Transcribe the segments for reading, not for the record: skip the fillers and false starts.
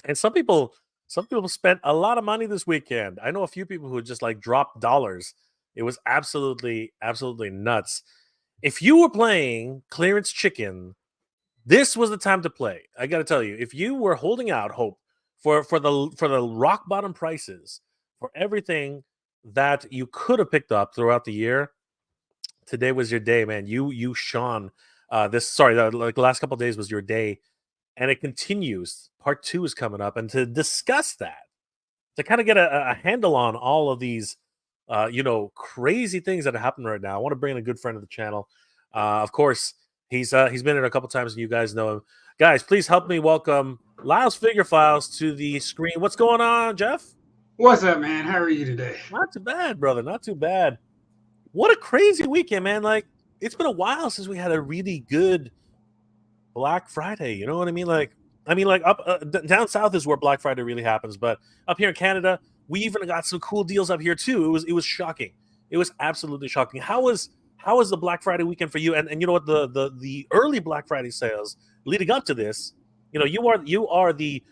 And some people spent a lot of money this weekend. I know a few people who just like dropped dollars. It was absolutely nuts. If you were playing clearance chicken, this was the time to play. I got to tell you, if you were holding out hope for the rock bottom prices for everything that you could have picked up throughout the year, today was your day, man. You shone. This sorry, like the last couple of days was your day, and it continues. Part two is coming up, and to discuss that, to kind of get a handle on all of these, crazy things that are happening right now. I want to bring in a good friend of the channel. Of course, he's been in a couple times, and you guys know him. Guys, please help me welcome Lyles Figure Files to the screen. What's going on, Jeff? What's up, man? How are you today? Not too bad, brother. Not too bad. What a crazy weekend, man! Like it's been a while since we had a really good Black Friday. You know what I mean? Like up down south is where Black Friday really happens, but up here in Canada, we even got some cool deals up here too. It was shocking. It was absolutely shocking. How was the Black Friday weekend for you? And you know what, the early Black Friday sales leading up to this, you are the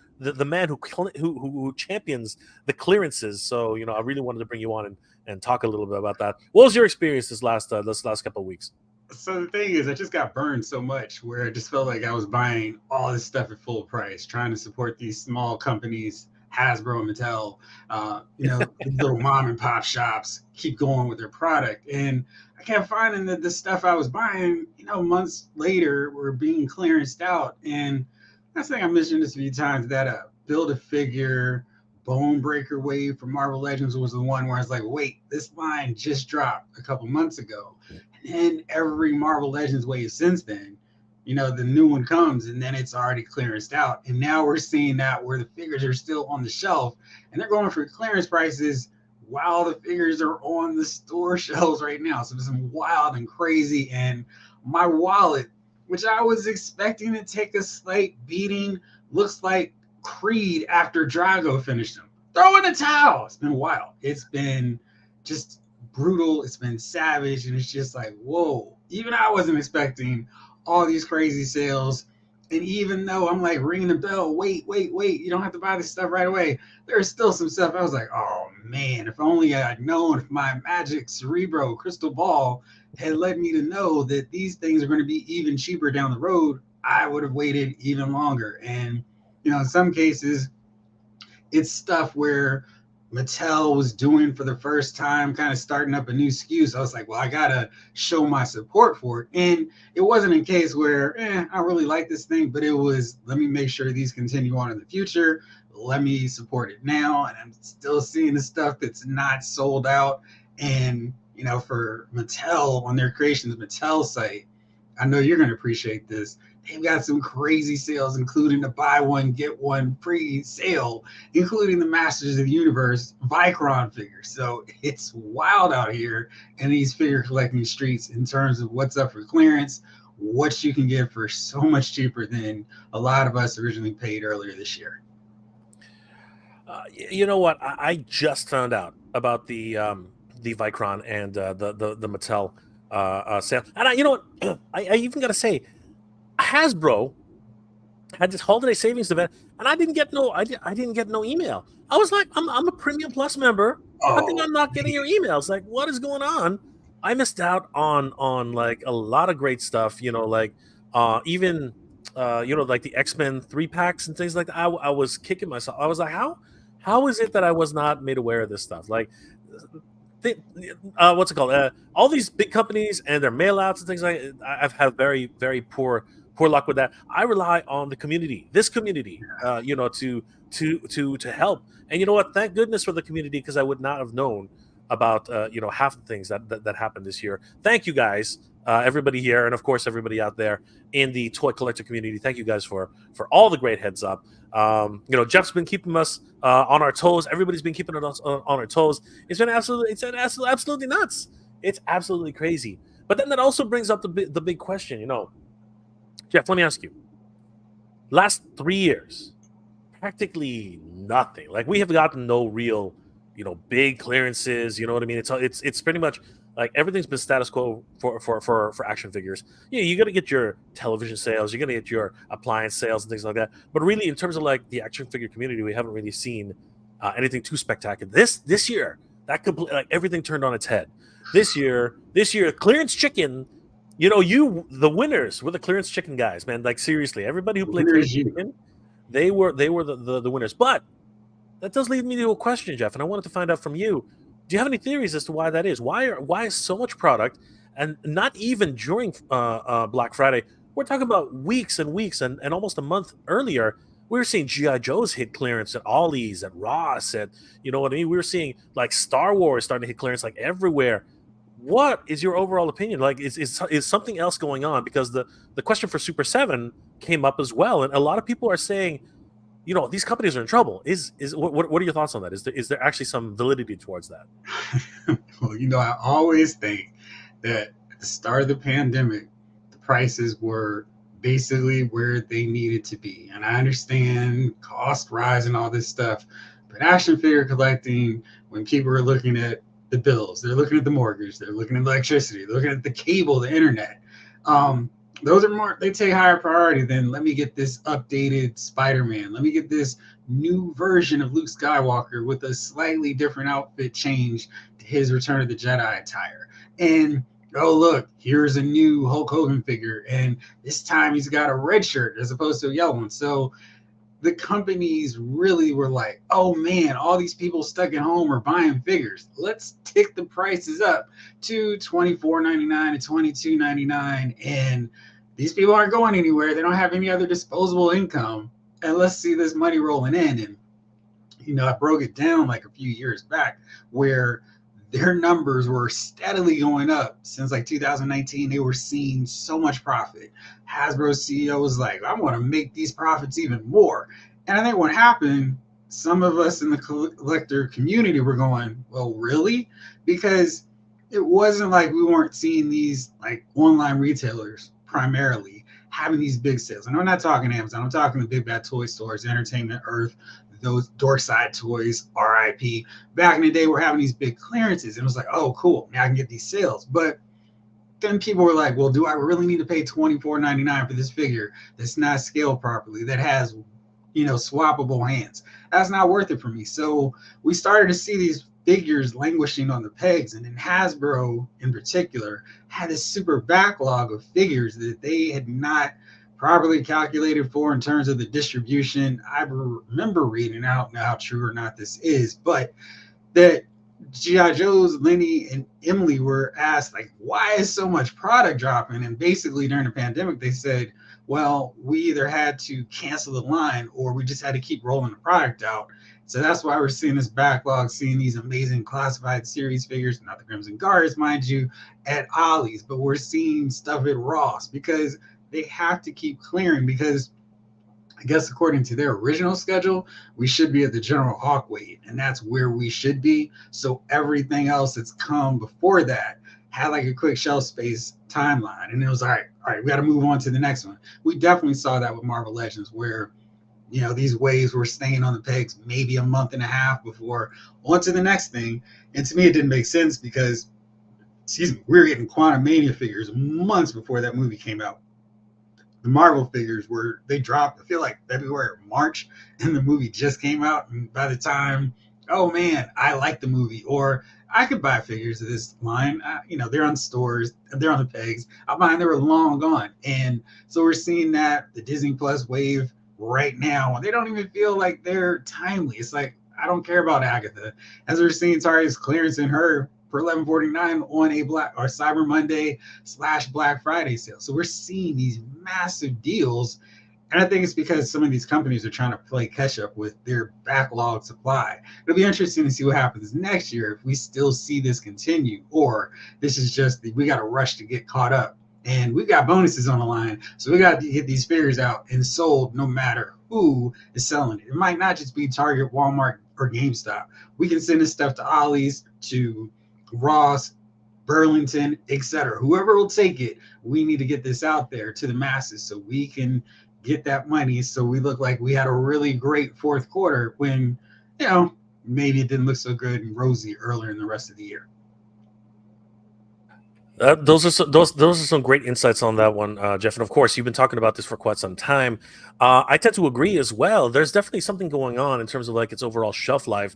man who champions the clearances. So I really wanted to bring you on and talk a little bit about that. What was your experience this last couple of weeks? So the thing is, I just got burned so much where I just felt like I was buying all this stuff at full price, trying to support these small companies, Hasbro, Mattel, these little mom and pop shops keep going with their product. And I kept finding that the stuff I was buying, months later were being clearanced out. And I think I mentioned this a few times that build a figure bone breaker wave for Marvel Legends was the one where I was like, wait, this line just dropped a couple months ago. And then every Marvel Legends wave since then, the new one comes and then it's already clearanced out. And now we're seeing that where the figures are still on the shelf and they're going for clearance prices while the figures are on the store shelves right now. So it's wild and crazy. And my wallet, which I was expecting to take a slight beating, looks like Creed after Drago finished him. Throw in a towel. It's been wild. It's been just brutal. It's been savage. And it's just like, whoa. Even I wasn't expecting all these crazy sales. And even though I'm like ringing the bell, wait, you don't have to buy this stuff right away. There's still some stuff. I was like, oh man, if only I'd known, if my magic cerebro crystal ball had led me to know that these things are going to be even cheaper down the road, I would have waited even longer. And in some cases, it's stuff where Mattel was doing for the first time, kind of starting up a new SKU. So I was like, well, I got to show my support for it. And it wasn't a case where, I really like this thing, but it was, let me make sure these continue on in the future. Let me support it now. And I'm still seeing the stuff that's not sold out. And, for Mattel on their Creations Mattel site, I know you're going to appreciate this. They've got some crazy sales, including the buy one, get one pre-sale, including the Masters of the Universe Vicron figures. So it's wild out here in these figure collecting streets in terms of what's up for clearance, what you can get for so much cheaper than a lot of us originally paid earlier this year. You know what? I just found out about the Vicron and the Mattel sale, and you know what? I even got to say, Hasbro had this holiday savings event, and I didn't get no email. I was like, I'm a Premium Plus member. How come I'm not getting your emails? Like, what is going on? I missed out on like a lot of great stuff. Like even like the X-Men 3-packs and things like that. I was kicking myself. I was like, how is it that I was not made aware of this stuff? Like, what's it called? All these big companies and their mail outs and things like that, I've had very, very poor luck with that. I rely on the community, this community, to help. And you know what? Thank goodness for the community, because I would not have known about half the things that happened this year. Thank you guys, everybody here, and of course everybody out there in the toy collector community. Thank you guys for all the great heads up. Jeff's been keeping us on our toes. Everybody's been keeping us on our toes. It's been absolutely nuts. It's absolutely crazy. But then that also brings up the big question. Jeff, let me ask you. Last 3 years, practically nothing. Like, we have gotten no real, big clearances. You know what I mean? It's pretty much Like everything's been status quo for action figures. Yeah, you got to get your television sales, you're gonna get your appliance sales and things like that. But really, in terms of like the action figure community, we haven't really seen anything too spectacular. This year, that complete like everything turned on its head. This year, clearance chicken. You know, the winners were the clearance chicken guys, man. Like seriously, everybody who The played winner clearance is you. chicken, they were the winners. But that does lead me to a question, Jeff, and I wanted to find out from you. Do you have any theories as to why that is? Why is so much product, and not even during Black Friday? We're talking about weeks and weeks, and almost a month earlier. We were seeing GI Joes hit clearance at Ollie's, at Ross, at you know what I mean. We were seeing like Star Wars starting to hit clearance like everywhere. What is your overall opinion? Like, is something else going on? Because the question for Super Seven came up as well, and a lot of people are saying these companies are in trouble. What are your thoughts on that? Is there actually some validity towards that? Well, I always think that at the start of the pandemic, the prices were basically where they needed to be. And I understand cost rise and all this stuff, but action figure collecting, when people are looking at the bills, they're looking at the mortgage, they're looking at electricity, they're looking at the cable, the internet. Um, those are more, they take higher priority than let me get this updated Spider-Man. Let me get this new version of Luke Skywalker with a slightly different outfit change to his Return of the Jedi attire. And oh, look, here's a new Hulk Hogan figure. And this time he's got a red shirt as opposed to a yellow one. So the companies really were like, oh man, all these people stuck at home are buying figures. Let's tick the prices up to $24.99 to $22.99. And these people aren't going anywhere. They don't have any other disposable income. And let's see this money rolling in. And I broke it down like a few years back where their numbers were steadily going up since like 2019. They were seeing so much profit. Hasbro's CEO was like, I want to make these profits even more. And I think what happened, some of us in the collector community were going, well, really? Because it wasn't like we weren't seeing these like online retailers primarily having these big sales. And I'm not talking Amazon, I'm talking the big bad toy stores, Entertainment Earth, those Dorkside Toys, RIP. Back in the day, we're having these big clearances, and it was like, oh, cool, now I can get these sales. But then people were like, well, do I really need to pay $24.99 for this figure that's not scaled properly, that has, swappable hands? That's not worth it for me. So we started to see these figures languishing on the pegs, and then Hasbro in particular had a super backlog of figures that they had not properly calculated for in terms of the distribution. I remember reading, I don't know how true or not this is, but that GI Joe's Lenny and Emily were asked, like, why is so much product dropping? And basically during the pandemic, they said, well, we either had to cancel the line or we just had to keep rolling the product out. So that's why we're seeing this backlog, seeing these amazing classified series figures, not the Crimson Guards, mind you, at Ollie's, but we're seeing stuff at Ross because they have to keep clearing, because I guess according to their original schedule, we should be at the general hawk weight, and that's where we should be. So everything else that's come before that had like a quick shelf space timeline, and it was all right, we got to move on to the next one. We definitely saw that with Marvel Legends, where these waves were staying on the pegs maybe a month and a half before on to the next thing. And to me, it didn't make sense because, excuse me, we were getting Quantum Mania figures months before that movie came out. The Marvel figures they dropped, I feel like February or March, and the movie just came out. And by the time, oh man, I like the movie, or I could buy figures of this line. They're on stores, they're on the pegs. I find they were long gone. And so we're seeing that the Disney Plus wave right now, and they don't even feel like they're timely. It's like, I don't care about Agatha. As we're seeing Target's clearance in her for $11.49 on a Black or Cyber Monday / Black Friday sale. So we're seeing these massive deals. And I think it's because some of these companies are trying to play catch up with their backlog supply. It'll be interesting to see what happens next year if we still see this continue, or this is just we got to rush to get caught up. And we've got bonuses on the line. So we got to get these figures out and sold no matter who is selling it. It might not just be Target, Walmart, or GameStop. We can send this stuff to Ollie's, to Ross, Burlington, etc. Whoever will take it, we need to get this out there to the masses so we can get that money, so we look like we had a really great fourth quarter when, maybe it didn't look so good and rosy earlier in the rest of the year. Those are some great insights on that one, Jeff. And of course, you've been talking about this for quite some time. I tend to agree as well. There's definitely something going on in terms of like its overall shelf life,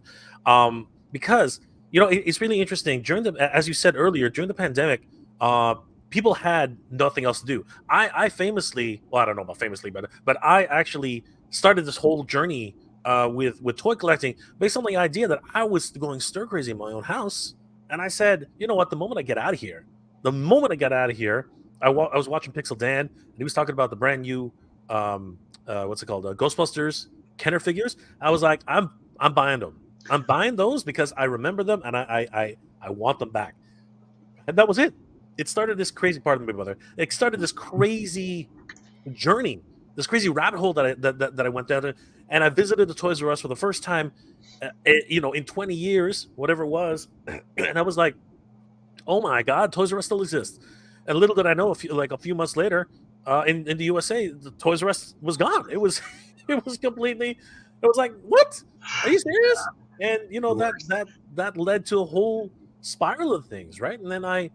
because it's really interesting during as you said earlier, during the pandemic. Uh, People had nothing else to do. I famously, well, I don't know about famously, but I actually started this whole journey with toy collecting based on the idea that I was going stir crazy in my own house, and I said, you know what, the moment I got out of here, I was watching Pixel Dan, and he was talking about the brand new, what's it called, Ghostbusters Kenner figures. I was like, I'm buying them. I'm buying those because I remember them and I want them back. And that was it. It started this crazy part of me, brother. It started this crazy journey, this crazy rabbit hole that I went down to, and I visited the Toys R Us for the first time, in 20 years, whatever it was, and I was like, oh my God, Toys R Us still exists. And little did I know, a few months later, in the USA, the Toys R Us was gone. It was it was completely. It was like, what? Are you serious? And that led to a whole spiral of things, right? And then I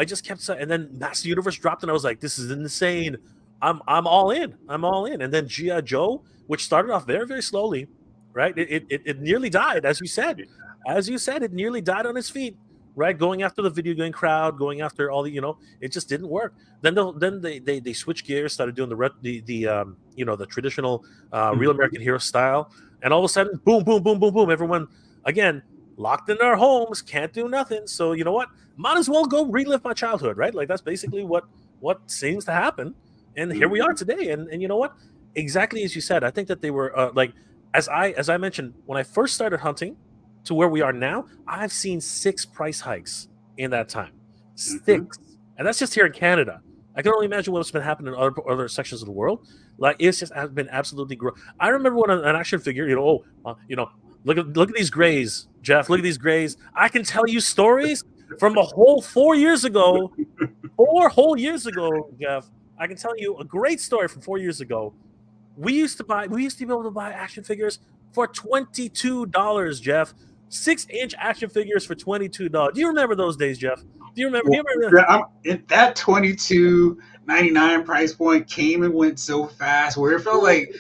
just kept saying, and then Master Universe dropped, and I was like, this is insane. I'm all in. I'm all in. And then G.I. Joe, which started off very, very slowly, right? It nearly died, as you said. As you said, it nearly died on its feet, right? Going after the video game crowd, going after all it just didn't work. Then they switched gears, started doing the traditional Real American Hero style, and all of a sudden, boom, boom, boom, boom, boom. Everyone again locked in their homes, can't do nothing. So you know what? Might as well go relive my childhood, right? Like that's basically what seems to happen. And here we are today. And you know what? Exactly as you said, I think that they were as I mentioned when I first started hunting to where we are now, I've seen 6 price hikes in that time. 6. And that's just here in Canada. I can only imagine what's been happening in other sections of the world. Like it's just has been absolutely I remember when an action figure, look at these grays, Jeff. Look at these grays. I can tell you stories from a whole 4 years ago. 4 whole years ago, Jeff. I can tell you a great story from 4 years ago. We used to be able to buy action figures for $22, Jeff. 6-inch action figures for $22. Do you remember those days, Jeff? Do you remember? That $22.99 price point came and went so fast, where it felt like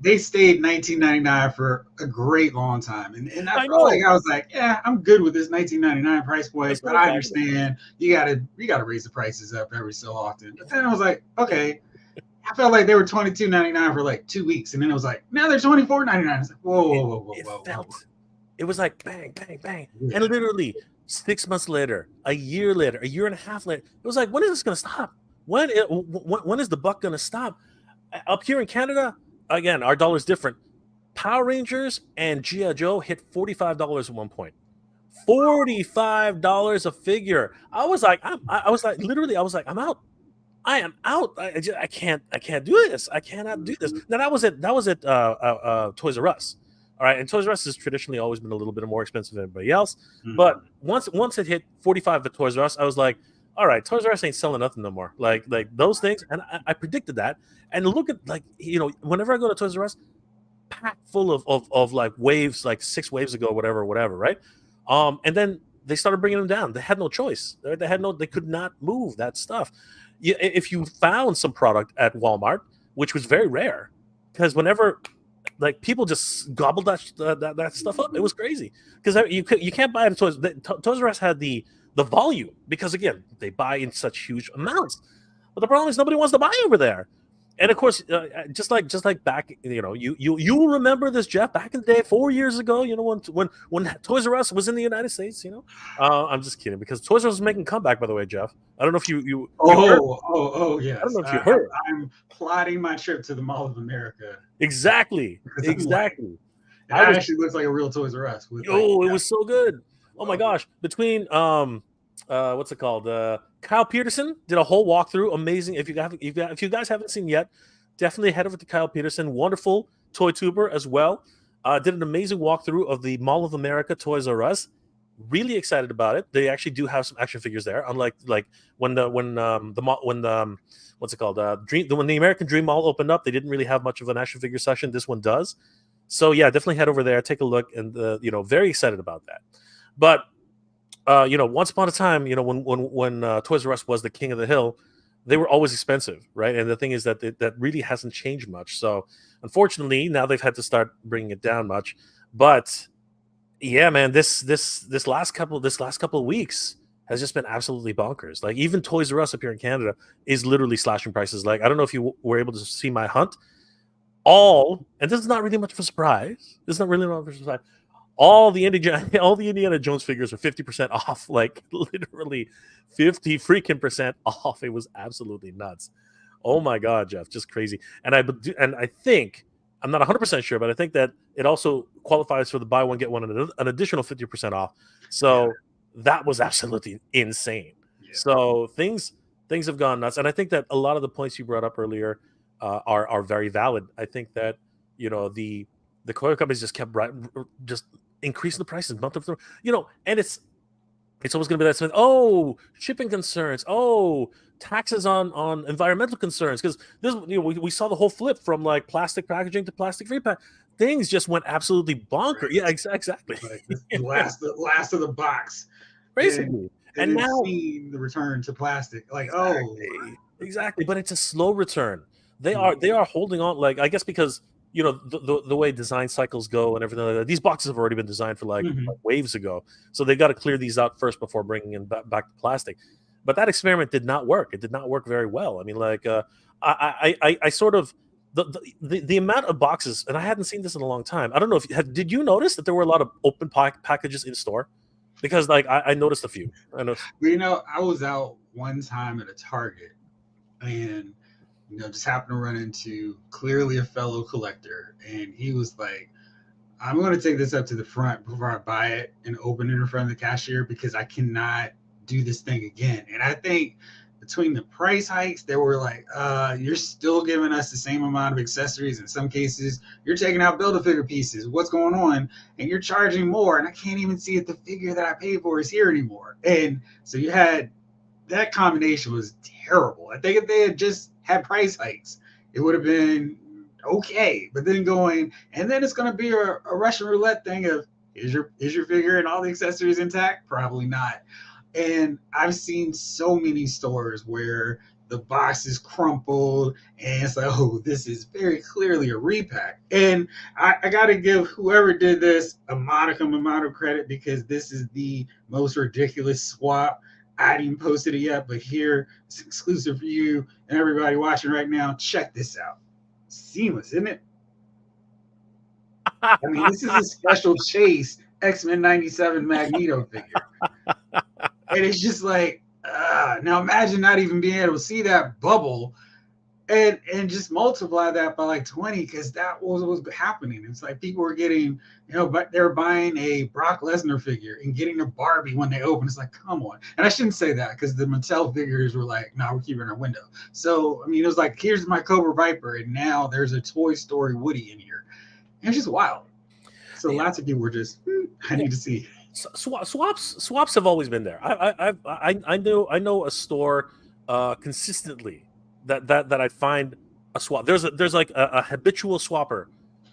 they stayed $19.99 for a great long time, and I felt like I was like, yeah, I'm good with this $19.99 price point, but I understand you gotta raise the prices up every so often. But then I was like, okay. I felt like they were $22.99 for like 2 weeks, and then it was like, now they're $24.99. It's like, whoa. It was like bang, bang, bang, and literally 6 months later, a year later, a year and a half later, it was like, when is this going to stop? When is the buck going to stop? Up here in Canada, again, our dollar's different. Power Rangers and G.I. Joe hit $45 at one point. $45 a figure. I was like, I'm out. I am out. I can't do this. I cannot do this. Now that was at Toys R Us. All right, and Toys R Us has traditionally always been a little bit more expensive than anybody else. But once it hit 45 at Toys R Us, I was like, all right, Toys R Us ain't selling nothing no more. Like those things, and I predicted that. And look at whenever I go to Toys R Us, packed full of like waves, like 6 waves ago, whatever, right? And then they started bringing them down. They had no choice. They could not move that stuff. If you found some product at Walmart, which was very rare, because whenever like people just gobbled that stuff up, it was crazy. Because you can't buy it at Toys R Us had the volume, because again they buy in such huge amounts. But the problem is nobody wants to buy over there. And of course, just like back, you will remember this, Jeff. Back in the day, 4 years ago, when Toys R Us was in the United States, I'm just kidding, because Toys R Us was making a comeback, by the way, Jeff. I don't know if you. Yes. I don't know if you heard. I'm plotting my trip to the Mall of America. Exactly. That actually looks like a real Toys R Us. It was so good. Oh my gosh! Between what's it called? Kyle Peterson did a whole walkthrough. Amazing. If you guys haven't seen yet, definitely head over to Kyle Peterson. Wonderful toy tuber as well. Did an amazing walkthrough of the Mall of America Toys R Us. Really excited about it. They actually do have some action figures there. Unlike when the what's it called? When the American Dream Mall opened up, they didn't really have much of an action figure section. This one does. So yeah, definitely head over there, take a look, and very excited about that. But once upon a time, when Toys R Us was the king of the hill, they were always expensive, right? And the thing is that that really hasn't changed much. So unfortunately, now they've had to start bringing it down much. But yeah, man, this last couple of weeks has just been absolutely bonkers. Like even Toys R Us up here in Canada is literally slashing prices. Like I don't know if you were able to see my hunt. And this is not really much of a surprise. This is not really much of a surprise. All the Indiana Jones figures are 50% off, like literally 50 freaking percent off. It was absolutely nuts. Oh my god, Jeff, just crazy. And I think I'm not 100% sure, but I think that it also qualifies for the buy one get one an additional 50% off. So Yeah. that was absolutely insane. Yeah. So things have gone nuts, and I think that a lot of the points you brought up earlier are very valid. I think that the coil companies just kept just increasing the prices month after and it's always going to be that something. Oh, shipping concerns. Oh, taxes on environmental concerns. Because this, we saw the whole flip from like plastic packaging to plastic free pack. Things just went absolutely bonkers. Right. Yeah, exactly. Like the last of the box. And Basically, and and then now seeing the return to plastic. Like, oh, exactly. But it's a slow return. They mm, are they are holding on. Like I guess because the way design cycles go and everything like that. These boxes have already been designed for like mhm. waves ago, so they got to clear these out first before bringing in back to plastic. But that experiment did not work. It did not work very well. I mean, like I sort of the amount of boxes, and I hadn't seen this in a long time. I don't know if did you notice that there were a lot of open packages in store? Because like I noticed a few. I know. But I was out one time at a Target and just happened to run into clearly a fellow collector, and he was like, I'm going to take this up to the front before I buy it and open it in front of the cashier because I cannot do this thing again. And I think between the price hikes, they were like, you're still giving us the same amount of accessories. In some cases, you're taking out Build-A-Figure pieces. What's going on? And you're charging more. And I can't even see if the figure that I paid for is here anymore. And so you had that combination was terrible. I think if they had just had price hikes, it would have been okay. But then and then it's going to be a Russian roulette thing of is your figure and all the accessories intact? Probably not. And I've seen so many stores where the box is crumpled and it's like, oh, this is very clearly a repack. And I got to give whoever did this a modicum amount of credit because this is the most ridiculous swap. I hadn't even posted it yet, but here it's exclusive for you and everybody watching right now. Check this out. Seamless, isn't it? I mean, this is a special chase X-Men 97 Magneto figure. And it's just like, now imagine not even being able to see that bubble and just multiply that by like 20 because that was what was happening. It's like people were getting, but they're buying a Brock Lesnar figure and getting a Barbie when they open. It's like, come on. And I shouldn't say that because the Mattel figures were like, no, we're keeping our window. So, I mean, it was like, here's my Cobra Viper, and now there's a Toy Story Woody in here. And it's just wild. So Yeah, lots of people were just, I yeah. need to see. Swaps have always been there. I know a store consistently that I find a swap. There's like a habitual swapper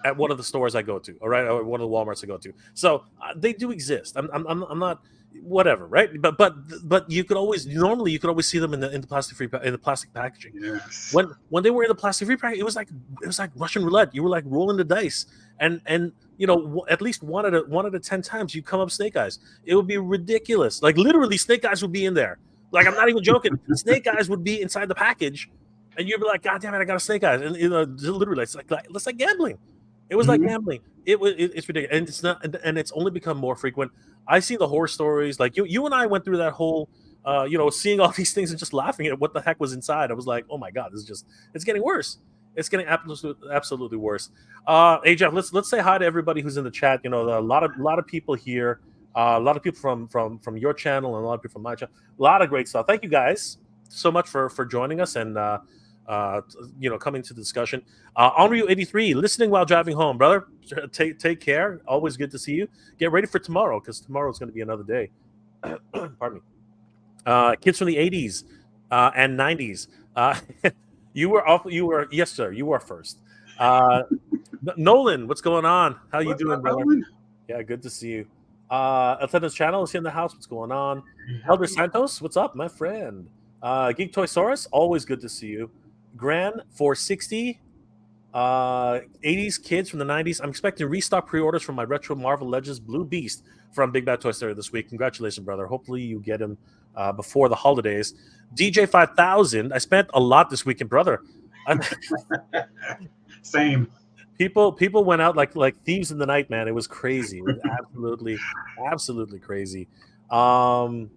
at one of the stores I go to, all right, or one of the WalMarts I go to. So they do exist. I'm not whatever, right? But you could always see them in the plastic packaging. Yes. When they were in the plastic free pack, it was like Russian roulette. You were like rolling the dice, and at least one out of 10 times you come up Snake Eyes. It would be ridiculous. Like literally, Snake Eyes would be in there. Like I'm not even joking. Snake Eyes would be inside the package, and you'd be like, God damn it, I got a Snake Eyes, and literally, it's like gambling. It was like Mm-hmm. gambling. It's ridiculous, and it's not, and it's only become more frequent. I see the horror stories. Like you and I went through that whole seeing all these things and just laughing at what the heck was inside. I was like, oh my god, it's getting worse. It's getting absolutely worse. Hey Jeff, let's say hi to everybody who's in the chat. A lot of people here, a lot of people from your channel and a lot of people from my channel. A lot of great stuff. Thank you guys so much for joining us and coming to the discussion. Onryu 83, listening while driving home, brother. Take care. Always good to see you. Get ready for tomorrow because tomorrow is going to be another day. Pardon me. Kids from the 80s and 90s. You were off. Yes, sir. You were first. Nolan, what's going on? How you What's doing, up, brother? Owen? Yeah, good to see you. Atlanta's channel is in the house. What's going on? Yep. Elder Santos, what's up, my friend? Geek Toy Saurus, always good to see you. Gran 460, 80s kids from the 90s. I'm expecting restock pre-orders from my retro Marvel Legends Blue Beast from Big Bad Toy Story this week. Congratulations, brother. Hopefully you get him before the holidays. DJ 5000, I spent a lot this weekend, brother. Same. People went out like thieves in the night, man. It was crazy. It was absolutely crazy. Um,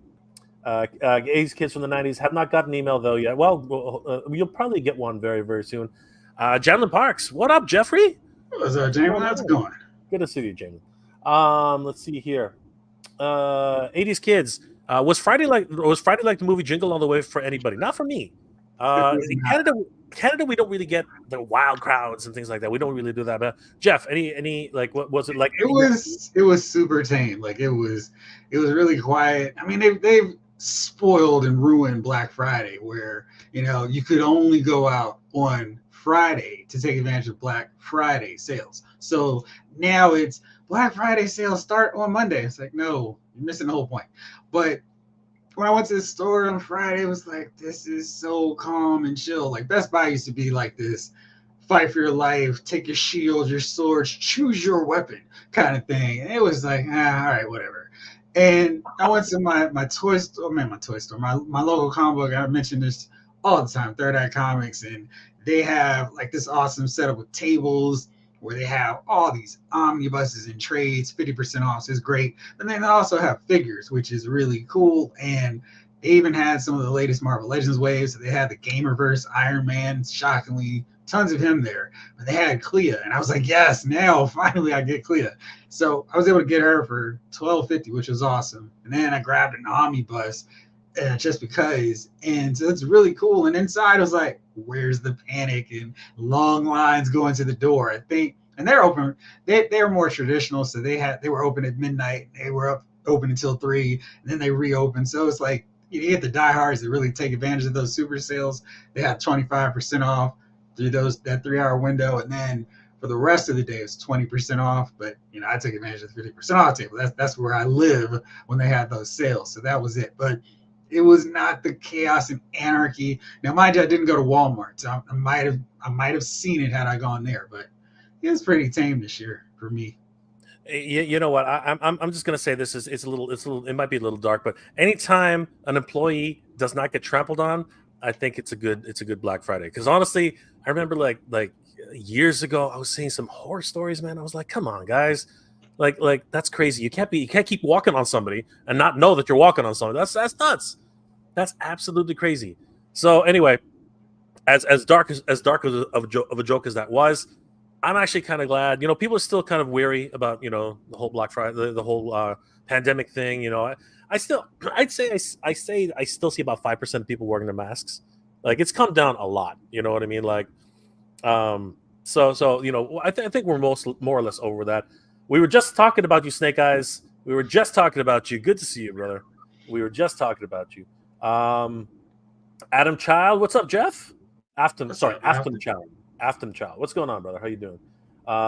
80s kids from the 90s have not gotten an email though yet. Well, you'll probably get one very, very soon. Janlin Parks, what up, Jeffrey? What's up, James? How's it going? Good to see you, Jamie. Let's see here. 80s kids. Was Friday like the movie Jingle All the Way for anybody? Not for me. In Canada, we don't really get the wild crowds and things like that. We don't really do that. But Jeff, any like what was it like? It was super tame. Like it was really quiet. I mean, they've spoiled and ruined Black Friday, where you could only go out on Friday to take advantage of Black Friday sales. So now it's Black Friday sales start on Monday. It's like, no, you're missing the whole point. But when I went to the store on Friday, it was like, this is so calm and chill. Like Best Buy used to be like this fight for your life, take your shields, your swords, choose your weapon kind of thing. And it was like, all right, whatever. And I went to my toy store, my local comic book. I mentioned this all the time, Third Eye Comics, and they have like this awesome setup with tables where they have all these omnibuses and trades, 50% off. So it's great. And then they also have figures, which is really cool. And they even had some of the latest Marvel Legends waves. So they had the Gamerverse, Iron Man, shockingly, tons of him there. But they had Clea. And I was like, yes, now finally I get Clea. So I was able to get her for $12.50, which was awesome. And then I grabbed an omnibus just because. And so it's really cool. And inside I was like, where's the panic and long lines going to the door? I think, and they're open. They're more traditional, so they were open at midnight. They were open until 3, and then they reopened. So it's like you get the diehards that really take advantage of those super sales. They had 25% off through that 3-hour window, and then for the rest of the day it's 20% off. But I took advantage of the 50% off table. That's where I live when they had those sales. So that was it. But it was not the chaos and anarchy. Now, mind you, I didn't go to Walmart, so I might have seen it had I gone there, but it was pretty tame this year for me. You know what? I'm just gonna say this is it's a little it might be a little dark, but anytime an employee does not get trampled on, I think it's a good Black Friday. Because honestly, I remember like years ago, I was seeing some horror stories, man. I was like, come on, guys. Like that's crazy. You can't keep walking on somebody and not know that you're walking on somebody. That's nuts. That's absolutely crazy. So anyway, as dark of a joke as that was, I'm actually kind of glad. People are still kind of weary about the whole Black Friday, the whole pandemic thing. I'd say I still see about 5% of people wearing their masks. Like it's come down a lot. You know what I mean? Like, so I think we're more or less over that. We were just talking about you, Snake Eyes. We were just talking about you. Good to see you, brother. We were just talking about you. Adam Child, what's up, Jeff? Afton Child. Afton Child. What's going on, brother? How you doing?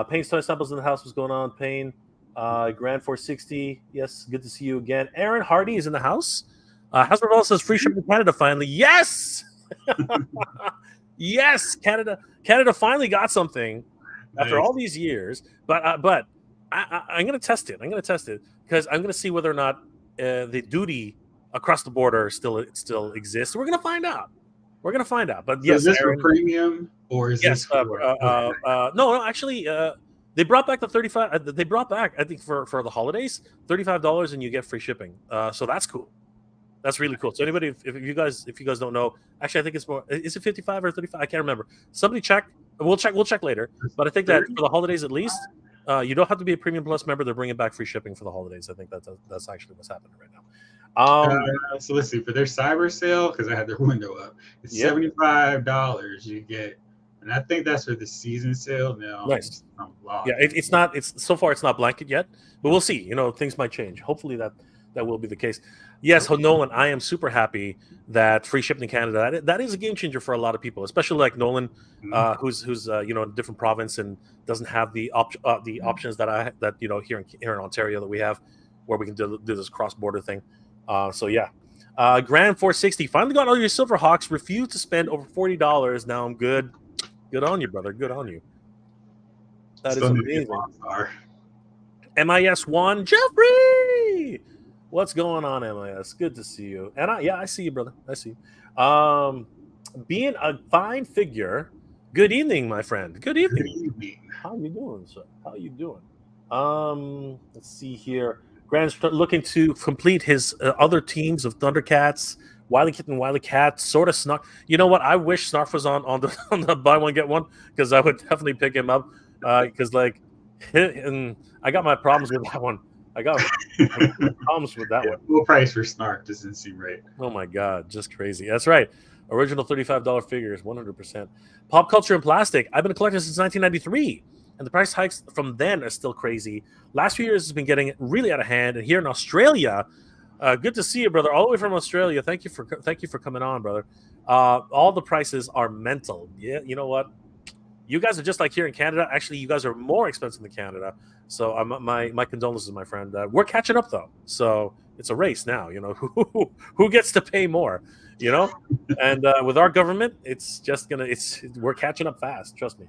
Payne's Toy Samples in the house. What's going on, Payne? Grand 460. Yes, good to see you again. Aaron Hardy is in the house. House Marvel says free shipping in Canada finally. Yes! Yes, Canada finally got something after all these years. But I'm going to test it. Because I'm going to see whether or not the duty across the border still exists. We're going to find out. But So yes, is this Aaron, for premium or is this for? no, actually, they brought back the 35. They brought back, I think, for the holidays, $35, and you get free shipping. So that's cool. That's really cool. So anybody, if you guys don't know, actually, I think it's more. Is it 55 or 35? I can't remember. Somebody check. We'll check later. But I think that for the holidays at least, you don't have to be a Premium Plus member. They're bringing back free shipping for the holidays. I think that's actually what's happening right now. So let's see, for their cyber sale, because I had their window up, it's $75 you get, and I think that's for the season sale. Now, nice. Yeah, it's not. It's so far it's not blanket yet, but we'll see. Things might change. Hopefully that will be the case. Yes, Nolan, I am super happy that free shipping in Canada. That is a game changer for a lot of people, especially like Nolan, who's in a different province and doesn't have the options that here in Ontario that we have. where we can do this cross border thing. So yeah. Grand 460. Finally got all your Silverhawks. Refused to spend over $40. Now I'm good. Good on you, brother. Good on you. That is Still need to get amazing. Monster. MIS1 Jeffrey. What's going on, MIS? Good to see you. And I see you, brother. I see you. Being a fine figure. Good evening, my friend. Good evening. Good evening. How you doing, sir? How you doing? Let's see here. Grant's looking to complete his other teams of Thundercats, Wily Kitten, Wily Cat, sort of Snarf. You know what? I wish Snarf was on the buy one get one, because I would definitely pick him up. Because like, and I got my problems with that one. I got problems with that one. Full price for Snarf doesn't seem right. Oh my god, just crazy. That's right. Original $35 figures, 100%. Pop culture and plastic. I've been a collector since 1993. And the price hikes from then are still crazy. Last few years has been getting really out of hand. And here in Australia, good to see you, brother. All the way from Australia. Thank you for coming on, brother. All the prices are mental. Yeah, you know what? You guys are just like here in Canada. Actually, you guys are more expensive than Canada. So my condolences, my friend. We're catching up though. So it's a race now. You know who gets to pay more. You know, and with our government, we're catching up fast. Trust me.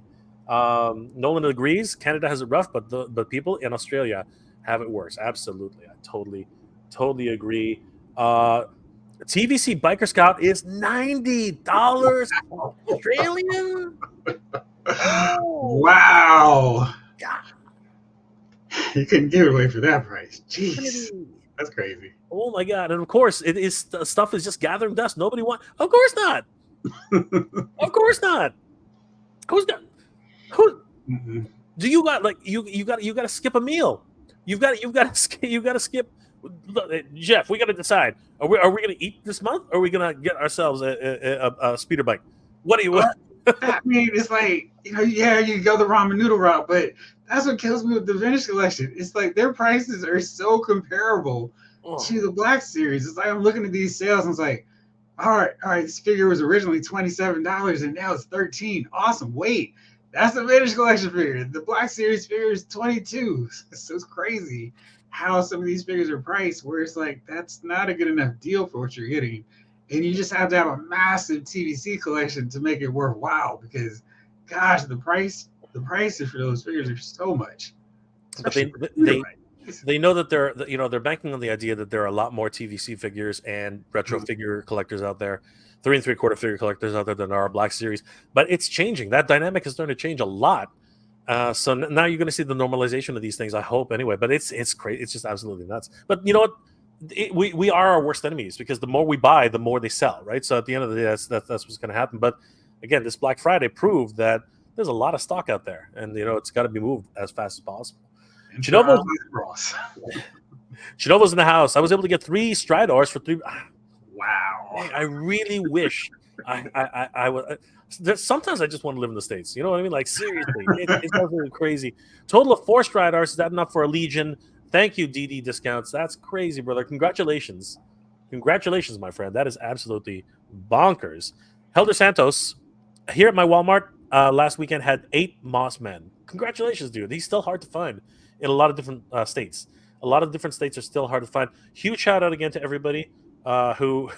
Nolan agrees. Canada has it rough, but people in Australia have it worse. Absolutely, I totally agree. TVC Biker Scout is $90 Australian. Oh. Wow! God. You couldn't give it away for that price. Jeez, that's crazy. Oh my god! And of course, it is stuff is just gathering dust. Nobody wants. Of course not. Of course not. Who's got? Who do you got? Like you got to skip a meal. You've got to skip. Jeff, we got to decide. Are we going to eat this month? Or are we going to get ourselves a speeder bike? What do you? I mean, it's like you go the ramen noodle route, but that's what kills me with the vintage collection. It's like their prices are so comparable to the Black Series. It's like I'm looking at these sales and it's like, all right, this figure was originally $27 and now it's $13. Awesome. Wait. That's the vintage collection figure. The Black Series figure is $22. So it's crazy how some of these figures are priced where it's like, that's not a good enough deal for what you're getting. And you just have to have a massive TVC collection to make it worthwhile because, gosh, the prices for those figures are so much. But they know that they're banking on the idea that there are a lot more TVC figures and retro figure collectors out there. 3 3/4 figure collectors out there than our Black Series, but it's changing. That dynamic is starting to change a lot. So now you're going to see the normalization of these things. I hope anyway, but it's crazy. It's just absolutely nuts. But you know what? We are our worst enemies because the more we buy, the more they sell, right? So at the end of the day, that's what's going to happen. But again, this Black Friday proved that there's a lot of stock out there, and it's got to be moved as fast as possible. Chinovo's in the house. I was able to get 3 Stridors for 3. Wow! I really wish I would. Sometimes I just want to live in the States. You know what I mean? Like seriously, it's absolutely crazy. Total of 4 Stridors. Is that enough for a Legion? Thank you, DD Discounts. That's crazy, brother. Congratulations, my friend. That is absolutely bonkers. Helder Santos here at my Walmart last weekend had 8 Moss Men. Congratulations, dude. He's still hard to find in a lot of different states. A lot of different states are still hard to find. Huge shout out again to everybody who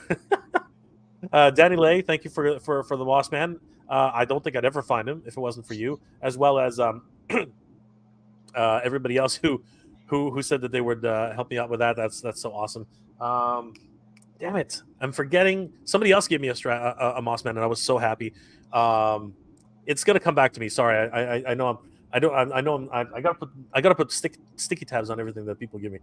Danny Lay, thank you for the Moss Man. I don't think I'd ever find him if it wasn't for you, as well as everybody else who said that they would help me out with that. That's so awesome. Damn it, I'm forgetting. Somebody else gave me a Moss Man, and I was so happy. It's gonna come back to me. Sorry, I know I gotta put sticky tabs on everything that people give me.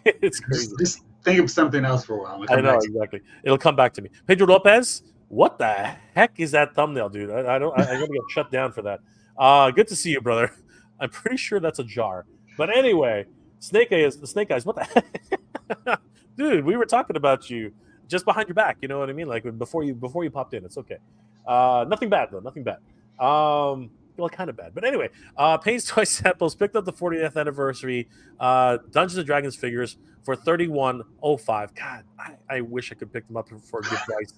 It's crazy. Just think of something else for a while. I know exactly. It'll come back to me. Pedro Lopez. What the heck is that thumbnail, dude? I'm gonna get shut down for that. Good to see you, brother. I'm pretty sure that's a jar. But anyway, Snake Eyes. What the heck? Dude, we were talking about you just behind your back. You know what I mean? Like before you popped in. It's okay. Nothing bad though. Nothing bad. Well, kind of bad. But anyway, Payne's Toy Samples picked up the 40th anniversary Dungeons & Dragons figures for $31.05. God, I wish I could pick them up for a good price.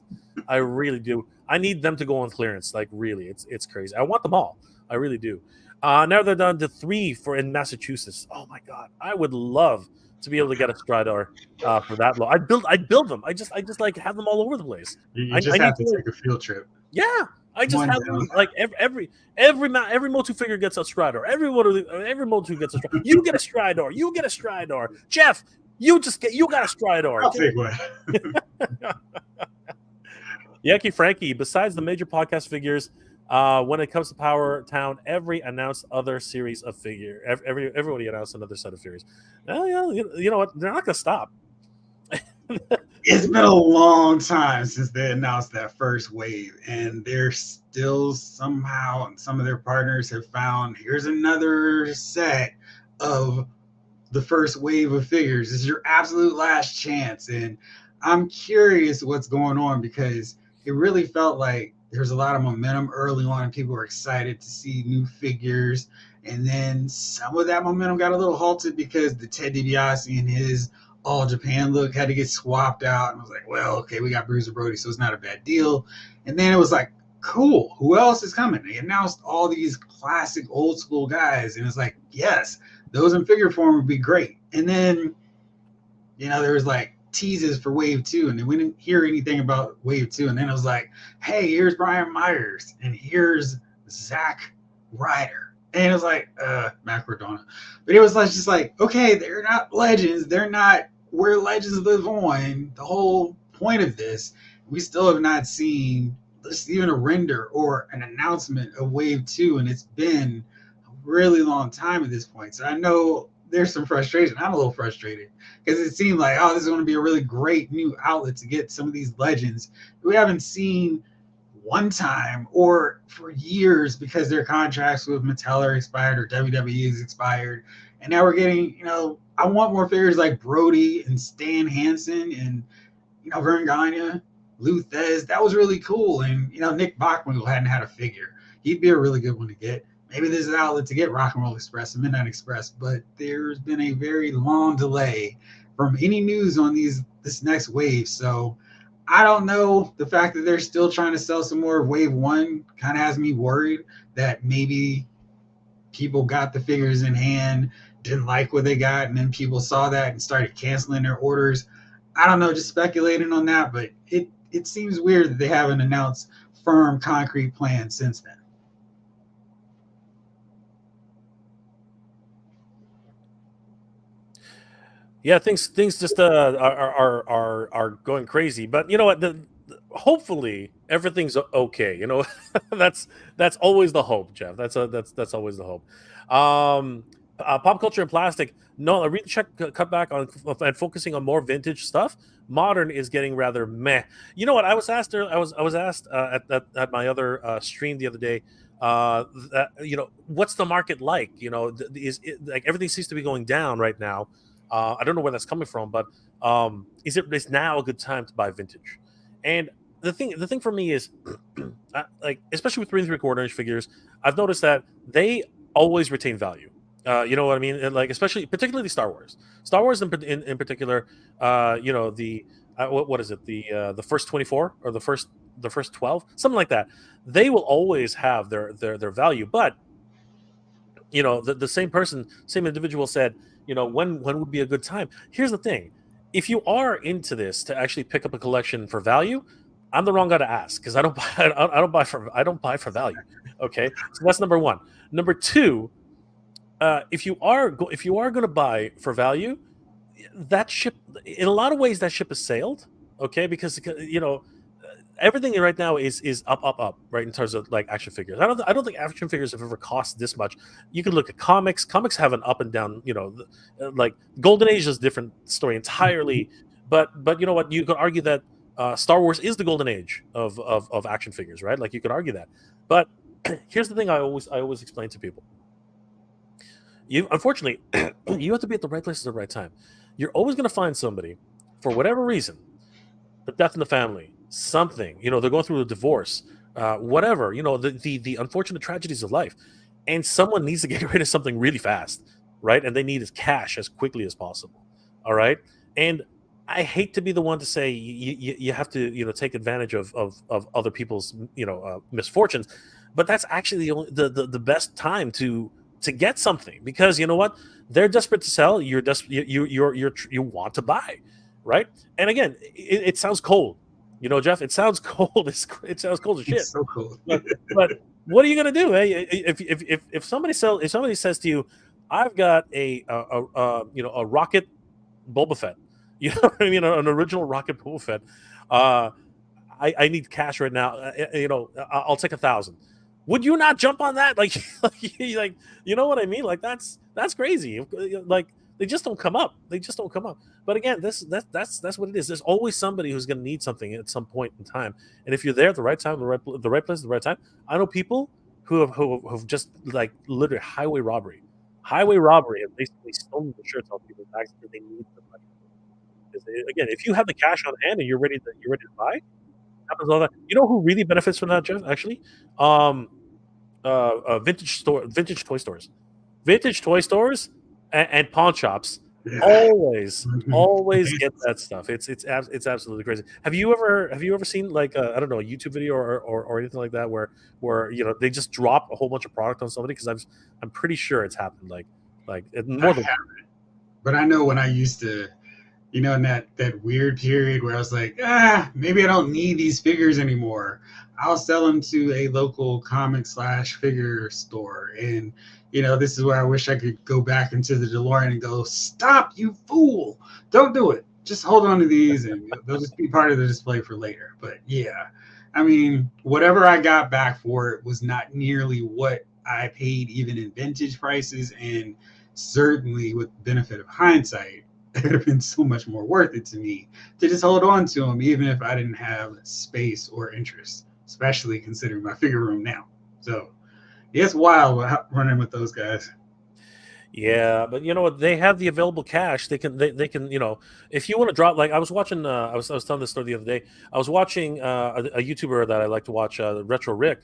I really do. I need them to go on clearance. Like, really, it's crazy. I want them all. I really do. Now they're down to 3 for in Massachusetts. Oh my god, I would love to be able to get a Stridor for that low. I'd build them. I just like have them all over the place. You I just need have to to. take a field trip. Yeah, I just One have down. them like every Motu figure gets a Stridor. Every Motu gets a Stridor. You get a Stridor. You get a Stridor. Jeff, you got a Stridor. I'll take one. Yankee Frankie. Besides the major podcast figures, when it comes to Power Town, every announced other series of figure. Everybody announced another set of figures. Well, yeah, you know what? They're not gonna stop. It's been a long time since they announced that first wave, and they're still somehow, some of their partners have found here's another set of the first wave of figures. This is your absolute last chance. And I'm curious what's going on because it really felt like there's a lot of momentum early on and people were excited to see new figures. And then some of that momentum got a little halted because the Ted DiBiase and his all Japan look had to get swapped out. And I was like, well, okay, we got Bruiser Brody, so it's not a bad deal. And then it was like, cool, who else is coming? They announced all these classic old school guys. And it's like, yes, those in figure form would be great. And then, there was like teases for wave 2, and then we didn't hear anything about wave 2. And then it was like, hey, here's Brian Myers, and here's Zack Ryder. And it was like, Matt Cardona. But it was like, just like, okay, they're not legends. They're not where legends live on. The whole point of this, we still have not seen just even a render or an announcement of wave 2. And it's been really long time at this point. So I know there's some frustration. I'm a little frustrated because it seemed like, oh, this is going to be a really great new outlet to get some of these legends we haven't seen one time or for years because their contracts with Mattel are expired or WWE is expired. And now we're getting, I want more figures like Brody and Stan Hansen and, Vern Gagne, Lou Thez. That was really cool. And, Nick Bachman, who hadn't had a figure, he'd be a really good one to get. Maybe there's an outlet to get Rock and Roll Express and Midnight Express, but there's been a very long delay from any news on this next wave. So I don't know. The fact that they're still trying to sell some more of wave 1 kind of has me worried that maybe people got the figures in hand, didn't like what they got, and then people saw that and started canceling their orders. I don't know, just speculating on that, but it seems weird that they haven't announced firm concrete plans since then. Yeah, things just are going crazy. But you know what? Hopefully everything's okay. That's always the hope, Jeff. That's always the hope. Pop culture and plastic. No, a read check cut back on and focusing on more vintage stuff. Modern is getting rather meh. You know what? I was asked. I was asked at my other stream the other day. That what's the market like? Is it, like everything seems to be going down right now. I don't know where that's coming from, but is now a good time to buy vintage? And the thing for me is, like especially with 3 3/4 inch figures, I've noticed that they always retain value. You know what I mean? And like especially, particularly Star Wars. Star Wars in particular. The what is it? The first 24 or the first 12, something like that. They will always have their value, but the same individual said, when would be a good time. Here's the thing: if you are into this to actually pick up a collection for value, I'm the wrong guy to ask because I don't buy I don't buy for value. Okay, so that's number one. Number two, if you are going to buy for value, that ship, in a lot of ways, that ship has sailed. Okay, because everything right now is up, up, up, right, in terms of like action figures. I don't think action figures have ever cost this much. You can look at comics. Comics have an up and down. Like Golden Age is a different story entirely. But you know what? You could argue that Star Wars is the golden age of action figures, right? Like you could argue that. But here's the thing: I always explain to people. You unfortunately you have to be at the right place at the right time. You're always going to find somebody, for whatever reason, a death in the family, something, they're going through a divorce, whatever, the unfortunate tragedies of life, and someone needs to get rid of something really fast, right? And they need his cash as quickly as possible. All right, and I hate to be the one to say you have to take advantage of other people's misfortunes, but that's actually the best time to get something, because you know what, they're desperate to sell. You want to buy, right? And again, it sounds cold, Jeff. It sounds cold. It sounds cold as It's shit. so cool. But what are you gonna do? Hey, if somebody says to you, "I've got a rocket Boba Fett," you know what I mean, an original rocket Boba Fett. Uh, I need cash right now. I'll take 1,000. Would you not jump on that? Like, you know what I mean? Like that's crazy. Like they just don't come up. They just don't come up. But again, that's what it is. There's always somebody who's going to need something at some point in time. And if you're there at the right time, the right place, at the right time. I know people who have just like literally highway robbery, and basically stolen the shirts off people's backs because they need the money. Again, if you have the cash on hand and you're ready to buy, happens all that. You know who really benefits from that, Jeff? Actually, um, vintage toy stores, and pawn shops Yeah. always get that stuff. It's absolutely crazy. Have you ever seen like I don't know, a YouTube video or anything like that where they just drop a whole bunch of product on somebody? Because I'm pretty sure it's happened like I more than have, but I know when I used to, in that weird period where I was like, maybe I don't need these figures anymore. I'll sell them to a local comic slash figure store, and this is where I wish I could go back into the DeLorean and go, stop, you fool! Don't do it. Just hold on to these, and they'll just be part of the display for later. But yeah, I mean, whatever I got back for it was not nearly what I paid even in vintage prices, and certainly with the benefit of hindsight, it would have been so much more worth it to me to just hold on to them, even if I didn't have space or interest, especially considering my figure room now. So yeah, it's wild running with those guys. Yeah, but you know what? They have the available cash. They can if you want to drop, like I was watching. I was telling this story the other day. I was watching a YouTuber that I like to watch, Retro Rick,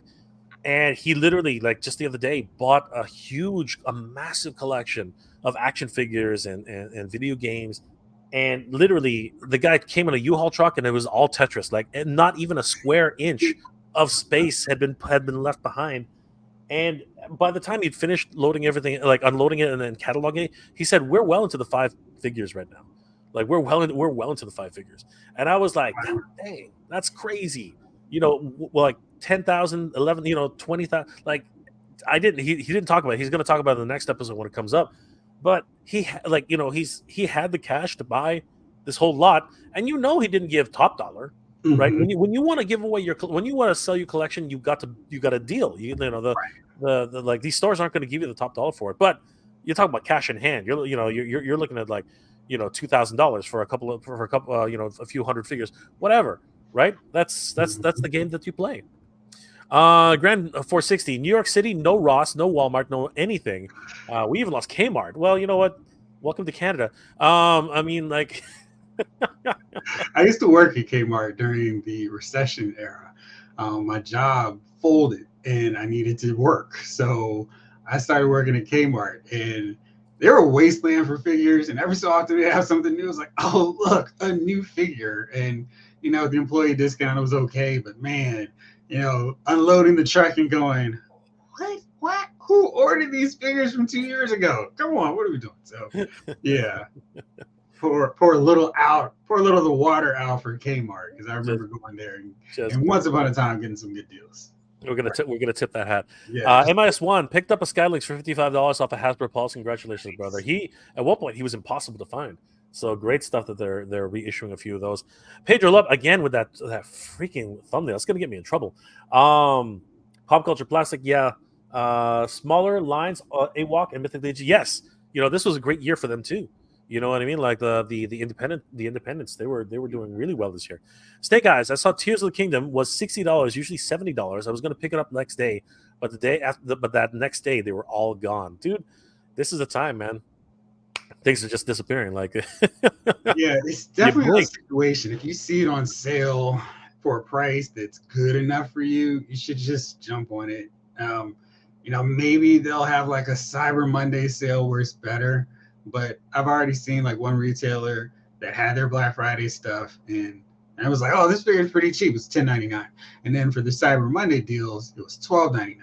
and he literally, like, just the other day, bought a massive collection of action figures and video games. And literally, the guy came in a U-Haul truck, and it was all Tetris. Like, and not even a square inch of space had been left behind. And by the time he'd finished loading everything, like unloading it and then cataloging it, he said, "We're well into the five figures right now. Like we're well into the five figures." And I was like, "God dang, that's crazy." Like 10,000, 11, 20,000. Like I didn't. He didn't talk about it. He's going to talk about it in the next episode when it comes up. But he had the cash to buy this whole lot, and he didn't give top dollar. Right, Mm-hmm. when you want to give away when you want to sell your collection, you got a deal. The like, these stores aren't going to give you the top dollar for it, but you're talking about cash in hand. You're looking at like $2,000 for a couple a few hundred figures, whatever. Right? That's the game that you play. Grand 460, New York City, no Ross, no Walmart, no anything. We even lost Kmart. Well, you know what? Welcome to Canada. I mean, like, I used to work at Kmart during the recession era. My job folded and I needed to work. So I started working at Kmart, and they were a wasteland for figures. And every so often they have something new. It's like, oh, look, a new figure. And, the employee discount was okay. But man, unloading the truck and going, what? What? Who ordered these figures from 2 years ago? Come on, what are we doing? So, yeah, pour a little of the water out for Kmart, because I just remember going there and, just and once upon a time getting some good deals. we're gonna tip that hat. Yeah. MIS1 picked up a Skylynx for $55 off a Hasbro Pulse. Congratulations, brother. At one point he was impossible to find. So great stuff that they're reissuing a few of those. Pedro Love again with that freaking thumbnail. It's gonna get me in trouble. Pop culture plastic, yeah. Smaller lines, AWOC and Mythic Legion. Yes, this was a great year for them too. You know what I mean? Like the independents, they were doing really well this year. Snake Eyes, I saw Tears of the Kingdom was $60, usually $70. I was going to pick it up next day, but that next day they were all gone, dude. This is the time, man. Things are just disappearing. Like Yeah, it's you definitely a blink. situation. If you see it on sale for a price that's good enough for you, you should just jump on it. Maybe they'll have like a Cyber Monday sale where it's better, but I've already seen like one retailer that had their Black Friday stuff, and And I was like, oh, this figure is pretty cheap. It's $10.99. And then for the Cyber Monday deals, it was $12.99.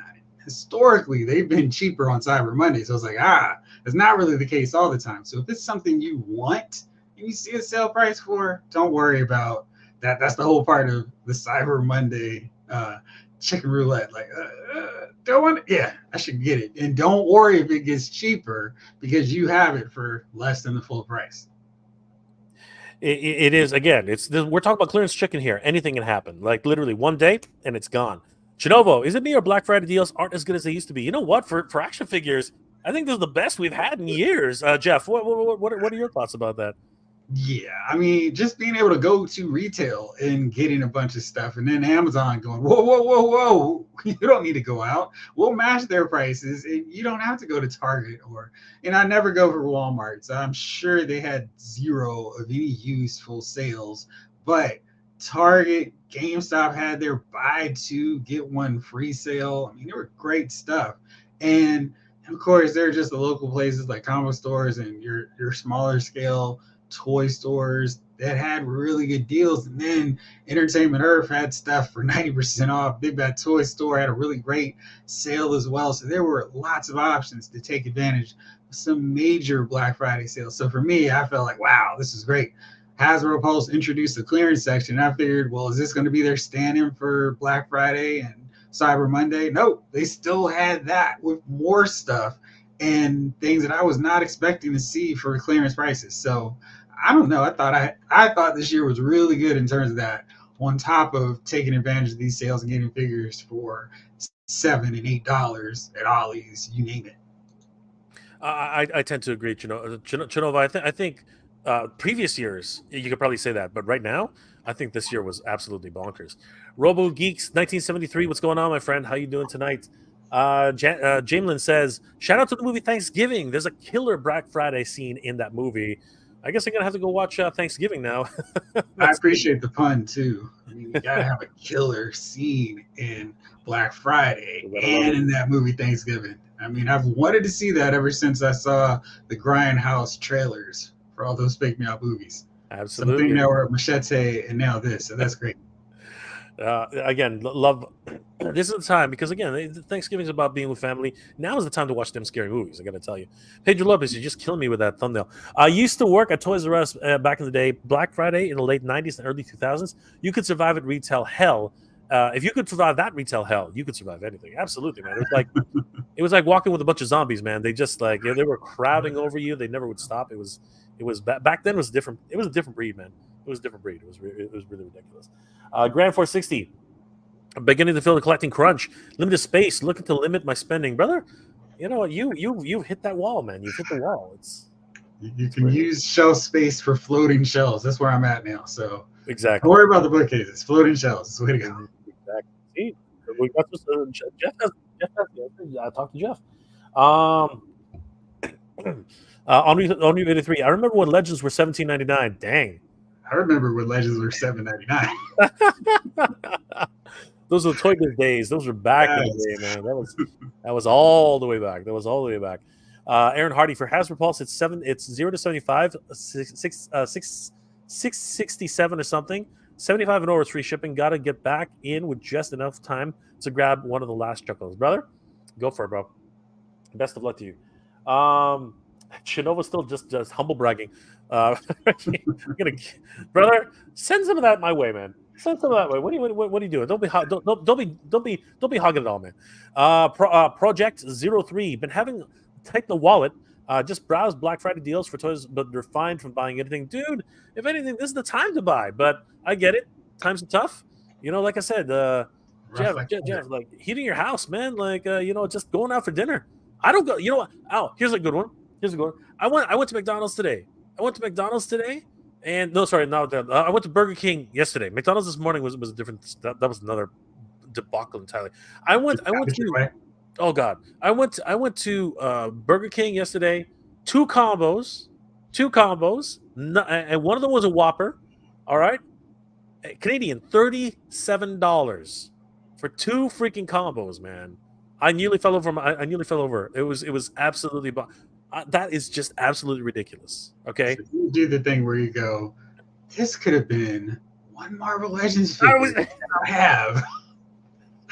Historically, they've been cheaper on Cyber Monday. So I was like, that's not really the case all the time. So if it's something you want and you see a sale price for, don't worry about that. That's the whole part of the Cyber Monday chicken roulette. Like, don't want it. Yeah, I should get it. And don't worry if it gets cheaper because you have it for less than the full price. It is, again. We're talking about clearance chicken here. Anything can happen. Like literally one day and it's gone. Chinovo, is it me or Black Friday deals aren't as good as they used to be? You know what? For action figures, I think this is the best we've had in years. Jeff, what are your thoughts about that? Yeah, I mean, just being able to go to retail and getting a bunch of stuff, and then Amazon going, whoa, whoa, whoa, whoa, you don't need to go out. We'll match their prices, and you don't have to go to Target or. And I never go for Walmart, so I'm sure they had zero of any useful sales. But Target, GameStop had their buy two get one free sale. I mean, they were great stuff, and of course, they're just the local places like comic stores and your smaller scale toy stores that had really good deals. And then Entertainment Earth had stuff for 90% off. Big Bad Toy Store had a really great sale as well. So there were lots of options to take advantage of some major Black Friday sales. So for me, I felt like, wow, this is great. Hasbro Pulse introduced the clearance section. I figured, well, is this going to be their stand-in for Black Friday and Cyber Monday? Nope, they still had that with more stuff and things that I was not expecting to see for clearance prices. So I don't know. I thought this year was really good in terms of that. On top of taking advantage of these sales and getting figures for $7 and $8 at Ollie's, you name it. I tend to agree, Chinova. I think previous years you could probably say that, but right now I think this year was absolutely bonkers. Robo Geeks 1973, what's going on, my friend? How you doing tonight? Jamelin says, shout out to the movie Thanksgiving. There's a killer Black Friday scene in that movie. I guess I'm gonna have to go watch Thanksgiving now. I That's good. appreciate the pun too. I mean, you gotta have a killer scene in Black Friday You gotta love and it. in that movie Thanksgiving. I mean, I've wanted to see that ever since I saw the Grindhouse trailers for all those fake me out movies. Something Absolutely. that were Machete and now this. So that's great. Again, love. This is the time because again, Thanksgiving is about being with family. Now is the time to watch them scary movies. I got to tell you, Pedro Lopez, you're just killing me with that thumbnail. I used to work at Toys R Us back in the day. Black Friday in the late '90s and early 2000s. You could survive at retail hell. If you could survive that retail hell, you could survive anything. Absolutely, man. It was like walking with a bunch of zombies, man. They just like they were crowding over you. They never would stop. It was back then. It was different. It was a different breed, man. It was a different breed. It was really ridiculous. Grand 460. I'm beginning to feel the collecting crunch. Limited space. Looking to limit my spending, brother. You know what? You've hit that wall, man. You've hit the wall. You It's can great. use shelf space for floating shelves. That's where I'm at now. So don't Exactly. worry about the bookcases. Floating shelves. It's the way to go. Exactly. See, that's what Jeff has. Jeff has the answer. I talked to Jeff. Um, Henri 83. I remember when Legends were 17.99. Dang. I remember when Legends were $7.99. Those are the Toy Biz days. Those were back in the Yes. day, man. That was all the way back. That was all the way back. Aaron Hardy for Hasbro Pulse. It's 0 to 75, 667 or something. 75 and over is free shipping. Got to get back in with just enough time to grab one of the last chuckles, brother. Go for it, bro. Best of luck to you. Shinova's still just humble bragging. I'm gonna, brother, send some of that my way, man. Send some of that way. What are you doing? Don't be hogging it all, man. Project 03. Been having tight the wallet. Just browse Black Friday deals for toys, but they're fine from buying anything, dude. If anything, this is the time to buy. But I get it. Times are tough. Like I said, Rough Jeff, like Jeff, thunder. Jeff, like heating your house, man. Like just going out for dinner. I don't go. You know what? Oh, here's a good one. Here's a good one. I went to McDonald's today. And no, sorry, no, I went to Burger King yesterday. McDonald's this morning was a different. That was another debacle entirely. I went. Just I have went it your to. way. Oh God, I went to Burger King yesterday. Two combos, and one of them was a Whopper. All right, Canadian, $37 for two freaking combos, man. I nearly fell over. I nearly fell over. It was absolutely. That is just absolutely ridiculous. Okay. So you do the thing where you go, this could have been one Marvel Legends I figure was, I have.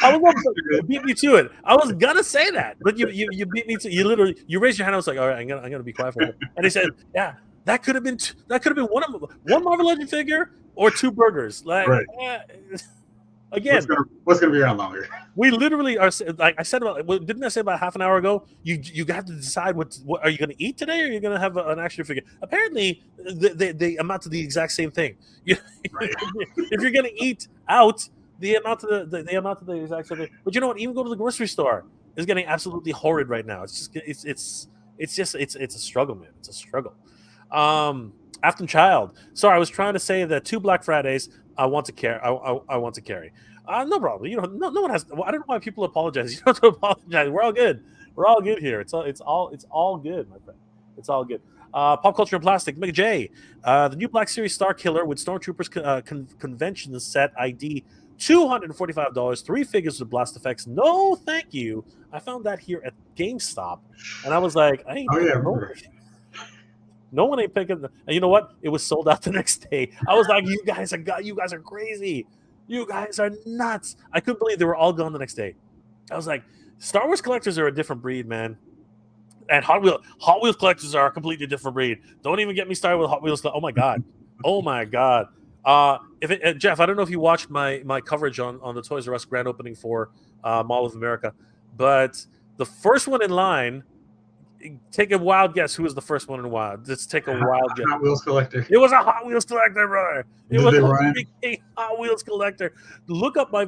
I was almost like, you beat me to it. I was gonna say that, but you beat me to. You literally you raised your hand. I was like, all right, I'm gonna be quiet for a minute. And he said, yeah, that could have been one Marvel Legend figure or 2 burgers. Like, Right. again, What's gonna be around longer? we literally are like I said about. Didn't I say about half an hour ago? You have to decide what are you going to eat today, or are you going to have an action figure? Apparently, they amount to the exact same thing. Right. If you're going to eat out, they amount to the amount to the exact same thing. But you know what? Even go to the grocery store is getting absolutely horrid right now. It's just it's a struggle, man. It's a struggle. Afton Child. Sorry, I was trying to say that 2 Black Fridays I want to carry. I want to carry. No problem. You know, no one has. Well, I don't know why people apologize. You don't have to apologize. We're all good. We're all good here. It's all good, my friend. It's all good. Pop culture and plastic. Mega J. The new Black Series Star Killer with Stormtroopers convention set ID. $245. 3 figures with blast effects. No, thank you. I found that here at GameStop, and I was like, I ain't. Oh yeah, No one ain't picking. And you know what? It was sold out the next day. I was like, you guys are crazy. You guys are nuts. I couldn't believe they were all gone the next day. I was like, Star Wars collectors are a different breed, man. And Hot Wheels collectors are a completely different breed. Don't even get me started with Hot Wheels. Oh my god. Oh my god. Jeff, I don't know if you watched my coverage on the Toys R Us grand opening for Mall of America, but the first one in line. Take a wild guess. Who was the first one in wild? Let's take a wild guess. Hot Wheels collector. It was a Hot Wheels collector, brother. It was Did they a run? freaking Hot Wheels collector. Look up my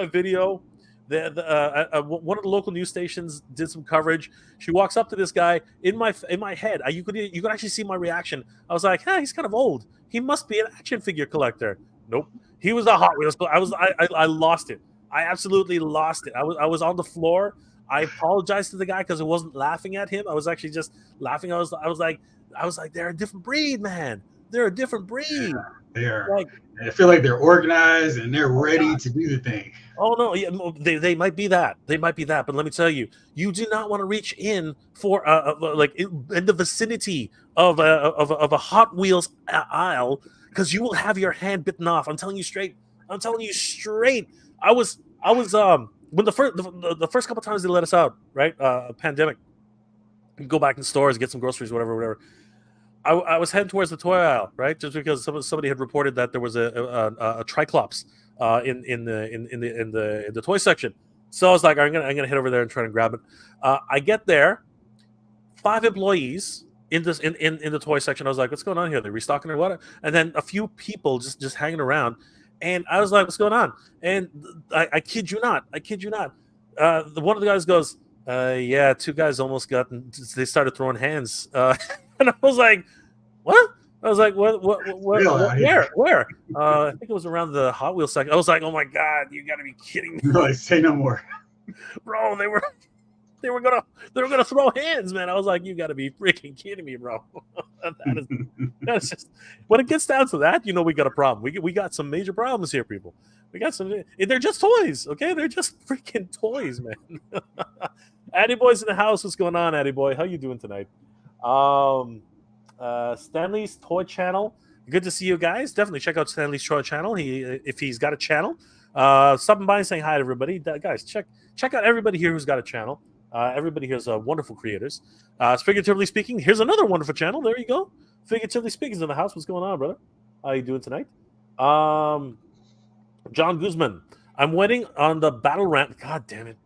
video. One of the local news stations did some coverage. She walks up to this guy in my head. You could actually see my reaction. I was like, he's kind of old. He must be an action figure collector. Nope, he was a Hot Wheels. I lost it. I absolutely lost it. I was on the floor. I apologized to the guy because I wasn't laughing at him. I was actually just laughing. I was like, they're a different breed, man. They're a different breed. Yeah, they are. Like, I feel like they're organized and they're ready to do the thing. Oh no, yeah, they might be that. They might be that. But let me tell you, you do not want to reach in for like in the vicinity of a Hot Wheels aisle because you will have your hand bitten off. I'm telling you straight. I'm telling you straight. I was when the first couple times they let us out, right? Pandemic, go back in stores, get some groceries, whatever. I was heading towards the toy aisle, right? Just because somebody had reported that there was a Triclops in the toy section. So I was like, I'm gonna head over there and try to grab it. I get there, 5 employees in the toy section. I was like, what's going on here? They're restocking or what? And then a few people just hanging around. And I was like, what's going on? And I kid you not. One of the guys goes, yeah, 2 guys almost they started throwing hands. And I was like, what? I was like, what where? I think it was around the Hot Wheels section. I was like, oh my God, you gotta be kidding me. No, say no more. Bro, they were gonna throw hands, man. I was like, you gotta be freaking kidding me, bro. That's just when it gets down to that, you know, we got a problem. We got some major problems here, people. We got some. They're just toys, okay? They're just freaking toys, man. Addy Boy's in the house. What's going on, Addy Boy? How you doing tonight? Stanley's Toy Channel. Good to see you guys. Definitely check out Stanley's Toy Channel. If he's got a channel, stopping by and saying hi to everybody. Guys, check out everybody here who's got a channel. Everybody here is wonderful creators. Figuratively speaking, here's another wonderful channel. There you go. Figuratively speaking, in the house. What's going on, brother? How you doing tonight? John Guzman. I'm waiting on the battle rant. God damn it.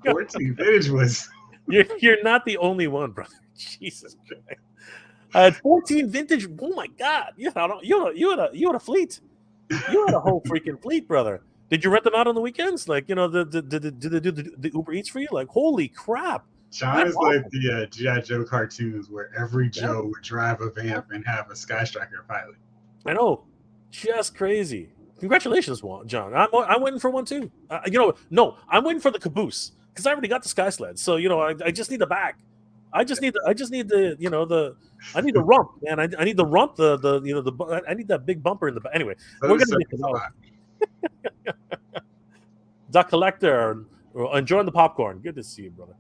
14 vintage was. You're not the only one, brother. Jesus Christ. I had 14 vintage. Oh my God. You had a fleet. You had a whole freaking fleet, brother. Did you rent them out on the weekends? Like, you know, did they do the Uber Eats for you? Like, holy crap. John is like the G.I. Joe cartoons where every Joe would drive a Vamp and have a Sky Striker pilot. I know. Just crazy. Congratulations, John. I'm waiting for one too. No, I'm waiting for the caboose because I already got the Sky Sled. So, you know, I just need the back. I just need the, you know, I need the rump, man. I need the rump, I need that big bumper in the back. Anyway, we're going to get to that. Duck Collector, enjoying the popcorn. Good to see you, brother.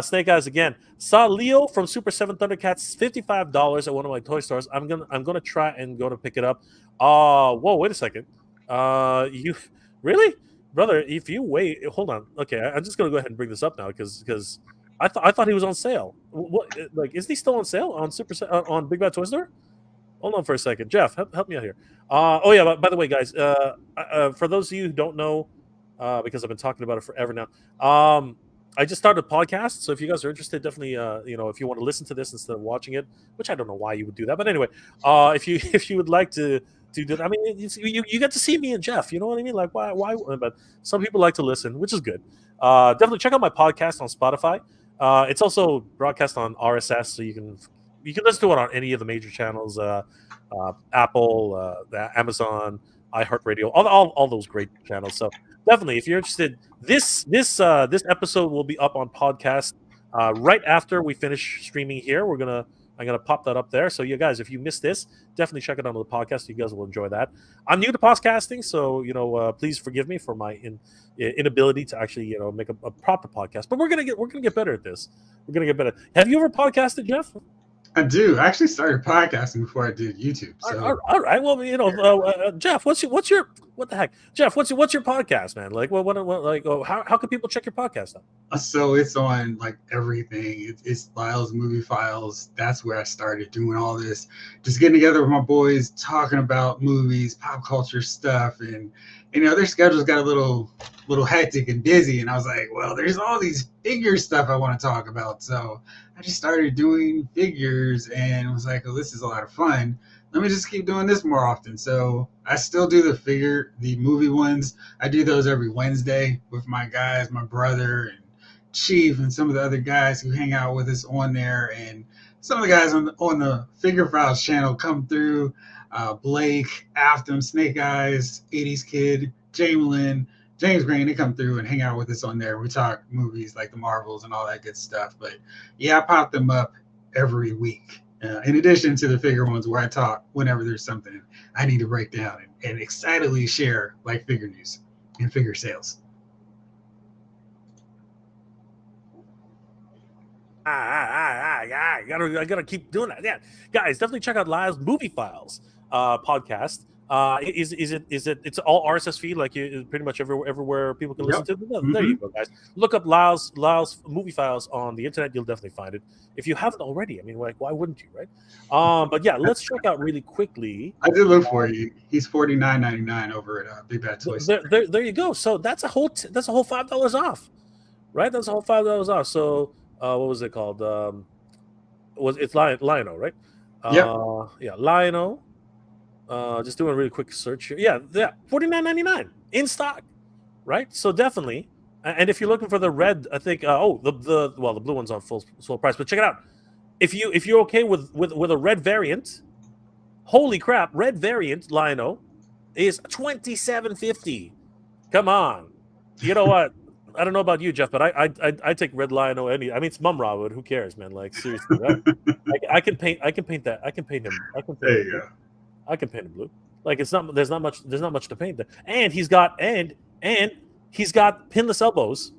Snake Eyes again. Saw Leo from Super Seven Thundercats, $55 at one of my toy stores. I'm gonna try and go to pick it up. Whoa, wait a second. You really, brother? If you wait, hold on. Okay, I'm just gonna go ahead and bring this up now because I thought he was on sale. What, like, is he still on sale on on Big Bad Toy Store? Hold on for a second, Jeff. Help me out here. Oh yeah. By the way, guys, for those of you who don't know, because I've been talking about it forever now, I just started a podcast. So if you guys are interested, definitely, if you want to listen to this instead of watching it, which I don't know why you would do that, but anyway, if you if you would like to do that, I mean, you get to see me and Jeff. You know what I mean? Like why? But some people like to listen, which is good. Definitely check out my podcast on Spotify. It's also broadcast on RSS, so you can listen to it on any of the major channels, Apple, Amazon, iHeartRadio, all those great channels. So definitely, if you're interested, this episode will be up on podcast right after we finish streaming here. I'm gonna pop that up there. So you guys, if you missed this, definitely check it out on the podcast. You guys will enjoy that. I'm new to podcasting, so please forgive me for my inability to actually make a proper podcast. But we're gonna get better at this. We're gonna get better. Have you ever podcasted, Jeff? I do. I actually started podcasting before I did YouTube. So All right. Well, Jeff, what the heck, Jeff? What's your podcast, man? Like, what like, how can people check your podcast out? So it's on like everything. It's Lyles Movie Files. That's where I started doing all this, just getting together with my boys, talking about movies, pop culture stuff, and their schedules got a little hectic and busy. And I was like, well, there's all these figure stuff I want to talk about. So I just started doing figures and was like, oh, this is a lot of fun. Let me just keep doing this more often. So I still do the movie ones. I do those every Wednesday with my guys, my brother and Chief and some of the other guys who hang out with us on there. And some of the guys on the Figure Files channel come through. Blake, Afton, Snake Eyes, 80s Kid, Jamelin, James Green, they come through and hang out with us on there. We talk movies like the Marvels and all that good stuff. But yeah, I pop them up every week. In addition to the figure ones where I talk whenever there's something I need to break down and excitedly share, like figure news and figure sales. I gotta keep doing that. Yeah, guys, definitely check out Lyles Movie Files podcast. Is it it's all RSS feed, like pretty much everywhere people can listen to it. There you go, guys. Look up Lyles Movie Files on the internet. You'll definitely find it if you haven't already. I mean, like, why wouldn't you, right? But yeah, let's check out really quickly. I did look for you. He's $49.99 over at Big Bad Toys. There you go. So that's a whole $5 off, right? That's a whole $5 off. So what was it called? It's Lionel, right? Yeah, Lionel. Just doing a really quick search here. Yeah, $49.99 in stock, right? So definitely. And if you're looking for the red, I think the blue one's on full price. But check it out. If you're okay with a red variant, holy crap, red variant Lionel is $27.50. Come on, you know what? I don't know about you, Jeff, but I take red Lionel any. I mean, it's Mumra, but who cares, man? Like, seriously, right? I can paint that. I can paint him. There you go. I can paint him blue. Like, there's not much to paint there. And he's got pinless elbows.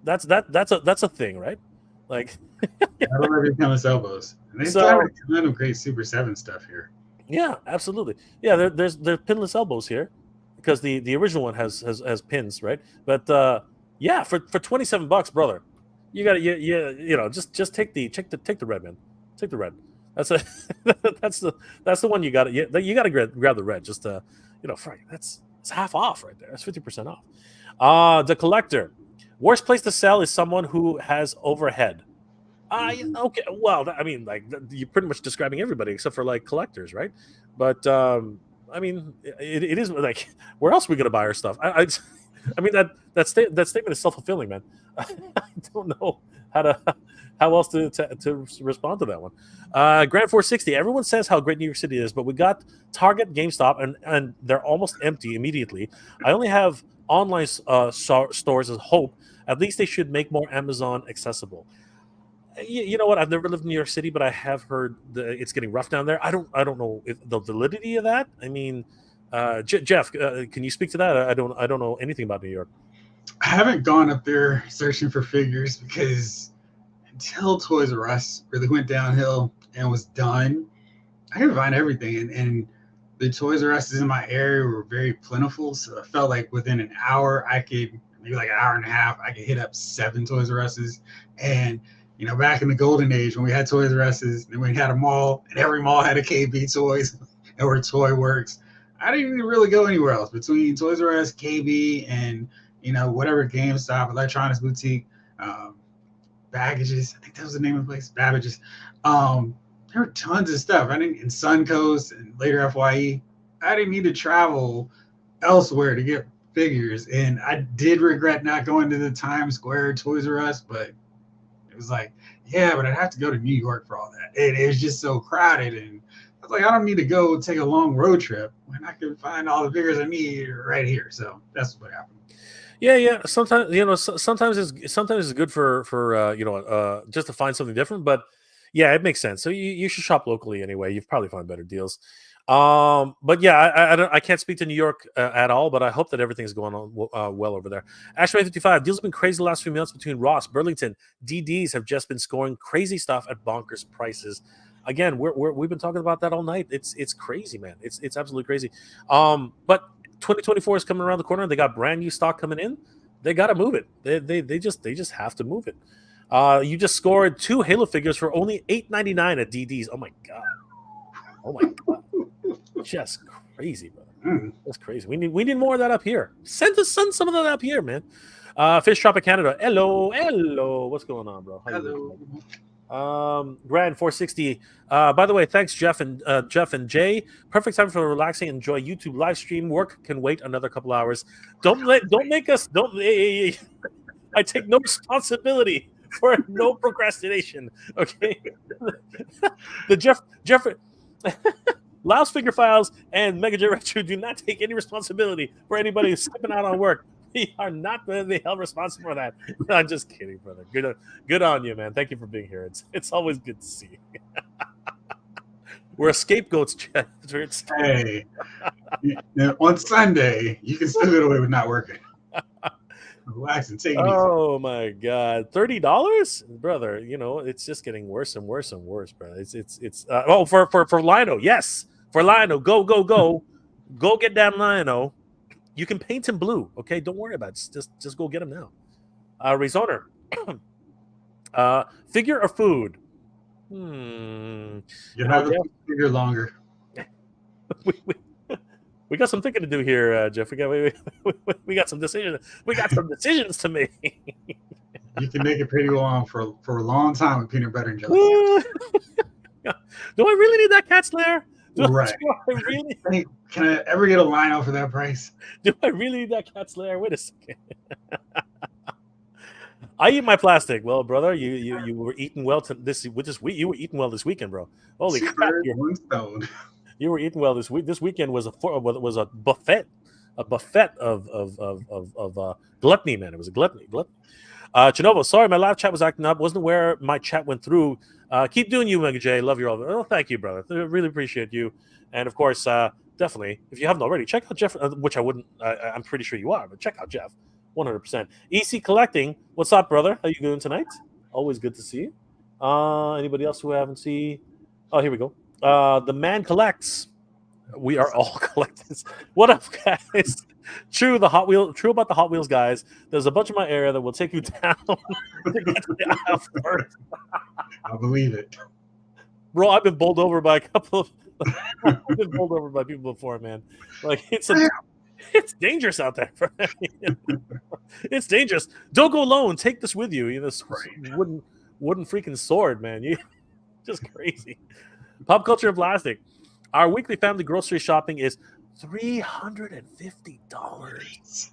That's a thing, right? Like, I don't have any pinless elbows. And they still have a ton of great Super 7 stuff here. Yeah, absolutely. Yeah, there's pinless elbows here because the original one has pins, right? But yeah, for $27, brother, you got to just take the red, man. Take the red. That's the one you got to grab the red. Just it's half off right there. That's 50% off. The collector, worst place to sell is someone who has overhead. Okay, well, I mean, like, you're pretty much describing everybody except for like collectors, right? But I mean, it is like, where else are we gonna buy our stuff? I mean, that statement is self-fulfilling, man. I don't know how else to respond to that one. Grand 460. Everyone says how great New York City is, but we got Target, GameStop, and they're almost empty immediately. I only have online stores as hope. At least they should make more Amazon accessible. You know what? I've never lived in New York City, but I have heard it's getting rough down there. I don't know the validity of that. I mean, Jeff, can you speak to that? I don't know anything about New York. I haven't gone up there searching for figures because until Toys R Us really went downhill and was done. I could find everything, and the Toys R Us in my area were very plentiful. So I felt like within an hour, I could maybe like an hour and a half, I could hit up 7 Toys R Us's. And back in the golden age when we had Toys R Us's and we had a mall, and every mall had a KB Toys or Toy Works. I didn't even really go anywhere else between Toys R Us, KB, and whatever GameStop, Electronics Boutique, um, Baggages. I think that was the name of the place. Babbage's. There were tons of stuff. I didn't in Suncoast and later FYE. I didn't need to travel elsewhere to get figures, and I did regret not going to the Times Square Toys R Us, but it was like, yeah, but I'd have to go to New York for all that. And it was just so crowded, and I was like, I don't need to go take a long road trip when I can find all the figures I need right here. So that's what happened. Yeah. Sometimes sometimes it's good for just to find something different. But yeah, it makes sense. So you should shop locally anyway. You'll probably find better deals. But yeah, I can't speak to New York at all. But I hope that everything's going on well over there. Ashway 55 deals have been crazy the last few months between Ross, Burlington, DDs have just been scoring crazy stuff at bonkers prices. Again, we've been talking about that all night. It's crazy, man. It's absolutely crazy. But 2024 is coming around the corner. They got brand new stock coming in. They got to move it. They just have to move it. You just scored 2 Halo figures for only $8.99 at DD's. Oh my god, just crazy, brother. That's crazy. We need more of that up here. Send some of that up here, man. Fish Tropic Canada. Hello. What's going on, bro? Hello. Grand 460. By the way, thanks Jeff and Jay. Perfect time for relaxing. Enjoy YouTube live stream. Work can wait another couple hours. Don't make us. I take no responsibility for no procrastination. Okay. The Jeff Lyles Figure Files and Mega J Retro do not take any responsibility for anybody who's stepping out on work. We are not going to be held responsible for that. I'm just kidding, brother. Good on you, man. Thank you for being here. It's always good to see you. We're scapegoats, Chad. Hey, on Sunday, you can still get away with not working. Relax and take it easy. Oh my God, $30, brother. It's just getting worse and worse and worse, brother. For Lino, yes, for Lino, go get that Lino. You can paint him blue, okay? Don't worry about it. Just go get him now. Rezoner. Figure or food? You have to figure longer. We got some thinking to do here, Jeff. We got some decisions. We got some decisions to make. You can make it pretty long for a long time with peanut butter and jelly. Do I really need that cat slayer? Right. Can I ever get a line out for that price? Do I really need that cat slayer? Wait a second. I eat my plastic. Well, brother, you were eating well this week. You were eating well this weekend, bro. Holy crap! You were eating well this week. This weekend was a buffet, of gluttony, man. It was a gluttony. Chinovo, sorry, my live chat was acting up. Wasn't aware my chat went through. Keep doing you, Mega J. Love you all. Oh, thank you, brother. I really appreciate you. And of course, definitely, if you haven't already, check out Jeff. Which I wouldn't. I'm pretty sure you are, but check out Jeff. 100%. EC Collecting. What's up, brother? How you doing tonight? Always good to see you. Anybody else who I haven't seen? Oh, here we go. The man collects. We are all collectors. What up, guys? True about the Hot Wheels guys. There's a bunch in my area that will take you down to get to the aisle first. I believe it, bro. I've been bowled over by a couple of. I've been bowled over by people before, man. Like it's dangerous out there. It's dangerous. Don't go alone. Take this with you. This wooden freaking sword, man. You just crazy. Pop culture and plastic. Our weekly family grocery shopping is $350.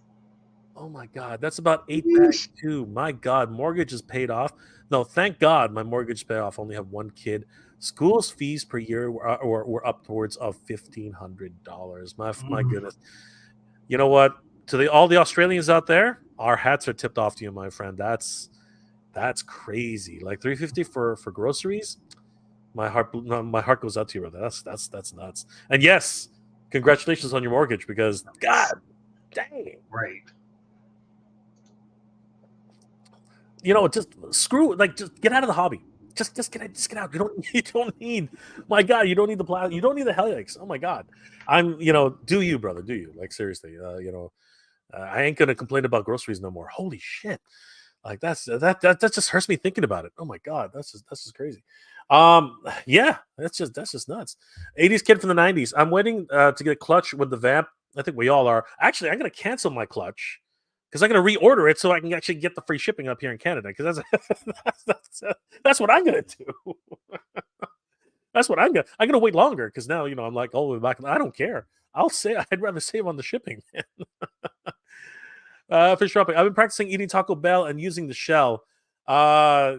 Oh my God, that's about 8 bags too. My God, mortgage is paid off. No, thank God my mortgage paid off. Only have one kid. School's fees per year were upwards of $1,500. My goodness. You know what? To all the Australians out there, our hats are tipped off to you, my friend. That's crazy. Like $350 for groceries. My heart goes out to you, brother. That's nuts. And yes, congratulations on your mortgage because God dang. Right. just screw, like, just get out of the hobby. Just get out. You don't need. My God, you don't need the plastic. You don't need the Helix. Oh my God, do you, brother? Do you, like, seriously? I ain't gonna complain about groceries no more. Holy shit! Like, that just hurts me thinking about it. Oh my God, that's just crazy. Yeah, that's just nuts. 80s kid from the 90s. I'm waiting to get a clutch with the vamp. I think we all are. Actually, I'm gonna cancel my clutch because I'm gonna reorder it so I can actually get the free shipping up here in Canada. Because that's what I'm gonna do. That's what I'm gonna wait longer because now I'm like all the way back. I don't care. I'll say I'd rather save on the shipping. Fish shopping. I've been practicing eating Taco Bell and using the shell. Uh,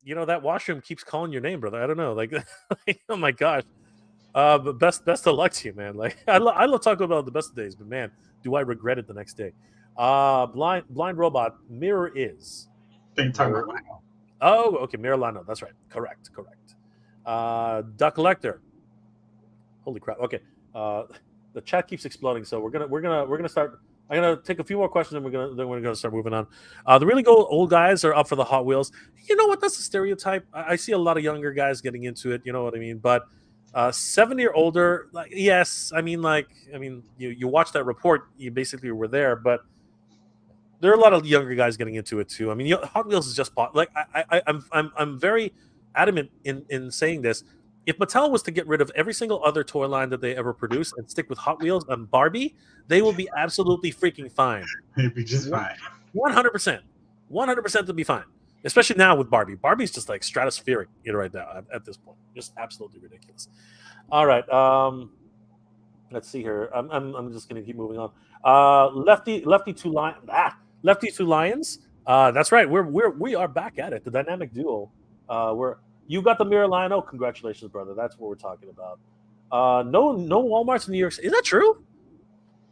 that washroom keeps calling your name, brother. I don't know, like, oh my gosh. But best of luck to you, man. Like, I love Taco Bell the best of days, but man, do I regret it the next day. Blind robot. Mirror is. I think talking about Lionel. Oh, okay, Mirror Lano. That's right. Correct. Duck Collector. Holy crap. Okay. The chat keeps exploding, so we're gonna start. I'm gonna take a few more questions, and we're gonna start moving on. The really old guys are up for the Hot Wheels. You know what? That's a stereotype. I see a lot of younger guys getting into it. You know what I mean? But 70 or older, like, yes. You watch that report. You basically were there, but there are a lot of younger guys getting into it too. I mean, Hot Wheels is just like, I'm very adamant in saying this. If Mattel was to get rid of every single other toy line that they ever produce and stick with Hot Wheels and Barbie, they will be absolutely freaking fine. It'd be just fine. 100%. 100% to be fine. Especially now with Barbie. Barbie's just like stratospheric right now at this point. Just absolutely ridiculous. All right. Let's see here. I'm just gonna keep moving on. Lefty Two Lions. That's right. We are back at it. The dynamic duo. You got the Mirror line. Oh, congratulations, brother. That's what we're talking about. No Walmarts in New York City. Is that true?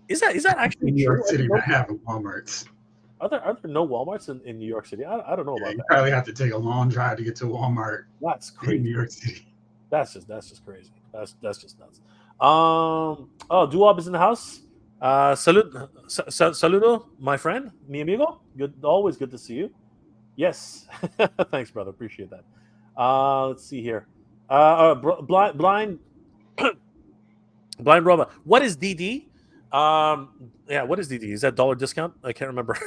Is that actually New true? York City not having Walmarts. Are there no Walmarts in New York City? I don't know about You that. probably have to take a long drive to get to Walmart. That's crazy. In New York City. That's just crazy. That's just nuts. Duob is in the house. Saludo, my friend, mi amigo. Good, always good to see you. Yes, thanks, brother. Appreciate that. Let's see here. Blind Robot. What is DD? Yeah, what is DD? Is that dollar discount? I can't remember.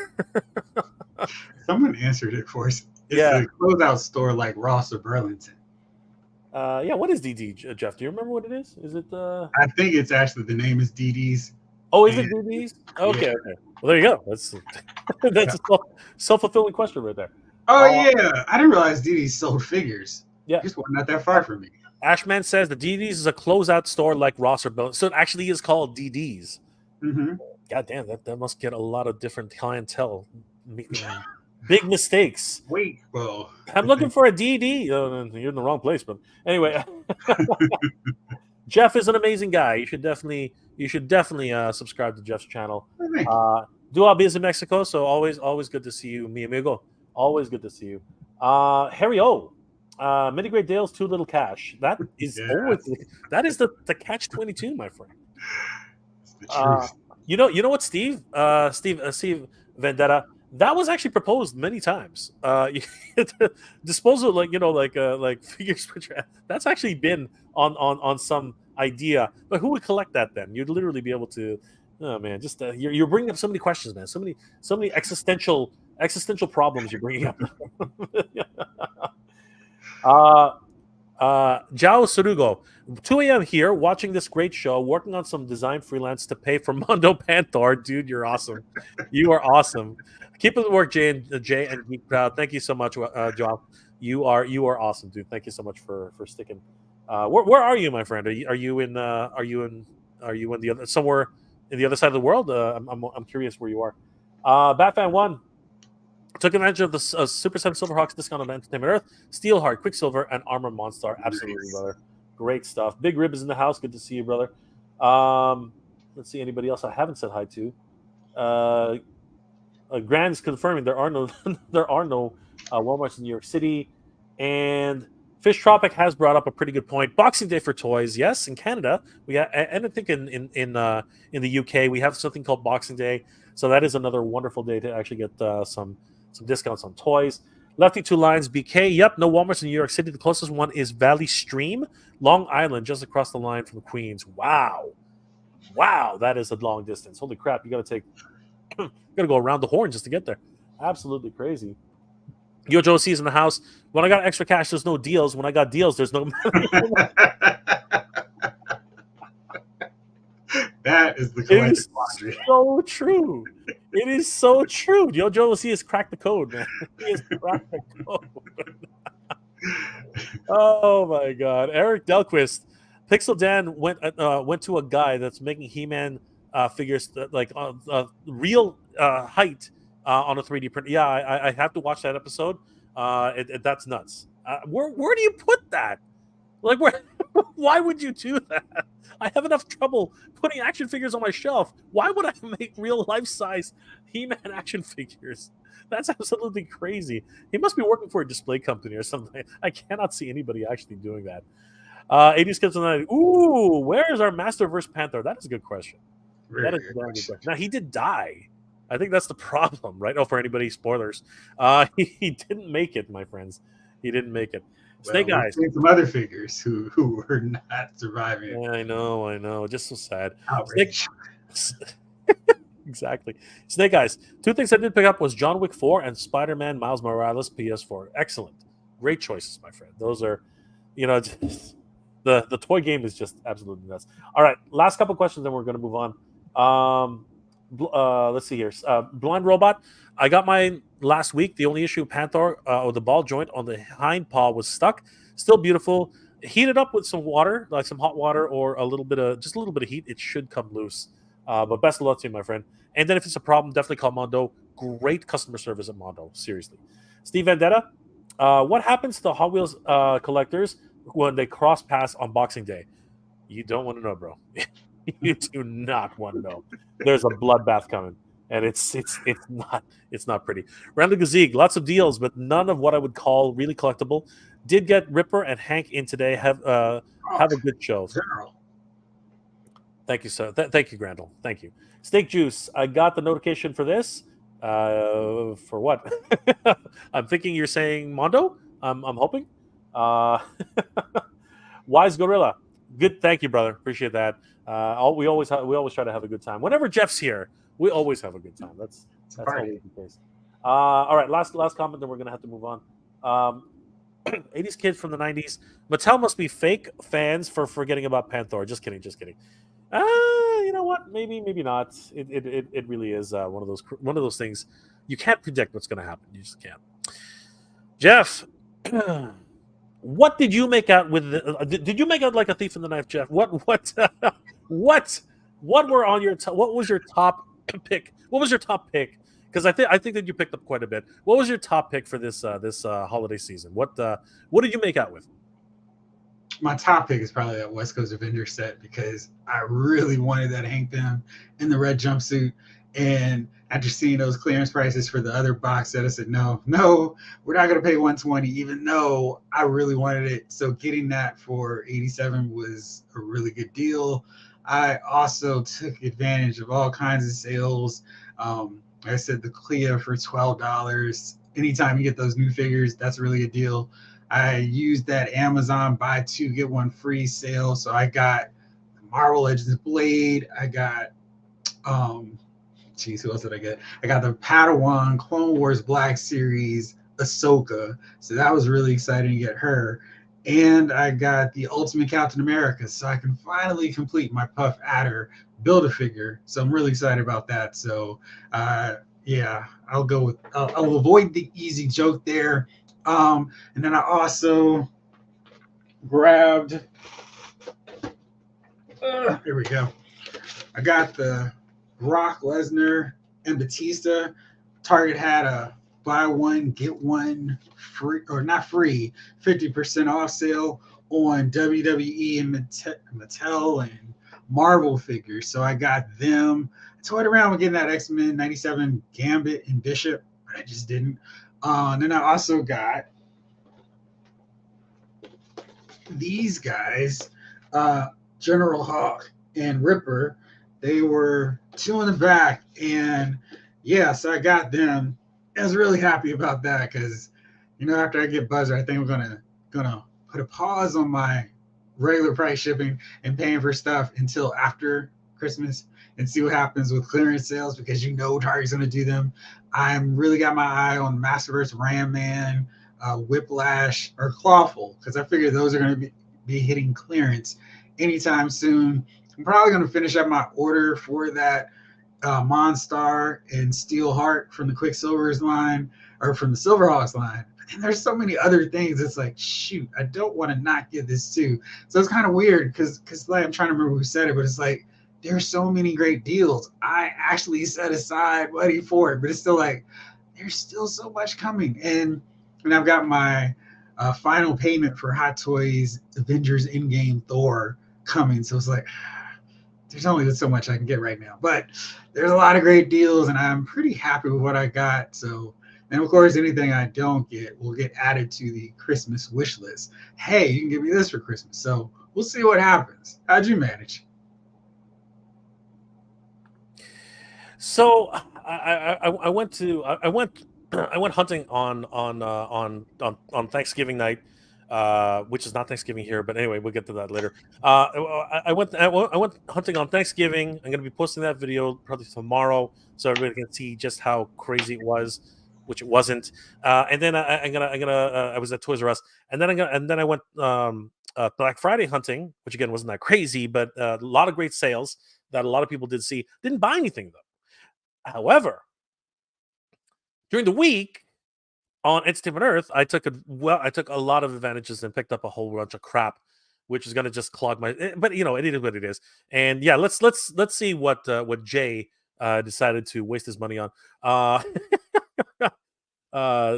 Someone answered it for us. It's a closeout store like Ross or Burlington. Yeah, what is DD, Jeff? Do you remember what it is? Is it? I think it's actually the name is DD's. Oh, is it DD's? Okay, yeah. Okay. Well, there you go. That's a self-fulfilling question right there. Oh yeah, I didn't realize DD's sold figures. Yeah, just not that far from me. Ashman says the DD's is a closeout store like Ross or Burlington, so it actually is called DD's. Mm-hmm. God damn, that must get a lot of different clientele making big mistakes. Wait, well, I'm looking for a DD. You're in the wrong place, but anyway. Jeff is an amazing guy. You should definitely subscribe to Jeff's channel. Duab is in Mexico, so always good to see you, mi amigo. Always good to see you. Harry O. Mini Great Dale's Too Little Cash. That is always the catch-22, my friend. You know what, Steve Vendetta, that was actually proposed many times. Disposal, like figures. That's actually been on some idea, but who would collect that then? You'd literally be able to. Oh man, just you're bringing up so many questions, man. So many existential problems you're bringing up. Jao Surugo, 2 a.m. here, watching this great show, working on some design freelance to pay for Mondo Panther. Dude, you're awesome. You are awesome. Keep up the work, Jay and Geek Proud. Thank you so much, Jao. You are awesome, dude. Thank you so much for sticking. Where are you, my friend? Are you in the other somewhere in the other side of the world? I'm curious where you are. Batman 1 took advantage of the Super 7 Silverhawks discount on Entertainment Earth, Steelheart, Quicksilver, and Armor Monstar. Absolutely, brother. Great stuff. Big Rib is in the house. Good to see you, brother. Let's see anybody else I haven't said hi to. Grand's confirming there are no Walmarts in New York City, and Fish Tropic has brought up a pretty good point. Boxing Day for toys, yes, in Canada we have, and I think in the UK we have something called Boxing Day. So that is another wonderful day to actually get some some discounts on toys. Lefty Two Lines BK. Yep, no Walmarts in New York City. The closest one is Valley Stream, Long Island, just across the line from Queens. Wow, that is a long distance. Holy crap! You got to go around the horn just to get there. Absolutely crazy. Yo, Joe C's in the house. When I got extra cash, there's no deals. When I got deals, there's no. That is the It collector is quandary. so true. It is so true. Yo, Joe C has cracked the code, man. He has cracked the code. Oh my God, Eric Delquist, Pixel Dan went to a guy that's making He-Man figures like real height on a 3D print. Yeah, I have to watch that episode. That's nuts. Where do you put that? Like, where? Why would you do that? I have enough trouble putting action figures on my shelf. Why would I make real life size He-Man action figures? That's absolutely crazy. He must be working for a display company or something. I cannot see anybody actually doing that. 80s Kids Tonight. Ooh, where is our Masterverse Panther? That is a good question. That is a very good question. Now, he did die. I think that's the problem, right? Oh, for anybody, spoilers. He didn't make it, my friends. He didn't make it. Snake Eyes. We've seen some other figures who were not surviving. I know. Just so sad. Outrage. Exactly. Snake Eyes. Two things I did pick up was John Wick 4 and Spider-Man Miles Morales PS4. Excellent. Great choices, my friend. Those are, the toy game is just absolutely nuts. All right, last couple questions, then we're going to move on. Let's see here. Blind Robot. I got mine last week. The only issue, Panther, or the ball joint on the hind paw was stuck. Still beautiful. Heat it up with some water, like some hot water, or a little bit of heat. It should come loose. But best of luck to you, my friend. And then if it's a problem, definitely call Mondo. Great customer service at Mondo. Seriously. Steve Vendetta. What happens to the Hot Wheels collectors when they cross pass on Boxing Day? You don't want to know, bro. You do not want to know. There's a bloodbath coming, and it's not pretty. Randall Gazeeg, lots of deals, but none of what I would call really collectible. Did get Ripper and Hank in today. Have a good show. General. Thank you, sir. Thank you, Grandel. Thank you. Steak Juice. I got the notification for this. For what? I'm thinking you're saying Mondo. I'm hoping. Wise Gorilla. Good. Thank you, brother. Appreciate that. We always try to have a good time. Whenever Jeff's here, we always have a good time. That's always the case. All right. Last comment. Then we're gonna have to move on. 80s kids from the 90s. Mattel must be fake fans for forgetting about Panther. Just kidding. You know what? Maybe not. It really is one of those things. You can't predict what's going to happen. You just can't. Jeff, what did you make out with? Did you make out like a thief in the night, Jeff? What were on your? What was your top pick? What was your top pick? Because I think that you picked up quite a bit. What was your top pick for this holiday season? What did you make out with? My top pick is probably that West Coast Avenger set because I really wanted that Hank Pym in the red jumpsuit. And after seeing those clearance prices for the other box set, I said, no, we're not going to pay $120, even though I really wanted it. So getting that for $87 was a really good deal. I also took advantage of all kinds of sales. Like I said, the Clea for $12. Anytime you get those new figures, that's really a deal. I used that Amazon buy two get one free sale, so I got Marvel Legends Blade. I got who else did I get? I got the Padawan Clone Wars Black Series Ahsoka, so that was really exciting to get her. And I got the Ultimate Captain America, so I can finally complete my Puff Adder Build-A-Figure. So I'm really excited about that. So yeah, I'll avoid the easy joke there. And then I also grabbed, here we go. I got the Brock Lesnar and Batista. Target had a buy one, get one free, or not free, 50% off sale on WWE and Mattel and Marvel figures. So I got them. I toyed around with getting that X-Men 97 Gambit and Bishop, but I just didn't. And then I also got these guys, General Hawk and Ripper. They were two in the back, and yeah, so I got them. I was really happy about that because, after I get Buzzer, I think I'm gonna put a pause on my regular price shipping and paying for stuff until after Christmas and see what happens with clearance sales because Target's gonna do them. I'm really got my eye on Masterverse, Ram Man, Whiplash, or Clawful because I figure those are gonna be hitting clearance anytime soon. I'm probably gonna finish up my order for that Monstar and Steelheart from the Quicksilvers line or from the Silverhawks line. And there's so many other things. It's like, shoot, I don't want to not get this too. So it's kind of weird because like I'm trying to remember who said it, but it's like there's so many great deals. I actually set aside money for it, but it's still like there's still so much coming. And I've got my final payment for Hot Toys Avengers Endgame Thor coming. So it's like there's only so much I can get right now, but there's a lot of great deals and I'm pretty happy with what I got. So, and of course, anything I don't get will get added to the Christmas wish list. Hey, you can give me this for Christmas. So we'll see what happens. How'd you manage? So I went I went hunting on Thanksgiving night, which is not Thanksgiving here, but anyway, we'll get to that later. I went hunting on Thanksgiving. I'm going to be posting that video probably tomorrow, so everybody can see just how crazy it was, which it wasn't. And then I was at Toys R Us, and then I went Black Friday hunting, which again wasn't that crazy, but a lot of great sales that a lot of people did see. Didn't buy anything though. However, during the week on Entertainment Earth, I took a lot of advantages and picked up a whole bunch of crap, which is going to just clog my. But it is what it is. And yeah, let's see what Jay decided to waste his money on.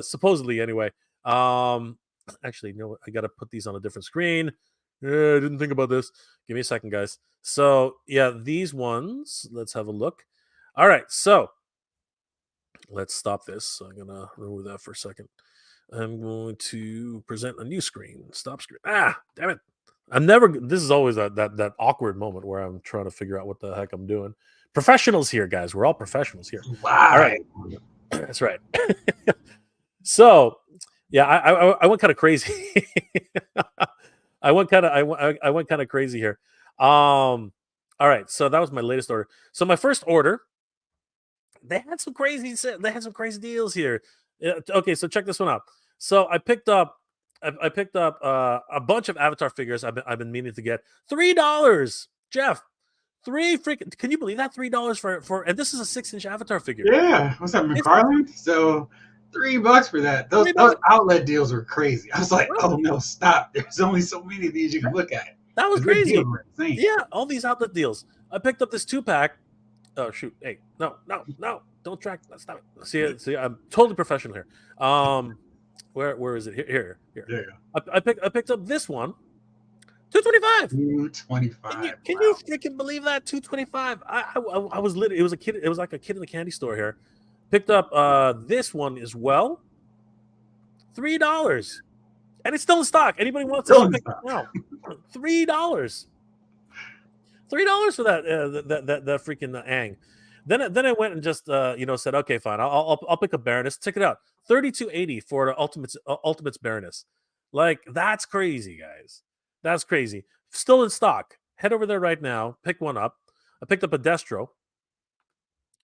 Supposedly, anyway. Actually, I got to put these on a different screen. I didn't think about this. Give me a second, guys. So yeah, these ones. Let's have a look. All right, so let's stop this. So I'm gonna remove that for a second. I'm going to present a new screen. Stop screen. Ah, damn it! This is always that awkward moment where I'm trying to figure out what the heck I'm doing. Professionals here, guys. We're all professionals here. Wow. All right, that's right. So yeah, I went kind of crazy. I went kind of crazy here. All right, so that was my latest order. So my first order. They had some crazy deals here. Okay, so check this one out. So I picked up a bunch of Avatar figures I've been meaning to get. $3, Jeff. Can you believe that? $3 for and this is a 6-inch Avatar figure. Yeah, what's that, McFarlane? So $3 for that. Those outlet deals were crazy. I was like, oh no, stop. There's only so many of these you can look at. That was crazy. Yeah, all these outlet deals. I picked up this 2-pack. Oh shoot! Hey, no! Don't track. Stop it. See, I'm totally professional here. Where is it? Here. Yeah. I picked up this one. $225. $225. Can you freaking believe that? $225. I was literally. It was a kid. It was like a kid in the candy store here. Picked up this one as well. $3, and it's still in stock. Anybody wants to pick it now? $3. $3 for that freaking Aang. Then I went and just said, okay, fine, I'll pick a Baroness. Check it out, $32.80 for the Ultimates Baroness. Like, that's crazy, guys. That's crazy. Still in stock. Head over there right now. Pick one up. I picked up a Destro.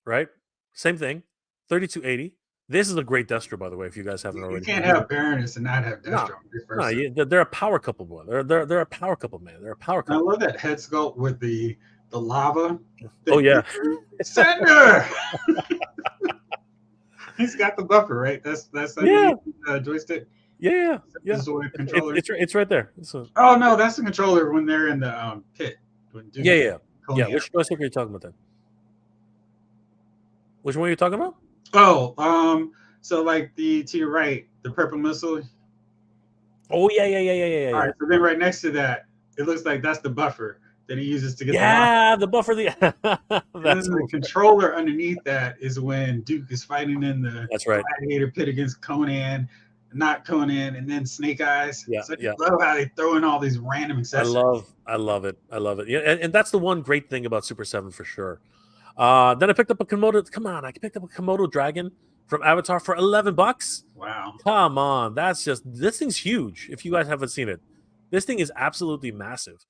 Right, same thing, $32.80. This is a great Destro, by the way. If you guys haven't already, you can't have Baroness and not have Destro. No, they're a power couple, boy. They're a power couple, man. They're a power couple. I love that head sculpt with the lava. Oh yeah, Sender. He's got the buffer, right? That's joystick. Yeah. Controller. It's right there. Oh no, that's the controller when they're in the pit. Yeah. Which joystick are you talking about then? Which one are you talking about? Oh, so like to your right, the purple missile. Oh yeah. All right, so then right next to that, it looks like that's the buffer that he uses to get the buffer. That's the controller underneath that is when Duke is fighting in the gladiator pit against Conan, not Conan, and then Snake Eyes. Yeah, so I love how they throw in all these random accessories. I love it. Yeah, and that's the one great thing about Super 7 for sure. Then I picked up a Komodo. Come on, I picked up a Komodo dragon. from Avatar for $11. Wow. Come on, this thing's huge. If you guys haven't seen it, this thing is absolutely massive.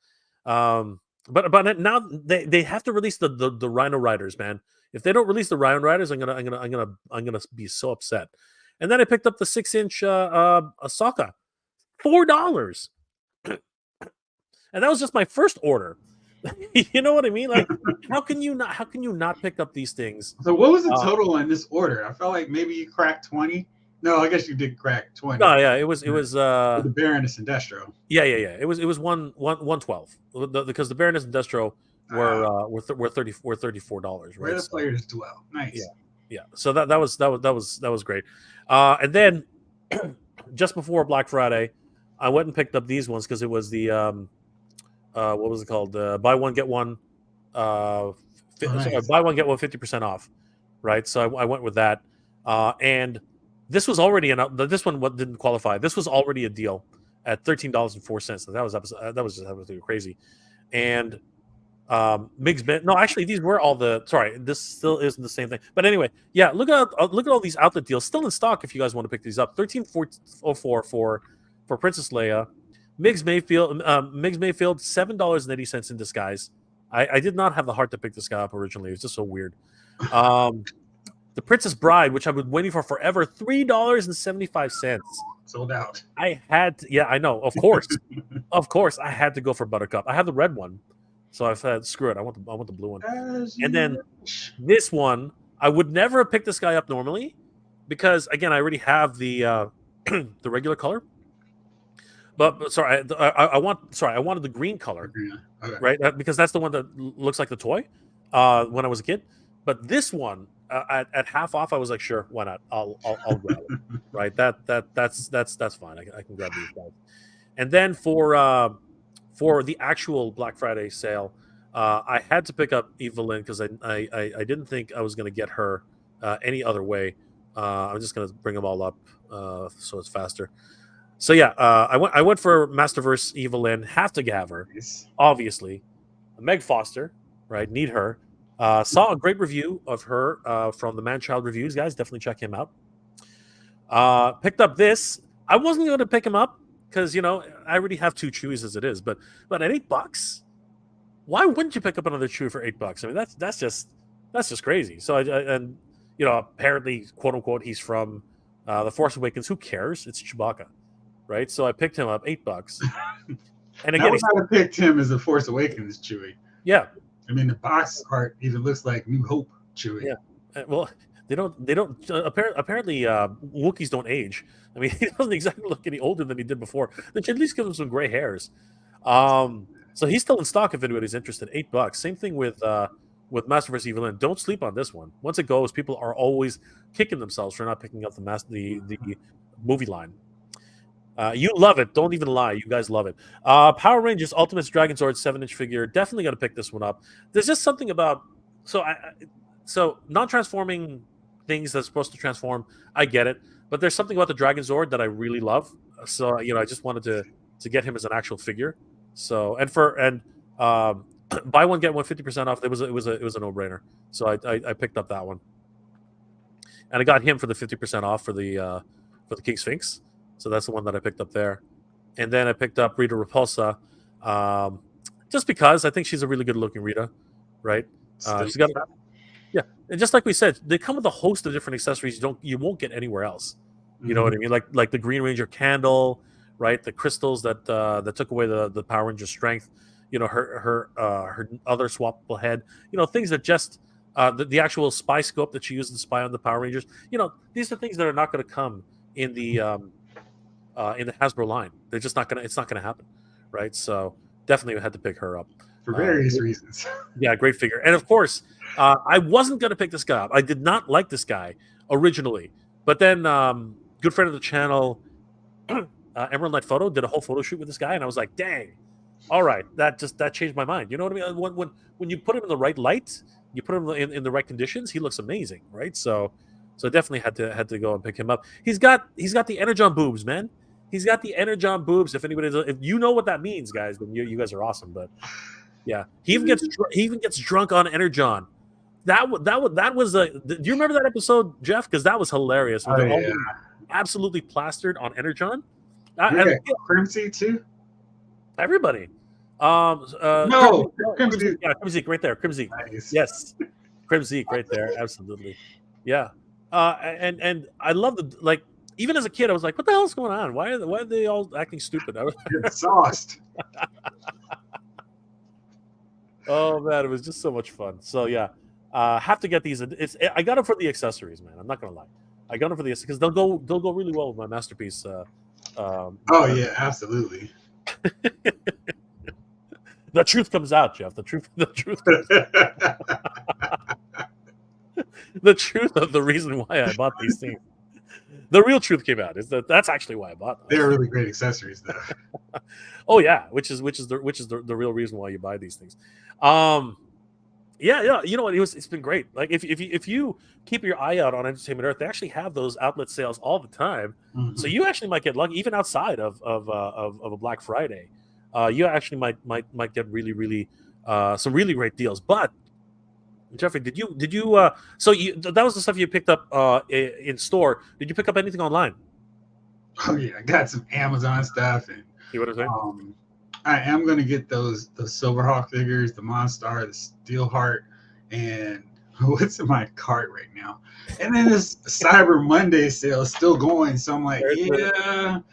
But now they have to release the Rhino Riders, man. If they don't release the Rhino Riders, I'm gonna be so upset. And then I picked up the 6-inch Ahsoka, $4, and that was just my first order. You know what I mean? Like, how can you not pick up these things? So what was the total in this order? I felt like maybe you cracked 20. No, I guess you did crack 20. No, yeah, it was the Baroness and Destro. Yeah. It was 112 because the Baroness and Destro were $34, right? Where the players dwell. Nice. Yeah. So that was great. And then just before Black Friday, I went and picked up these ones because it was the what was it called? Buy one get one. Nice. Buy one get one 50% off, right? So I went with that, and this was already this one didn't qualify. This was already a deal at $13.04. That was just absolutely crazy. And Migs no, actually these were all this still isn't the same thing. But anyway, yeah, look at all these outlet deals still in stock if you guys want to pick these up. $13.04 for Princess Leia. Migs Mayfield $7.80 in disguise. I did not have the heart to pick this guy up originally. It was just so weird. The Princess Bride, which I've been waiting for forever, $3.75. Sold out. I had to, yeah, I know, of course. Of course, I had to go for Buttercup. I had the red one. So I said, screw it. I want the blue one. And then this one, I would never have picked this guy up normally because again, I already have the the regular color. But sorry, I wanted the green color, okay. Right? Because that's the one that looks like the toy when I was a kid. But this one at half off, I was like, sure, why not? I'll grab it, right? That's fine. I can grab these guys. And then for the actual Black Friday sale, I had to pick up Evelyn because I didn't think I was going to get her any other way. I'm just going to bring them all up so it's faster. So yeah, I went for Masterverse Evelyn. Have to have her, obviously. Meg Foster, right? Need her. Saw a great review of her from the Man-Child Reviews. Guys, definitely check him out. Picked up this. I wasn't going to pick him up because I already have 2 Chewies as it is. But at $8, why wouldn't you pick up another Chewie for $8? I mean, that's just crazy. So and apparently, quote unquote, he's from The Force Awakens. Who cares? It's Chewbacca. Right, so I picked him up $8, and again, I picked him as a Force Awakens Chewie. Yeah, I mean the box art even looks like New Hope Chewie. Yeah, well, they don't. Apparently, Wookiees don't age. I mean, he doesn't exactly look any older than he did before. They should at least give him some gray hairs. So he's still in stock if anybody's interested. $8. Same thing with Masterverse Evelyn. Don't sleep on this one. Once it goes, people are always kicking themselves for not picking up the movie line. You love it. Don't even lie. You guys love it. Power Rangers Ultimate Dragon Zord 7-inch figure. Definitely got to pick this one up. There's just something about so non-transforming things that's supposed to transform. I get it, but there's something about the Dragon Zord that I really love. So I just wanted to get him as an actual figure. So buy one get one 50% off. It was a no-brainer. So I picked up that one, and I got him for the 50% off for the King Sphinx. So that's the one that I picked up there. And then I picked up Rita Repulsa just because I think she's a really good-looking Rita, right? She's got, yeah. And just like we said, they come with a host of different accessories you won't get anywhere else. You know what I mean? Like the Green Ranger candle, right? The crystals that took away the Power Ranger strength. Her other swappable head. Things that just the actual spy scope that she used to spy on the Power Rangers. These are things that are not going to come in the Hasbro line. They're just not gonna. It's not gonna happen, right? So definitely had to pick her up for various reasons. Yeah, great figure. And of course, I wasn't gonna pick this guy up. I did not like this guy originally, but then good friend of the channel, Emerald Knight Photo, did a whole photo shoot with this guy, and I was like, dang, all right, that changed my mind. You know what I mean? When you put him in the right light, you put him in the right conditions, he looks amazing, right? So definitely had to go and pick him up. He's got the Energon boobs, man. He's got the Energon boobs. If you know what that means, guys, then you guys are awesome. But yeah, he even gets drunk on Energon. that was a. Do you remember that episode, Jeff? Because that was hilarious. When Oh they're all yeah, getting absolutely plastered on Energon. we And got Crimson too. everybody. No, Crimson, Crimson. yeah, Crimson right there. Crimson, Nice. yes, Crimson right there. Absolutely, yeah. And I love the like. Even as a kid, I was like, "What the hell is going on? Why are they all acting stupid?" It's sauced. Oh man, it was just so much fun. So yeah, have to get these. I got them for the accessories, man. I'm not gonna lie. I got them for the because they'll go really well with my masterpiece. Oh yeah, absolutely. The truth comes out, Jeff. The truth comes the truth of the reason why I bought these things. The real truth came out is that's actually why I bought them. They're really great accessories, though. Oh yeah, which is the real reason why you buy these things. Yeah, you know what? It's been great. Like if you keep your eye out on Entertainment Earth, they actually have those outlet sales all the time. Mm-hmm. So you actually might get lucky, even outside of a Black Friday. You actually might get really some really great deals. But Jeffrey, did you so that was the stuff you picked up in store? Did you pick up anything online? Oh yeah, I got some Amazon stuff, and See what I'm saying? I am gonna get the Silverhawk figures, the Monstar, the Steelheart, and what's in my cart right now. And then this Cyber Monday sale is still going, so I'm like,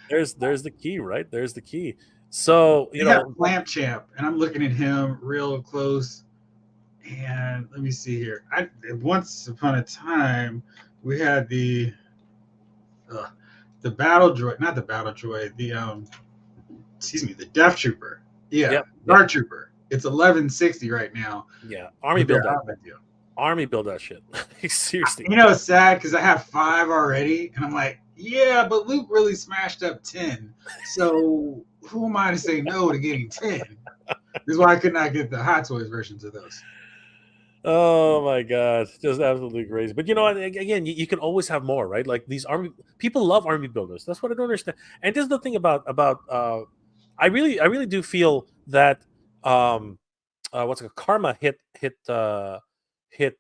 there's the key, right? There's the key. So you know, Lamp Champ, and I'm looking at him real close. And let me see here. Once upon a time we had the battle droid, not the battle droid, the Death Trooper. Yeah, Dark Trooper. It's 1160 right now. Yeah, Army build that. Army build that shit. Seriously. You know, it's sad because I have 5 already, and I'm like, yeah, but Luke really smashed up 10. So who am I to say no to getting 10? This is why I could not get the Hot Toys versions of those. Oh my god, just absolutely crazy. But you know, again, you can always have more, right? Like these army people love army builders. That's what I don't understand. And this is the thing about I really do feel that what's it called? Karma hit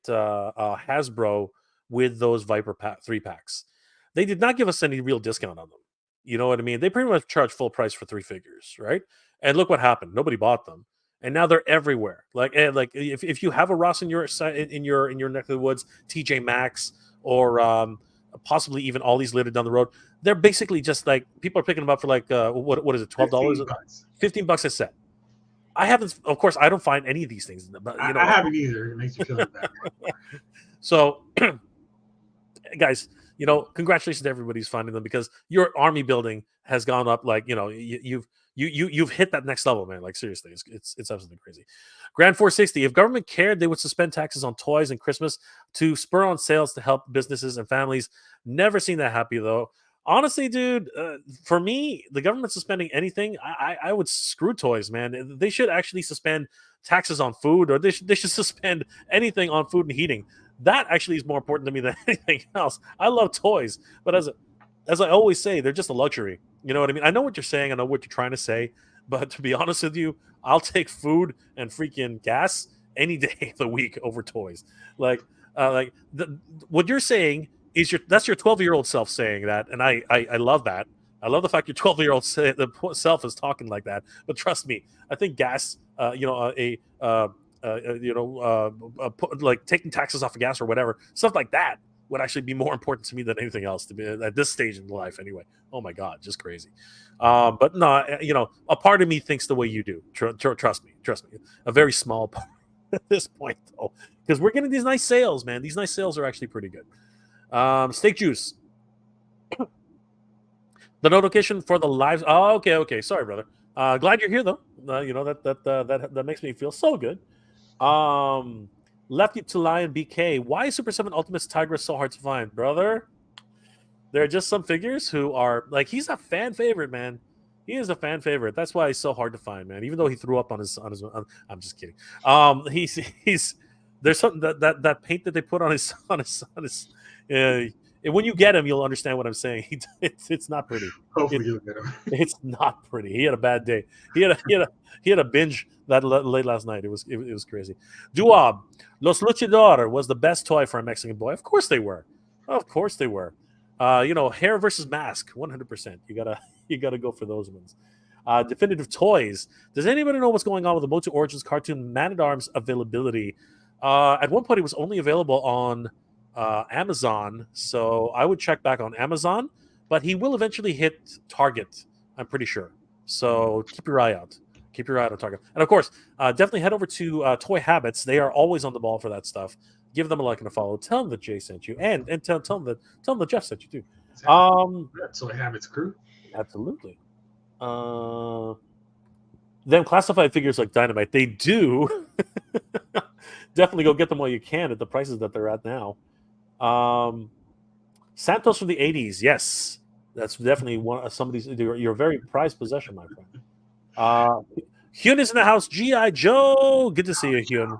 Hasbro with those Viper 3-packs. They did not give us any real discount on them. You know what I mean? They pretty much charge full price for 3 figures, right? And look what happened. Nobody bought them. And now they're everywhere. Like if you have a Ross in your neck of the woods, TJ Maxx, or possibly even all these later down the road, they're basically just like people are picking them up for like what is it, $12, $15 a set. I haven't, of course, I don't find any of these things, but you know, I haven't either. It makes you feel bad. So, guys, you know, congratulations to everybody who's finding them because your army building has gone up. Like, you know, you've hit that next level, man. Like seriously, it's absolutely crazy. Grand 460. If government cared, they would suspend taxes on toys and Christmas to spur on sales to help businesses and families. Never seen that happy though. Honestly, dude, for me, the government suspending anything, I would screw toys, man. They should actually suspend taxes on food, or they should suspend anything on food and heating. That actually is more important to me than anything else. I love toys, but as I always say, they're just a luxury. You know what I mean? I know what you're saying. I know what you're trying to say. But to be honest with you, I'll take food and freaking gas any day of the week over toys. What you're saying is that's your 12-year-old self saying that, and I love that. I love the fact your 12-year-old self is talking like that. But trust me, I think gas, like taking taxes off of gas or whatever, stuff like that would actually be more important to me than anything else to be at this stage in life anyway. Oh my God, just crazy. But no, you know, a part of me thinks the way you do. Trust me. A very small part at this point though, because we're getting these nice sales, man. These nice sales are actually pretty good. Steak juice. The notification for the lives. Oh, okay. Sorry, brother. Glad you're here though. You know that makes me feel so good. Lefty to Lion BK. Why is Super 7 Ultimate's Tigress so hard to find, brother? There are just some figures who are like, he's a fan favorite, man. He is a fan favorite. That's why he's so hard to find, man. Even though he threw up on his I'm just kidding. He's there's something that paint that they put on his when you get him, you'll understand what I'm saying. It's not pretty. Hopefully It's you'll get him. it's not pretty. He had a bad day. He had a binge that late last night. It was crazy. Duab, Los Luchador was the best toy for a Mexican boy. Of course they were. Of course they were. Hair versus mask, 100%. You gotta go for those ones. Definitive toys. Does anybody know what's going on with the Motu Origins cartoon Man at Arms availability? At one point, it was only available on Amazon, so I would check back on Amazon. But he will eventually hit Target, I'm pretty sure. So keep your eye out. Keep your eye out on Target, and of course, definitely head over to Toy Habits. They are always on the ball for that stuff. Give them a like and a follow. Tell them that Jay sent you, and tell them that Jeff sent you too. That's what habits crew. Absolutely. Then classified figures like Dynamite, they do. Definitely go get them while you can at the prices that they're at now. Santos from the 80s, yes. That's definitely one of some of these. You're a very prized possession, my friend. Hyun is in the house. G.I. Joe. Good to see you, Hyun.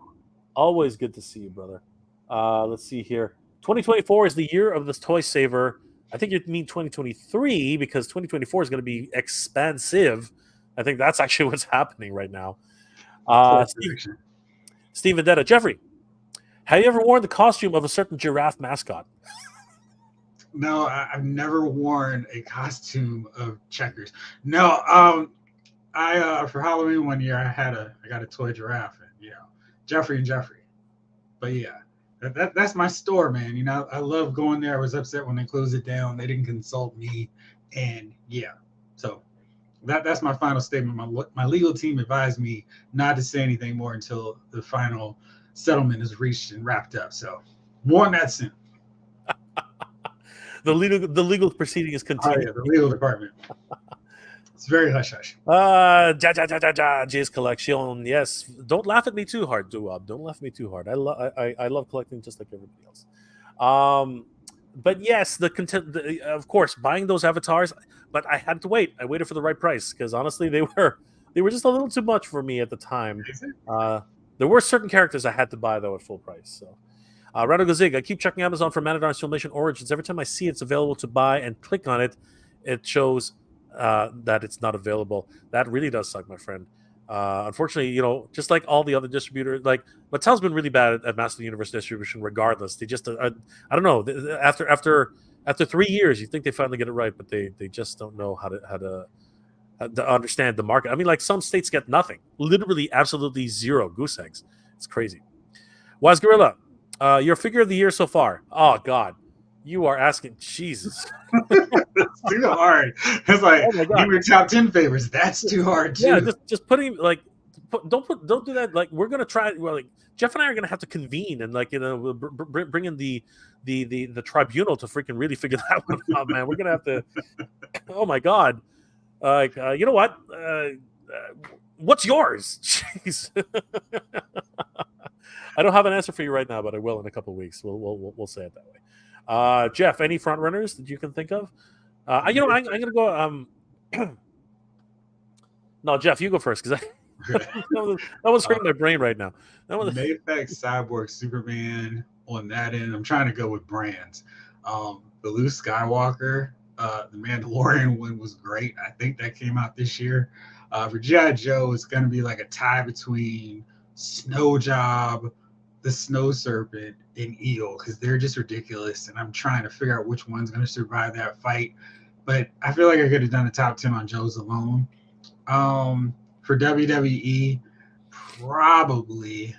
Always good to see you, brother. Let's see here. 2024 is the year of this toy saver. I think you mean 2023 because 2024 is going to be expansive. I think that's actually what's happening right now. Steve Vendetta. Jeffrey, have you ever worn the costume of a certain giraffe mascot? No, I've never worn a costume of Checkers. No, I for Halloween one year I got a toy giraffe, and Jeffrey and Jeffrey. But yeah, that's my store, man. I love going there. I was upset when they closed it down. They didn't consult me, and yeah, so that's my final statement. My legal team advised me not to say anything more until the final settlement is reached and wrapped up. So more on that soon. The legal proceeding is continuing. Oh, yeah, the legal department. It's very hush hush. Jay's collection. Yes, don't laugh at me too hard, Duab. Don't laugh at me too hard. I love collecting just like everybody else. But yes, the content. Of course, buying those avatars. But I had to wait. I waited for the right price because honestly, they were just a little too much for me at the time. There were certain characters I had to buy though at full price. So. Rado Gazig, I keep checking Amazon for Man at Arms Filmation Origins. Every time I see it's available to buy and click on it, it shows that it's not available. That really does suck, my friend. Unfortunately, just like all the other distributors, like Mattel's been really bad at Master of the Universe distribution. Regardless, they just I don't know. After 3 years, you think they finally get it right, but they just don't know how to understand the market. I mean, like some states get nothing, literally, absolutely zero goose eggs. It's crazy. Wise Gorilla. Your figure of the year so far. Oh God, you are asking. Jesus, it's too hard. It's like give your top 10 favorites. That's too hard too. Yeah, just putting don't do that. Like we're gonna try. Well, like Jeff and I are gonna have to convene and bring in the tribunal to freaking really figure that one out, man. We're gonna have to. Oh my God, you know what? What's yours? Jeez. I don't have an answer for you right now, but I will in a couple of weeks. We'll say it that way. Jeff, any front runners that you can think of? I'm gonna go. No, Jeff, you go first because that was hurting my brain right now. Mayfix, Cyborg, Superman on that end. I'm trying to go with brands. The Luke Skywalker, the Mandalorian one was great. I think that came out this year. For G.I. Joe, it's going to be like a tie between Snow Job, the Snow Serpent, and Eagle because they're just ridiculous. And I'm trying to figure out which one's going to survive that fight. But I feel like I could have done a top 10 on Joe's alone. For WWE, probably.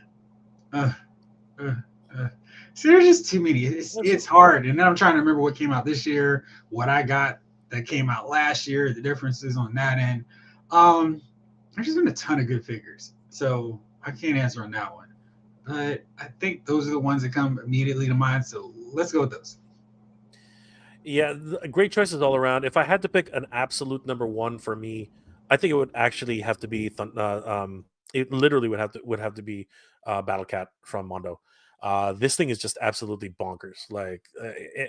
See, there's just too many. It's hard. And then I'm trying to remember what came out this year, what I got that came out last year, the differences on that end. There's just been a ton of good figures. So I can't answer on that one. But I think those are the ones that come immediately to mind. So let's go with those. Yeah, great choices all around. If I had to pick an absolute number one for me, I think it would actually have to be. It literally would have to be Battle Cat from Mondo. This thing is just absolutely bonkers. Like,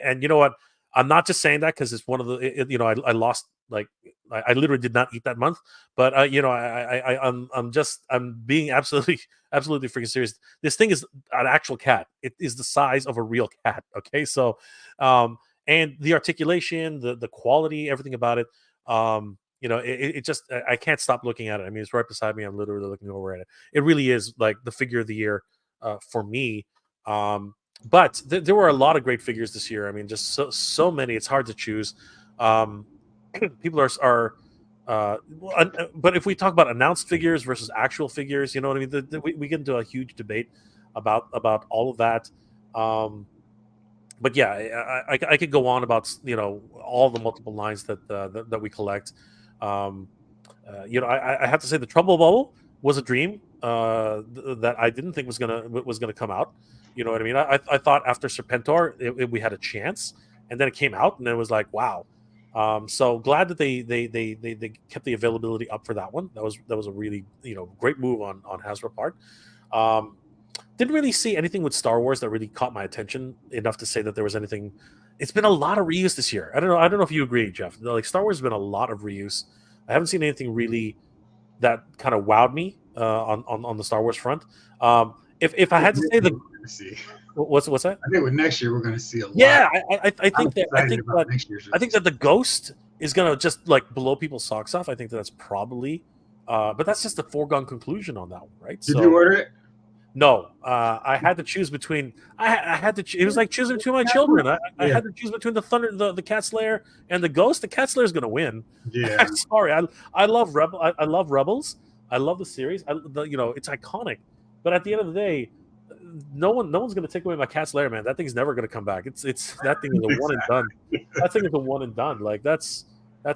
and you know what? I'm not just saying that because it's one of the. I lost like I literally did not eat that month, but I'm being absolutely freaking serious. This thing is an actual cat. It is the size of a real cat. Okay, so and the articulation, the quality, everything about it. It just I can't stop looking at it. I mean, it's right beside me. I'm literally looking over at it. It really is like the figure of the year for me. But there were a lot of great figures this year. I mean, just so many. It's hard to choose. Um, People but if we talk about announced figures versus actual figures, you know what I mean. We get into a huge debate about all of that. Um, but yeah, I could go on about all the multiple lines that we collect. Um, I have to say the Trouble Bubble was a dream that I didn't think was gonna come out. You know what I mean? I thought after Serpentor we had a chance, and then it came out, and it was like, wow. So glad that they kept the availability up for that one. That was a really great move on Hasbro part. Um, didn't really see anything with Star Wars that really caught my attention enough to say that there was anything. It's been a lot of reuse this year. I don't know. I don't know if you agree, Jeff. Like Star Wars has been a lot of reuse. I haven't seen anything really that kind of wowed me on the Star Wars front. If I had to say see. what's that? I think with next year we're going to see a lot. Yeah, I I'm think that excited about next year's. I think that the Ghost is gonna just like blow people's socks off. I think that's probably, but that's just a foregone conclusion on that one, right? Did you order it? No, I had to choose between. I had to. It was like choosing between my children. I had to choose between the Cat Slayer and the Ghost. The Cat Slayer is gonna win. Yeah. I'm sorry. I love I love Rebels. I love the series. It's iconic. But at the end of the day, no one's gonna take away my Cat Slayer, man. That thing's never gonna come back. It's that thing is a one and done. That thing is a one and done. Like that's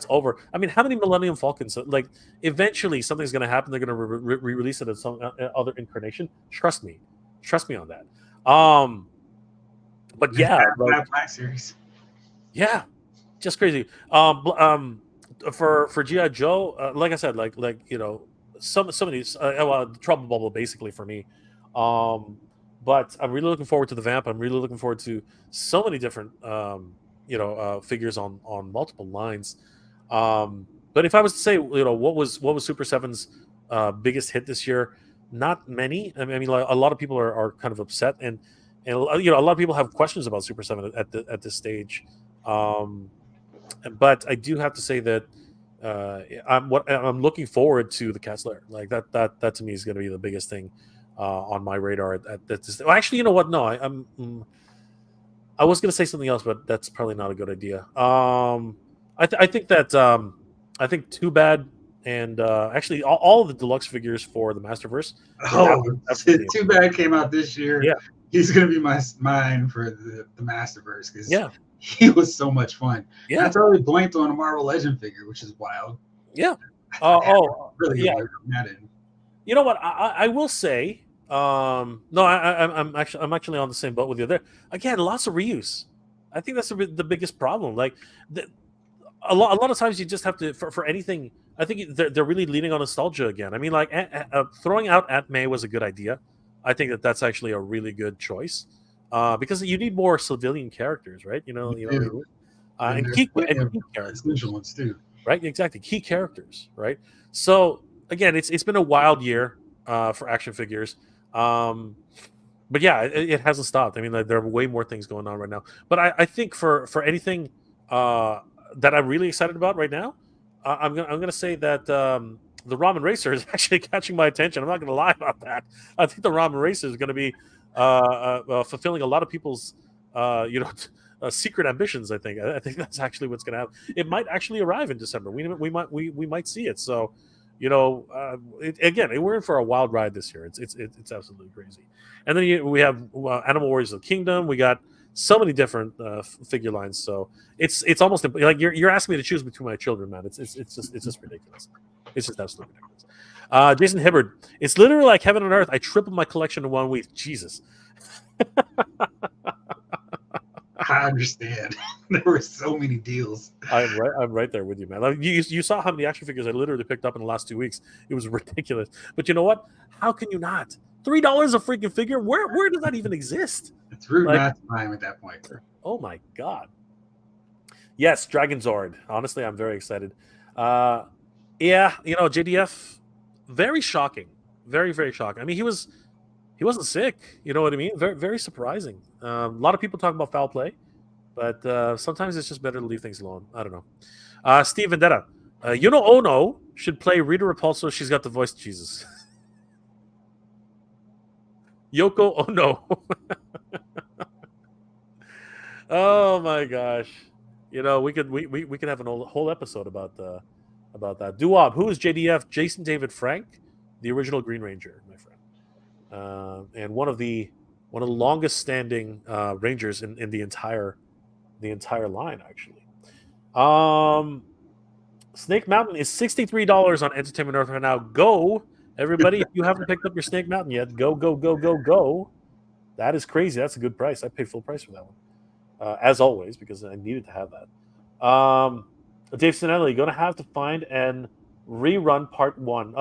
over. I mean, how many Millennium Falcons? Like, eventually something's going to happen. They're going to re-release it as some other incarnation. Trust me on that. But yeah, Black Series. Yeah, just crazy. For GI Joe, like I said, some of these, Trouble Bubble basically for me. But I'm really looking forward to the Vamp. I'm really looking forward to so many different figures on multiple lines. But if I was to say, what was Super 7's biggest hit this year, not many. I mean, like, a lot of people are kind of upset, and a lot of people have questions about Super 7 at this stage. But I do have to say that I'm looking forward to the Cat Slayer. Like that to me is going to be the biggest thing on my radar at this. Well, actually, you know what? No, I was going to say something else, but that's probably not a good idea. I think that I think Too Bad and actually all of the deluxe figures for the Masterverse. Too Bad came out this year. Yeah, he's gonna be mine for the Masterverse because he was so much fun. Yeah, I totally blanked on a Marvel Legend figure, which is wild. Yeah. Really? Yeah. You know what? I will say. No, I'm actually on the same boat with you there. Again, lots of reuse. I think that's the biggest problem. Like, a lot of times you just have to for anything. I think they're really leaning on nostalgia again. I mean, like throwing out Aunt May was a good idea. I think that's actually a really good choice because you need more civilian characters, right? And key characters, ones too. Right? Exactly, key characters, right? So again, it's been a wild year for action figures. But yeah, it hasn't stopped. I mean, there are way more things going on right now. But I think for anything that I'm really excited about right now, I'm gonna say that the Ramen Racer is actually catching my attention. I'm not gonna lie about that. I think the Ramen Racer is gonna be fulfilling a lot of people's secret ambitions. I think that's actually what's gonna happen. It might actually arrive in December. We might see it. So. Again, we're in for a wild ride this year. It's absolutely crazy. And then we have Animal Warriors of the Kingdom. We got so many different figure lines. So it's almost like you're asking me to choose between my children, man. It's just ridiculous. It's just absolutely ridiculous. Jason Hibbard. It's literally like heaven and earth. I tripled my collection in 1 week. Jesus. I understand. There were so many deals. I'm right there with you, man. Like, you saw how many action figures I literally picked up in the last 2 weeks. It was ridiculous. But you know what? How can you not? $3 a freaking figure? Where does that even exist? It's rude not to buy him at that point. Oh my god. Yes, Dragon Zord. Honestly, I'm very excited. Yeah, JDF, very shocking. Very, very shocking. I mean, he wasn't sick. You know what I mean? Very, very surprising. A lot of people talk about foul play. But sometimes it's just better to leave things alone. I don't know. Steve Vendetta. Yuno Ono should play Rita Repulso. She's got the voice of Jesus. Yoko Ono. Oh my gosh. We could have whole episode about that. Duob, who is JDF? Jason David Frank, the original Green Ranger, my friend, and one of the longest standing Rangers in the entire line, actually. Snake Mountain is $63 on Entertainment Earth right now. Go, everybody! If you haven't picked up your Snake Mountain yet, go, go, go, go, go! That is crazy. That's a good price. I paid full price for that one. As always, because I needed to have that. Dave Sinelli, going to have to find and rerun part one.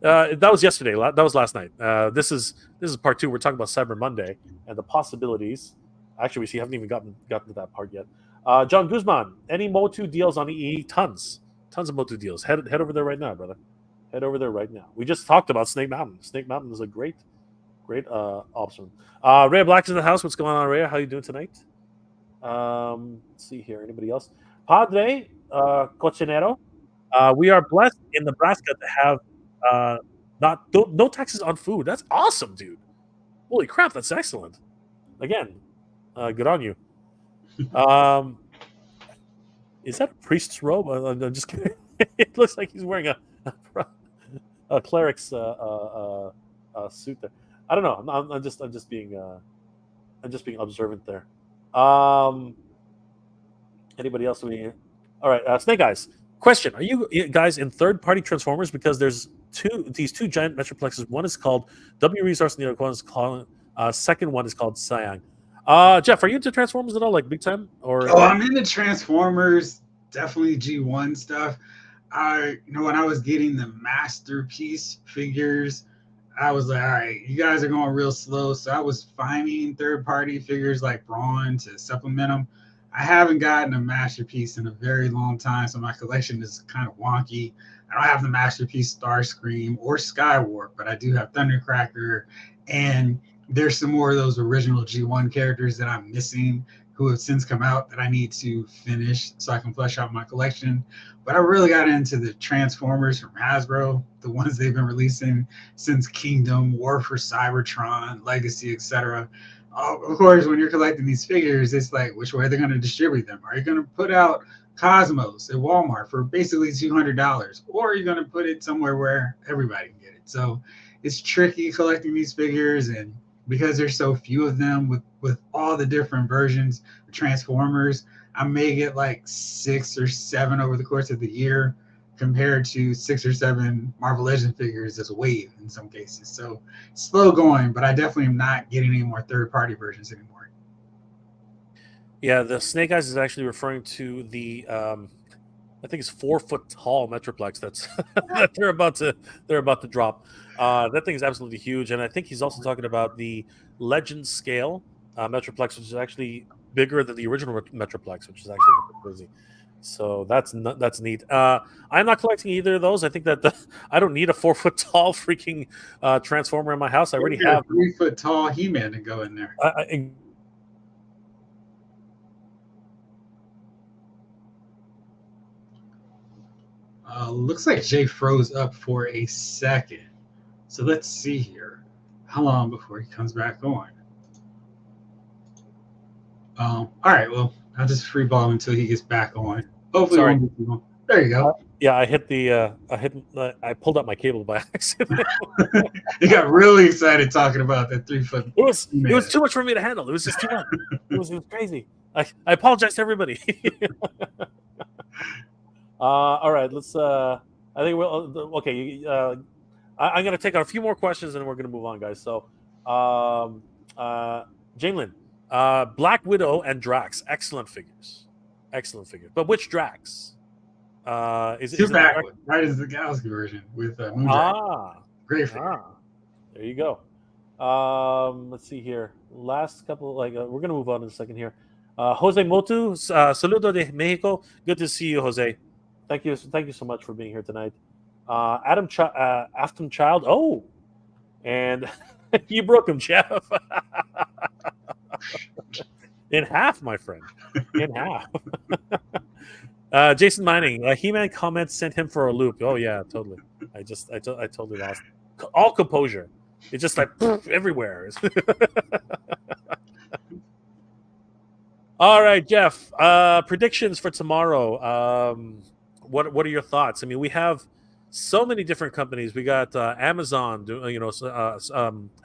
That was yesterday. That was last night. This is part two. We're talking about Cyber Monday and the possibilities. Actually, we haven't even gotten to that part yet. John Guzman, any Motu deals on EE? Tons of Motu deals. Head over there right now, brother. Head over there right now. We just talked about Snake Mountain. Snake Mountain is a great option. Rhea Black's in the house. What's going on, Rhea? How you doing tonight? Let's see here. Anybody else? Padre Cochinero. We are blessed in Nebraska to have no taxes on food. That's awesome, dude. Holy crap, that's excellent. Again, good on you. Is that a priest's robe? I'm just kidding. It looks like he's wearing a cleric's suit there. I don't know. I'm just being observant there. Anybody else? All right, Snake Eyes. Question: are you guys in third-party Transformers? Because there's these two giant metroplexes. One is called W Resource, and the other one is called second one is called Siang. Jeff, are you into Transformers at all, like big time? Or I'm into Transformers, definitely G1 stuff. When I was getting the Masterpiece figures, I was like, all right, you guys are going real slow. So I was finding third-party figures like Brawn to supplement them. I haven't gotten a Masterpiece in a very long time, so my collection is kind of wonky. I don't have the Masterpiece Starscream or Skywarp, but I do have Thundercracker, and there's some more of those original G1 characters that I'm missing who have since come out that I need to finish so I can flesh out my collection. But I really got into the Transformers from Hasbro, the ones they've been releasing since Kingdom, War for Cybertron, Legacy, etc. Of course, when you're collecting these figures, it's like, which way are they going to distribute them? Are you going to put out Cosmos at Walmart for basically $200? Or are you going to put it somewhere where everybody can get it? So it's tricky collecting these figures, and because there's so few of them with all the different versions of Transformers, I may get like 6 or 7 over the course of the year compared to 6 or 7 Marvel Legend figures as a wave in some cases. So slow going, but I definitely am not getting any more third-party versions anymore. Yeah, the Snake Eyes is actually referring to the I think it's 4 foot tall Metroplex that they're about to drop. That thing is absolutely huge, and I think he's also talking about the Legend scale Metroplex, which is actually bigger than the original Metroplex, which is actually crazy. So that's neat. I'm not collecting either of those. I think that I don't need a 4 foot tall freaking Transformer in my house. I already have a 3 foot tall He-Man to go in there. Looks like Jay froze up for a second. So let's see here. How long before he comes back on? All right, well, I'll just free ball until he gets back on. Hopefully, Sorry. It won't be too long. There you go. Yeah, I pulled up my cable by accident. You got really excited talking about that 3 foot. It was too much for me to handle. It was just too much. It was crazy. I apologize to everybody. All right, let's. I think we'll. Okay, I'm gonna take out a few more questions and we're gonna move on, guys. So, Jalen, Black Widow and Drax, excellent figures. But which Drax? Is it backward? Right, is the Galaxy version with Moondragon. Great figure. There you go. Let's see here. Last couple, we're gonna move on in a second here. Jose Motu, saludo de Mexico. Good to see you, Jose. Thank you so much for being here tonight. Afton Child. Oh, and you broke him, Jeff. In half, my friend. In half. Jason Mining, He-Man comments sent him for a loop. Oh yeah, totally. I totally lost all composure. It's just like everywhere. All right, Jeff. Predictions for tomorrow. What are your thoughts? I mean, we have so many different companies. We got Amazon,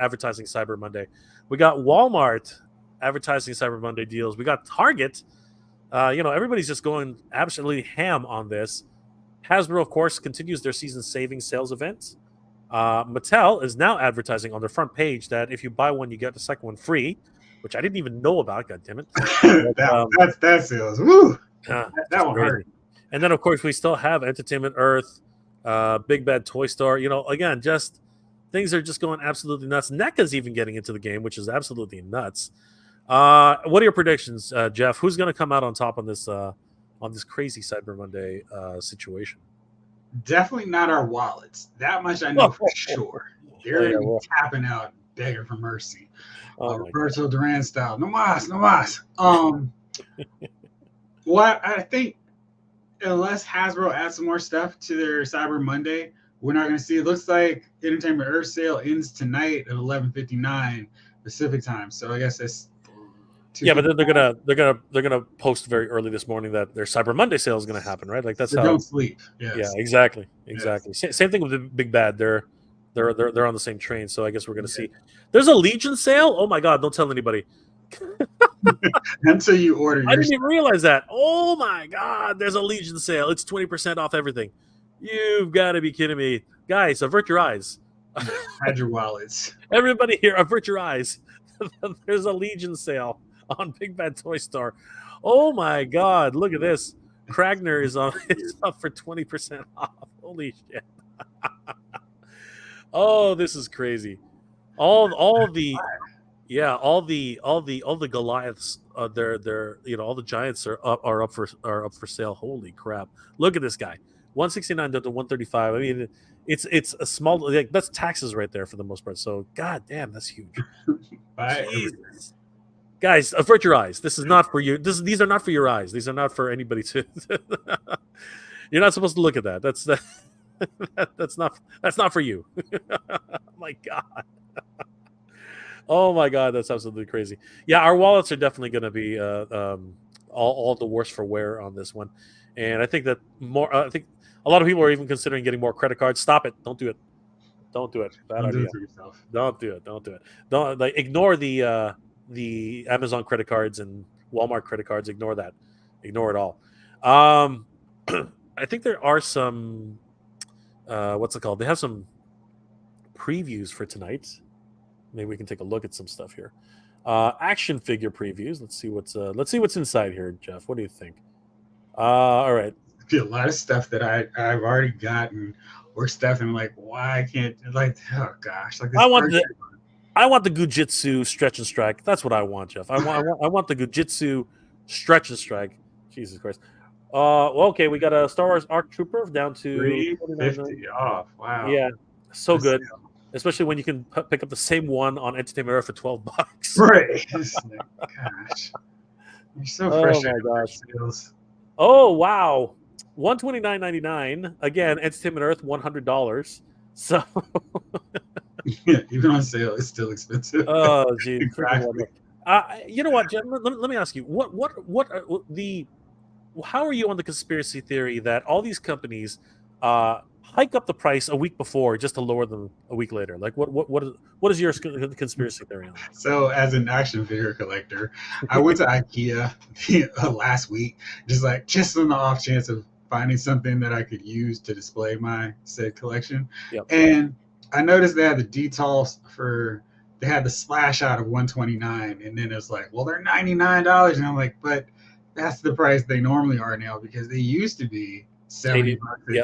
advertising Cyber Monday. We got Walmart advertising Cyber Monday deals. We got Target. Everybody's just going absolutely ham on this. Hasbro, of course, continues their season savings sales event. Mattel is now advertising on their front page that if you buy one, you get the second one free, which I didn't even know about. God damn it! But, that sales. Woo! That one crazy. hurt. And then, of course, we still have Entertainment Earth, Big Bad Toy Store. Again, just things are just going absolutely nuts. NECA's even getting into the game, which is absolutely nuts. What are your predictions, Jeff? Who's going to come out on top on this crazy Cyber Monday situation? Definitely not our wallets. That much I know for sure. They're going to be tapping out, begging for mercy. Roberto Duran style. No mas, no mas. Well, I think unless Hasbro adds some more stuff to their Cyber Monday, we're not going to see. It looks like Entertainment Earth sale ends tonight at 11:59 Pacific time. So I guess it's but then they're gonna post very early this morning that their Cyber Monday sale is going to happen, right? Like that's how. Don't sleep. Yes. Yeah, exactly. Yes. Same thing with the Big Bad. They're on the same train, so I guess we're going to see. There's a Legion sale. Oh my God! Don't tell anybody. Until you order. I didn't even realize that. Oh my God! There's a Legion sale. It's 20% off everything. You've got to be kidding me, guys! Avert your eyes. Hide your wallets. Everybody here, avert your eyes. There's a Legion sale on Big Bad Toy Store. Oh my God! Look at this. Kragner is up for 20% off. Holy shit! Oh, this is crazy. All the Goliaths, they're all the giants are up for sale. Holy crap! Look at this guy, 169 to 135. I mean, it's a small, like, that's taxes right there for the most part. So, god damn, that's huge. Jesus. Guys, avert your eyes. This is not for you. These are not for your eyes. These are not for anybody to. You're not supposed to look at that. That's not for you. My God. Oh my God, that's absolutely crazy. Yeah, our wallets are definitely going to be all the worse for wear on this one, and I think that I think a lot of people are even considering getting more credit cards. Stop it! Don't do it! Don't do it! Bad idea. Do it to yourself. Don't do it! Don't do it! Don't ignore the Amazon credit cards and Walmart credit cards. Ignore that. Ignore it all. I think there are some. What's it called? They have some previews for tonight. Maybe we can take a look at some stuff here. Action figure previews. Let's see what's inside here, Jeff. What do you think? All right. A lot of stuff that I've already gotten, or stuff, and I'm like, why can't, like, oh gosh, like this. I want the Gujitsu stretch and strike. That's what I want, Jeff. I want the Gujitsu stretch and strike. Jesus Christ. Okay, we got a Star Wars ARC Trooper down to $350 off. Wow. Yeah, so good. Especially when you can pick up the same one on Entertainment Earth for $12. Right. Gosh. You're so fresh. Oh my gosh. Oh wow. $129.99. Again, Entertainment Earth, $100. So yeah, even on sale, it's still expensive. Oh geez. You know what, Jeff? Let me ask you, how are you on the conspiracy theory that all these companies hike up the price a week before just to lower them a week later? Like, what is your conspiracy theory on that? So, as an action figure collector, I went to IKEA last week, just on the off chance of finding something that I could use to display my said collection. Yep. And I noticed they had the detals they had the splash out of $129, and then it's like, well, they're $99, and I'm like, but that's the price they normally are now, because they used to be $70,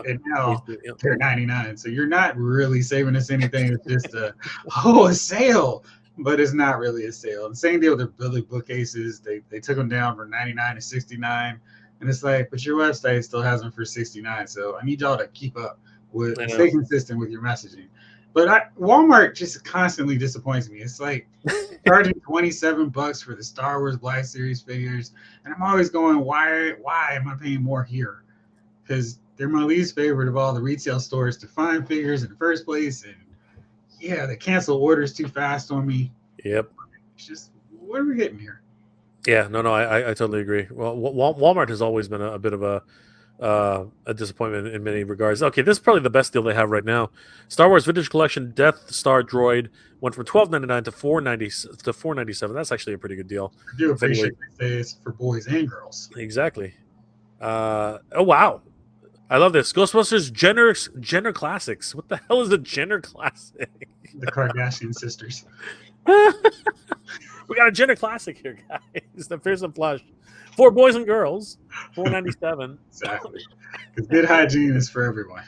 and now they're $99. So you're not really saving us anything. It's just a sale, but it's not really a sale. And same deal with their Billy bookcases. They took them down from $99 to $69, and it's like, but your website still has them for $69. So I need y'all to keep up with, stay consistent with your messaging. But Walmart just constantly disappoints me. It's like charging $27 for the Star Wars Black Series figures, and I'm always going, why am I paying more here? Because they're my least favorite of all the retail stores to find figures in the first place, and yeah, they cancel orders too fast on me. Yep. It's just, what are we getting here? Yeah. No. I totally agree. Well, Walmart has always been a bit of a disappointment in many regards. Okay, this is probably the best deal they have right now. Star Wars Vintage Collection Death Star Droid went from $12.99 to $4.97. That's actually a pretty good deal. I do If anybody, appreciate they say it's for boys and girls. exactly. Oh wow, I love this. Ghostbusters Jenner Classics. What the hell is a Jenner Classic? The Kardashian sisters. We got a Jenner Classic here, guys. The Fearsome Plush. For boys and girls, $4.97. Exactly. Because good hygiene is for everyone.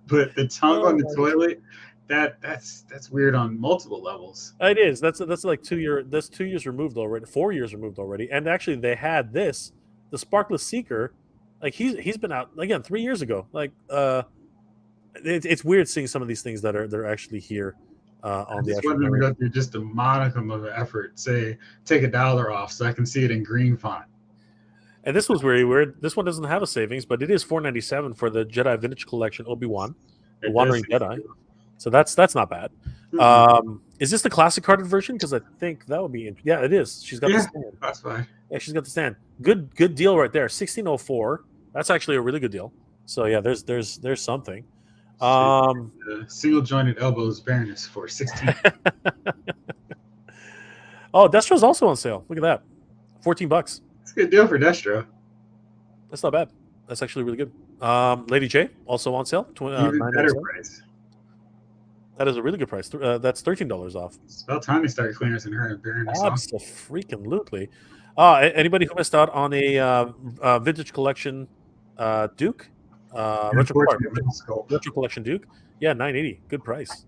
But the tongue on the toilet, that's weird on multiple levels. It is. That's like 2 year. That's 2 years removed already. 4 years removed already. And actually, they had this, the Sparkless Seeker. Like he's been out again 3 years ago. Like it's weird seeing some of these things that are actually here on the I just actual. wanted to go through just a modicum of effort. Say, take $1 off so I can see it in green font. And this was very weird. This one doesn't have a savings, but it is $4.97 for the Jedi Vintage Collection Obi-Wan, the Wandering Jedi. So that's not bad. Mm-hmm. Is this the classic carded version? Because I think that would be. Yeah, it is. She's got the stand. That's fine. Yeah, she's got the stand. Good deal right there. 1604. That's actually a really good deal. So yeah, there's something. Single jointed elbows Baroness for 16. Oh, Destro's also on sale. Look at that, $14. It's a good deal for Destro. That's not bad. That's actually really good. Lady J also on sale. Even better price. That is a really good price. That's $13 off. It's about time they started clearancing her and Baroness. Absolutely. Anybody who missed out on a vintage collection Duke? Retro Collection Duke. Yeah, $9.80. Good price.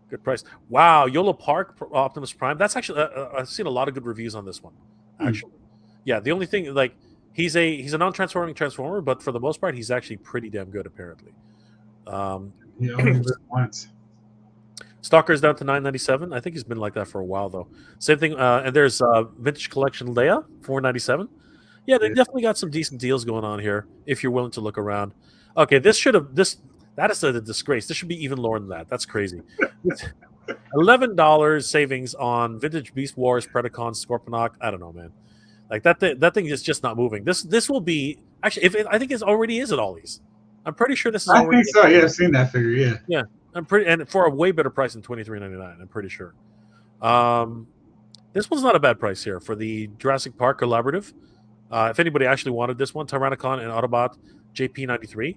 Good price. Wow, Yola Park Optimus Prime. That's actually I've seen a lot of good reviews on this one. Actually, yeah. The only thing, like, he's a non-transforming transformer, but for the most part, he's actually pretty damn good. Apparently, he only lived once. Stalker's down to $9.97. I think he's been like that for a while though. Same thing. And there's Vintage Collection Leia, $4.97. Yeah, they definitely got some decent deals going on here if you're willing to look around. Okay, that is a disgrace. This should be even lower than that. That's crazy. $11 savings on Vintage Beast Wars, Predacon, Scorponok. I don't know, man. Like that thing is just not moving. This will be actually. I think it already is at Ollie's. I'm pretty sure this is. I think so. Yeah, I've seen that figure. Yeah. Yeah, I'm pretty, and for a way better price than $23.99. I'm pretty sure. This one's not a bad price here for the Jurassic Park Collaborative. If anybody actually wanted this one, Tyrannicon and Autobot JP93,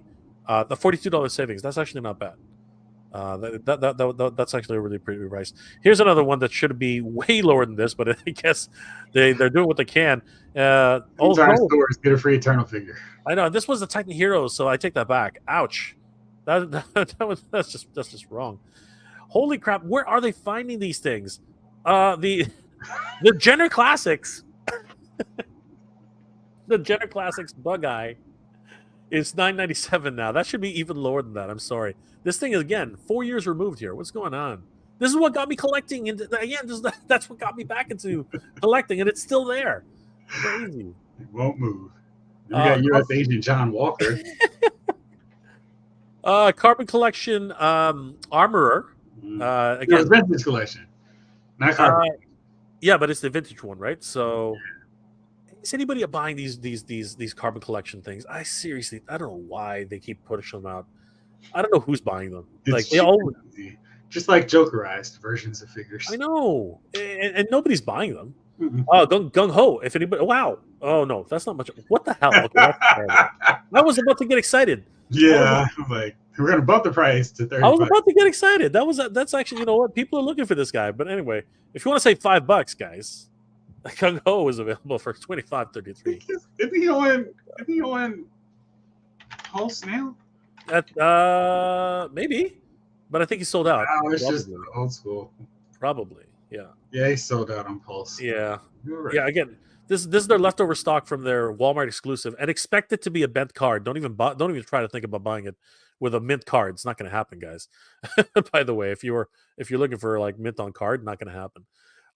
the $42 savings. That's actually not bad. That's actually a really pretty price. Here's another one that should be way lower than this, but I guess they're doing what they can. Stores get a free Eternal figure. I know this was the Titan Heroes, so I take that back. Ouch, that's just wrong. Holy crap! Where are they finding these things? The Jenner Classics. The Jenner Classics Bug Eye is $9.97 now. That should be even lower than that. I'm sorry. This thing is, again, 4 years removed here. What's going on? This is what got me collecting. And again, that's what got me back into collecting, and it's still there. Crazy. It won't move. We got U.S. Agent John Walker. Carbon Collection Armorer. Again, vintage collection. Not carbon. Yeah, but it's the vintage one, right? So... Is anybody buying these Carbon Collection things? I don't know why they keep pushing them out. I don't know who's buying them. It's they all just like Jokerized versions of figures. I know, and nobody's buying them. Gung Ho. If anybody, wow. Oh no, that's not much. What the hell? Okay, I was about to get excited. Yeah, like we're gonna bump the price to 30. I was about to get excited. That's actually, you know what? People are looking for this guy. But anyway, if you want to say $5, guys. Gung Ho is available for $25.33. Isn't he on Pulse now? Maybe, but I think he sold out. Oh, it's just old school. Probably, yeah. Yeah, he sold out on Pulse. Yeah, right. Yeah. Again, this is their leftover stock from their Walmart exclusive, and expect it to be a bent card. Don't even try to think about buying it with a mint card. It's not going to happen, guys. By the way, if you're looking for like mint on card, not going to happen.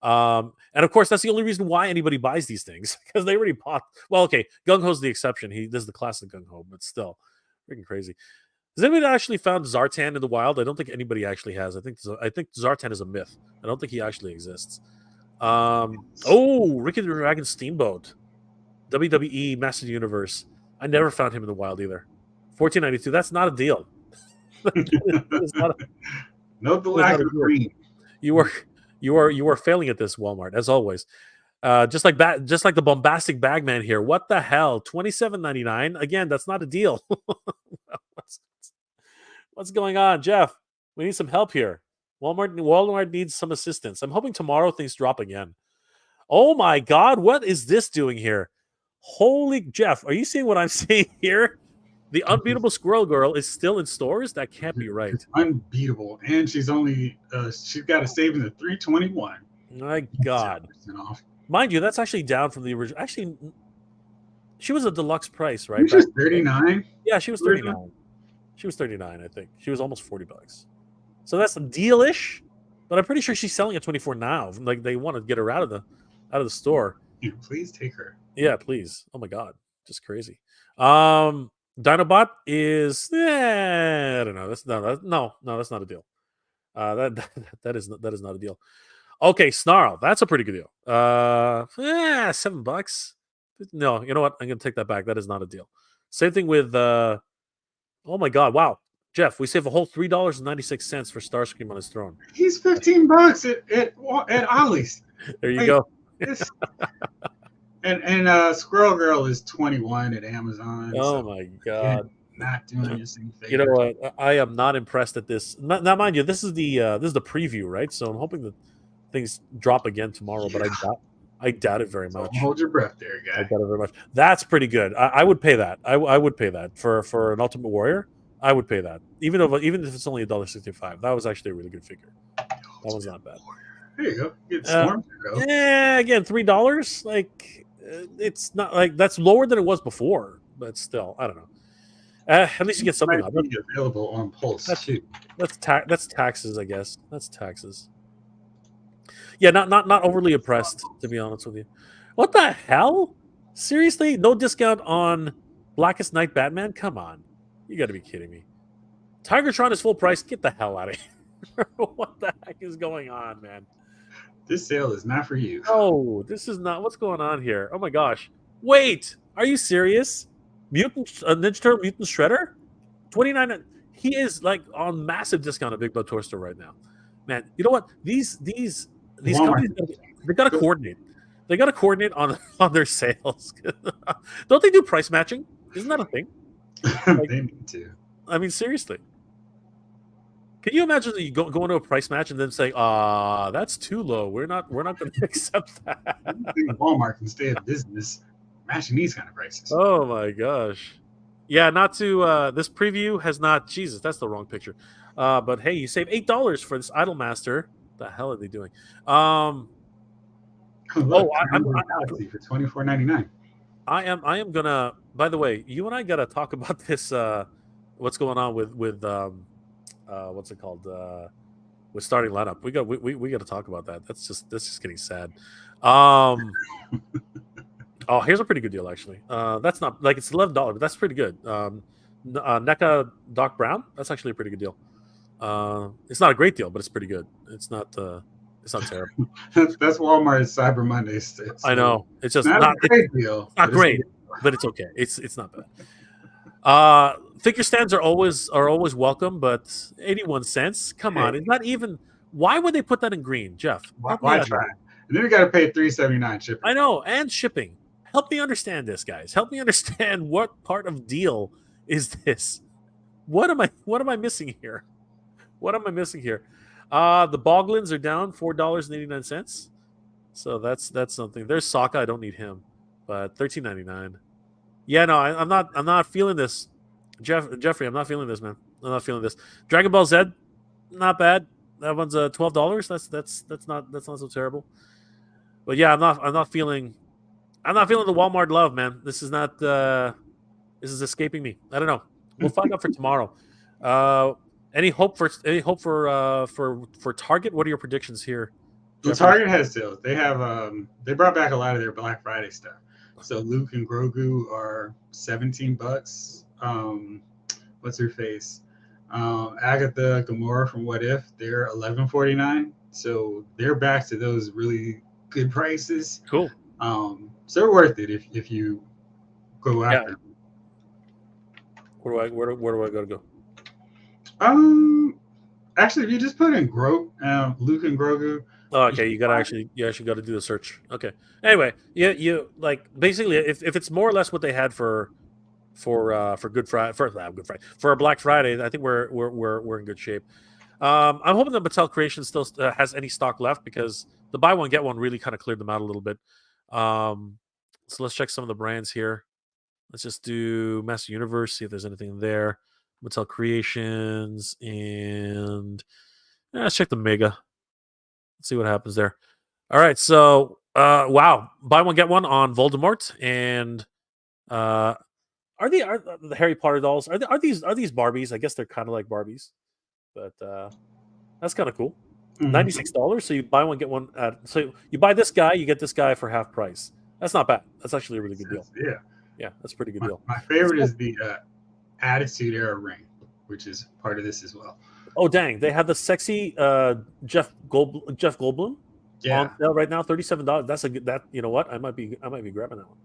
And of course, that's the only reason why anybody buys these things because they already bought. Well, okay, Gung Ho's the exception. This is the classic Gung Ho, but still, freaking crazy. Has anybody actually found Zartan in the wild? I don't think anybody actually has. I think Zartan is a myth. I don't think he actually exists. Ricky the Dragon Steamboat, WWE Master Universe. I never found him in the wild either. 1492. That's not a deal. No, the lack of green. You are failing at this, Walmart, as always. Just like the bombastic bagman here. What the hell? $27.99. Again, that's not a deal. What's going on, Jeff? We need some help here. Walmart needs some assistance. I'm hoping tomorrow things drop again. Oh my God, what is this doing here? Holy Jeff, are you seeing what I'm seeing here? The unbeatable Squirrel Girl is still in stores? That can't be right. It's unbeatable. And she's only she's got a savings of $3.21. My God. Off. Mind you, that's actually down from the original. Actually, she was a deluxe price, right? She was $39. Yeah, she was $39. She was $39, I think. She was almost $40. So that's a deal-ish, but I'm pretty sure she's selling at $24 now. Like they want to get her out of the store. Yeah, please take her. Yeah, please. Oh my God, just crazy. Dinobot is I don't know. That's not a deal. That is not a deal. Okay, Snarl, that's a pretty good deal. $7. No, you know what? I'm gonna take that back. That is not a deal. Same thing with oh my God! Wow, Jeff, we save a whole $3.96 for Starscream on his throne. He's $15 at Ollie's. There you go. and Squirrel Girl is $21 at Amazon. Oh my God! Not doing this thing. You know what? I am not impressed at this. Now, mind you, this is the preview, right? So I'm hoping that things drop again tomorrow, but I doubt it very much. Hold your breath there, guy. I doubt it very much. That's pretty good. I would pay that. I would pay that for an Ultimate Warrior. I would pay that, even if it's only $1.65. That was actually a really good figure. That was not bad. There you go. Get Storm. Yeah, again, $3. Like it's not like that's lower than it was before, but still, I don't know. At least you get something. Might be available on Pulse too. That's taxes, I guess. That's taxes. Yeah, not overly impressed, to be honest with you. What the hell? Seriously? No discount on Blackest Night Batman? Come on. You got to be kidding me. Tigertron is full price. Get the hell out of here. What the heck is going on, man? This sale is not for you. Oh, this is not. What's going on here? Oh my gosh. Wait. Are you serious? Ninja Turtle Mutant Shredder? $29. He is like on massive discount at Big Blood Toy Store right now. Man, you know what? These companies, they got to coordinate. They got to coordinate on their sales. Don't they do price matching? Isn't that a thing? Like, they need to. I mean, seriously. Can you imagine that you go into a price match and then say, that's too low. We're not going to accept that. I think Walmart can stay in business matching these kind of prices. Oh my gosh. Yeah, not to this preview has not. Jesus, that's the wrong picture. But hey, you save $8 for this Idol Master. What the hell are they doing? Look, I'm for $24.99. I am gonna. By the way, you and I gotta talk about this. What's going on with what's it called? With starting lineup. We got to talk about that. That's just getting sad. Oh, here's a pretty good deal actually. That's not like it's $11, but that's pretty good. NECA Doc Brown. That's actually a pretty good deal. It's not a great deal, but it's pretty good. It's not terrible. That's Walmart's Cyber Monday. I know. It's just not a great deal. Not great, but it's okay. It's not bad. Figure stands are always welcome, but 81 cents. Come on, it's not even. Why would they put that in green, Jeff? Why try? And then you got to pay $3.79 shipping. I know, and shipping. Help me understand this, guys. Help me understand what part of deal is this. What am I missing here? What am I missing here? The Boglins are down $4.89. So that's something. There's Sokka. I don't need him, but $13.99. Yeah, no, I'm not feeling this, Jeffrey. I'm not feeling this, man. I'm not feeling this. Dragon Ball Z, not bad. That one's $12. That's not so terrible. But yeah, I'm not feeling the Walmart love, man. This is not. This is escaping me. I don't know. We'll find out for tomorrow. Uh, any hope for Target? What are your predictions here, Well, Jeffrey? Target has sales. They have they brought back a lot of their Black Friday stuff. So Luke and Grogu are $17. What's her face? Agatha Gamora from What If, they're $11.49. So they're back to those really good prices. Cool. So they're worth it if you go Yeah. after them. Where do I go? Um, Actually, if you just put in Luke and Grogu, Oh, you okay. should find it. You actually got to do the search. Okay. Anyway, you like basically if it's more or less what they had for Good Friday for a Black Friday, I think we're in good shape. I'm hoping that Mattel Creation still has any stock left because the buy one get one really kind of cleared them out a little bit. Um, so let's check some of the brands here. Let's just do Master Universe, see if there's anything there. Mattel Creations and let's check the Mega. Let's see what happens there. All right, so wow, buy one get one on Voldemort and uh, are the Harry Potter dolls? Are these Barbies? I guess they're kind of like Barbies, but that's kind of cool. Mhm. $96. So you buy one get one. So you buy this guy, you get this guy for half price. That's not bad. That's actually a really good deal. Yeah. Yeah, that's a pretty good deal. My Let's favorite go. is the Attitude Era ring, which is part of this as well. Oh dang, they have the sexy Jeff Goldblum on Yeah. sale right now, $37. That's a good that you know what? I might be grabbing that one.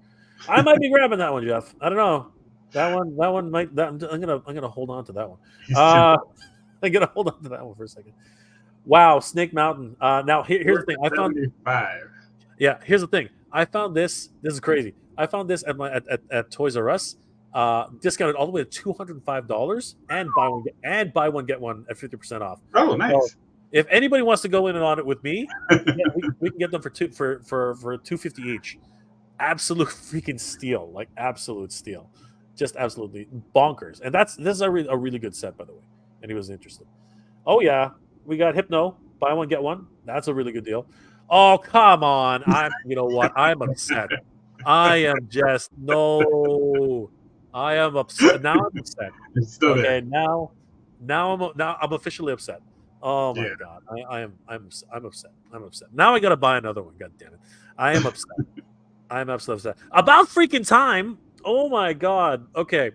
I might be grabbing that one, Jeff. I don't know. That one might that I'm gonna hold on to that one. He's just Uh I'm gonna hold on to that one for a second. Wow, Snake Mountain. Now here's the worth thing. I found 75. Yeah, here's the thing. I found this. This is crazy. I found this at Toys R Us, discounted all the way to $205, and buy one get one at 50% off. Oh, So nice. if anybody wants to go in and on it with me, we can get them for 250 each. Absolute freaking steal, like absolute steal, just absolutely bonkers. And this is a really good set, by the way. And he was interested. Oh yeah, we got Hypno. Buy one get one. That's a really good deal. Oh come on! You know what? I'm upset. I am just no. I am upset now. I'm upset. It's still Okay, there. now I'm officially upset. Oh Yeah. my god, I'm upset. I'm upset. Now I gotta buy another one. God damn it! I am upset. I'm absolutely upset. About freaking time. Oh my god. Okay.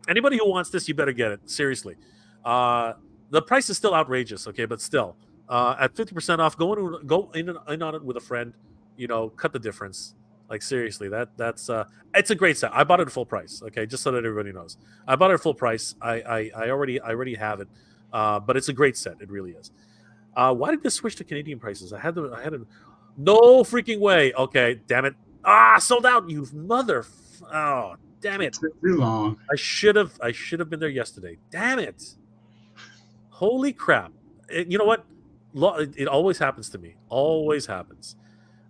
Anybody who wants this, you better get it. Seriously. Uh the price is still outrageous, okay, but still. At 50% off, go in on it with a friend, cut the difference. Like seriously, that's it's a great set. I bought it at full price, okay, just so that everybody knows. I bought it at full price. I already have it. But it's a great set. It really is. Why did this switch to Canadian prices? I had a no freaking way. Okay, damn it. Sold out, you mother. Oh, damn It it. took too long. I should have been there yesterday. Damn it. Holy crap. You know what? It always happens to me. Always happens.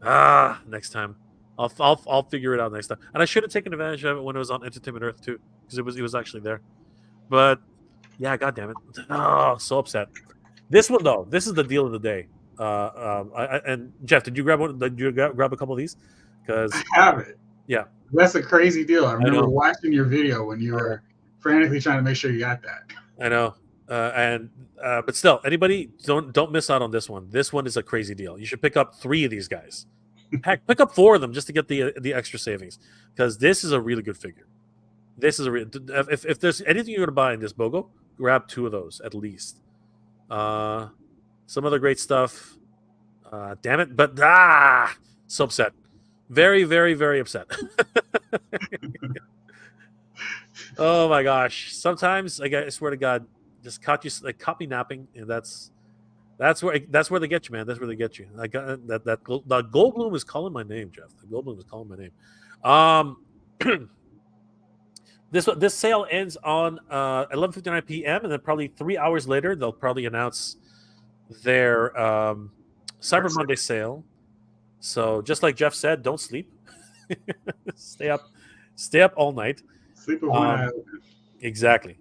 Next time. I'll figure it out next time. And I should have taken advantage of it when it was on Entertainment Earth too, because it was actually there. But yeah, god damn it. Oh, so upset. This one though, this is the deal of the day. And Jeff, did you grab one? Did you grab a couple of these? I Because have it. yeah, That's a crazy deal. I I remember know, watching your video when you I know, were frantically trying to make sure you got that. I know. And but still, anybody don't miss out on this one. This one is a crazy deal. You should pick up 3 of these guys. Heck, pick up 4 of them just to get the extra savings, because this is a really good figure. This is if there's anything you're gonna buy in this BOGO, grab 2 of those at least. Uh, some other great stuff. Damn it, but so upset. Very, very, very upset. Oh my gosh. Sometimes I swear to God, just caught me napping, and that's where they get you, man. That's where they get you. I got the Goldblum is calling my name, Jeff. The Goldblum is calling my name. Um, this sale ends on 11:59 p.m. and then probably 3 hours later they'll probably announce their Cyber That's Monday sale. So just like Jeff said, don't sleep. stay up, stay up all night. sleep with one eye Um, open. exactly.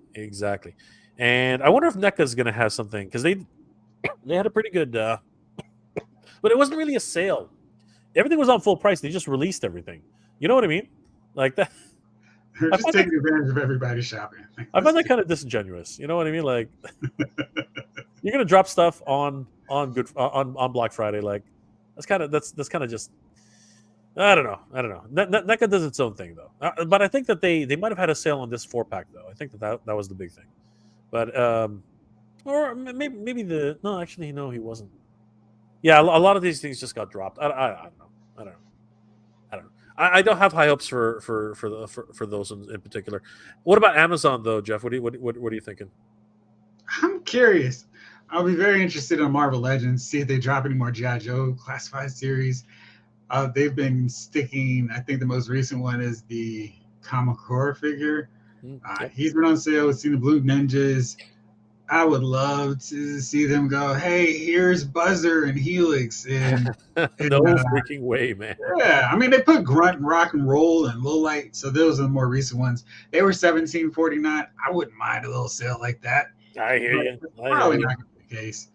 And I wonder if NECA's going to have something, because they had a pretty good, but it wasn't really a sale. Everything was on full price. They just released everything. You know what I mean? Like that. They're I just find that taking advantage of everybody shopping. I find that kind of disingenuous. You know what I mean? Like you're gonna drop stuff on Black Friday. Like that's kind of just I don't know. I don't know. NECA does its own thing though. But I think that they might have had a sale on this 4 pack though. I think that was the big thing. But or maybe the no actually no he wasn't. Yeah, a lot of these things just got dropped. I don't know. I don't know. I don't know. I don't have high hopes for those in particular. What about Amazon though, Jeff? What are you thinking? I'm curious. I'll be very interested in Marvel Legends. See if they drop any more GI Joe classified series. They've been sticking. I think the most recent one is the Kamakura figure. Yep. He's been on sale. We've seen the Blue Ninjas. I would love to see them go. Hey, here's Buzzer and Helix, and No freaking way, man. yeah. I mean, they put Grunt and Rock and Roll and Low Light, so those are the more recent ones. They were 17.49. I wouldn't mind a little sale like that, I hear but you. it's I hear probably you. not going to be the case.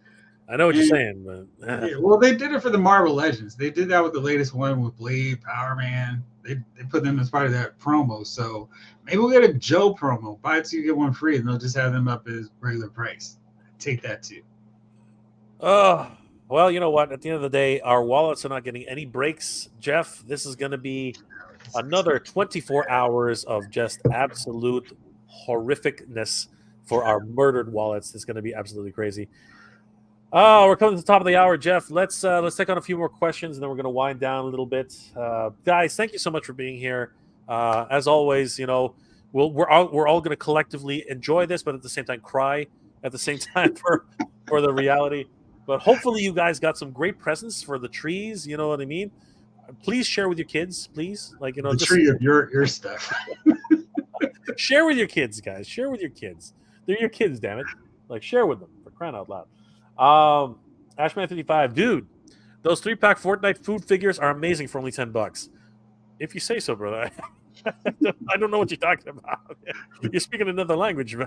I know what you're And saying, but yeah, well, they did it for the Marvel Legends. They did that with the latest one with Blade, Power Man. They put them as part of that promo. So maybe we'll get a Joe promo. Buy two, get one free, and they'll just have them up as regular price. Take that too. oh well, you know what? At the end of the day, our wallets are not getting any breaks, Jeff. This is going to be another 24 hours of just absolute horrificness for our murdered wallets. It's going to be absolutely crazy. Oh, we're coming to the top of the hour, Jeff. Let's take on a few more questions, and then we're going to wind down a little bit. Guys, thank you so much for being here. As always, we're all going to collectively enjoy this, but at the same time cry at the same time for the reality. But hopefully, you guys got some great presents for the trees. You know what I mean? Please share with your kids, please. The Just tree of your stuff. share with your kids, guys. Share with your kids. They're your kids, damn it. Like share with them for crying out loud. Ashman55, dude, those 3-pack Fortnite food figures are amazing for only $10. If you say so, brother. I don't know what you're talking about. You're speaking another language,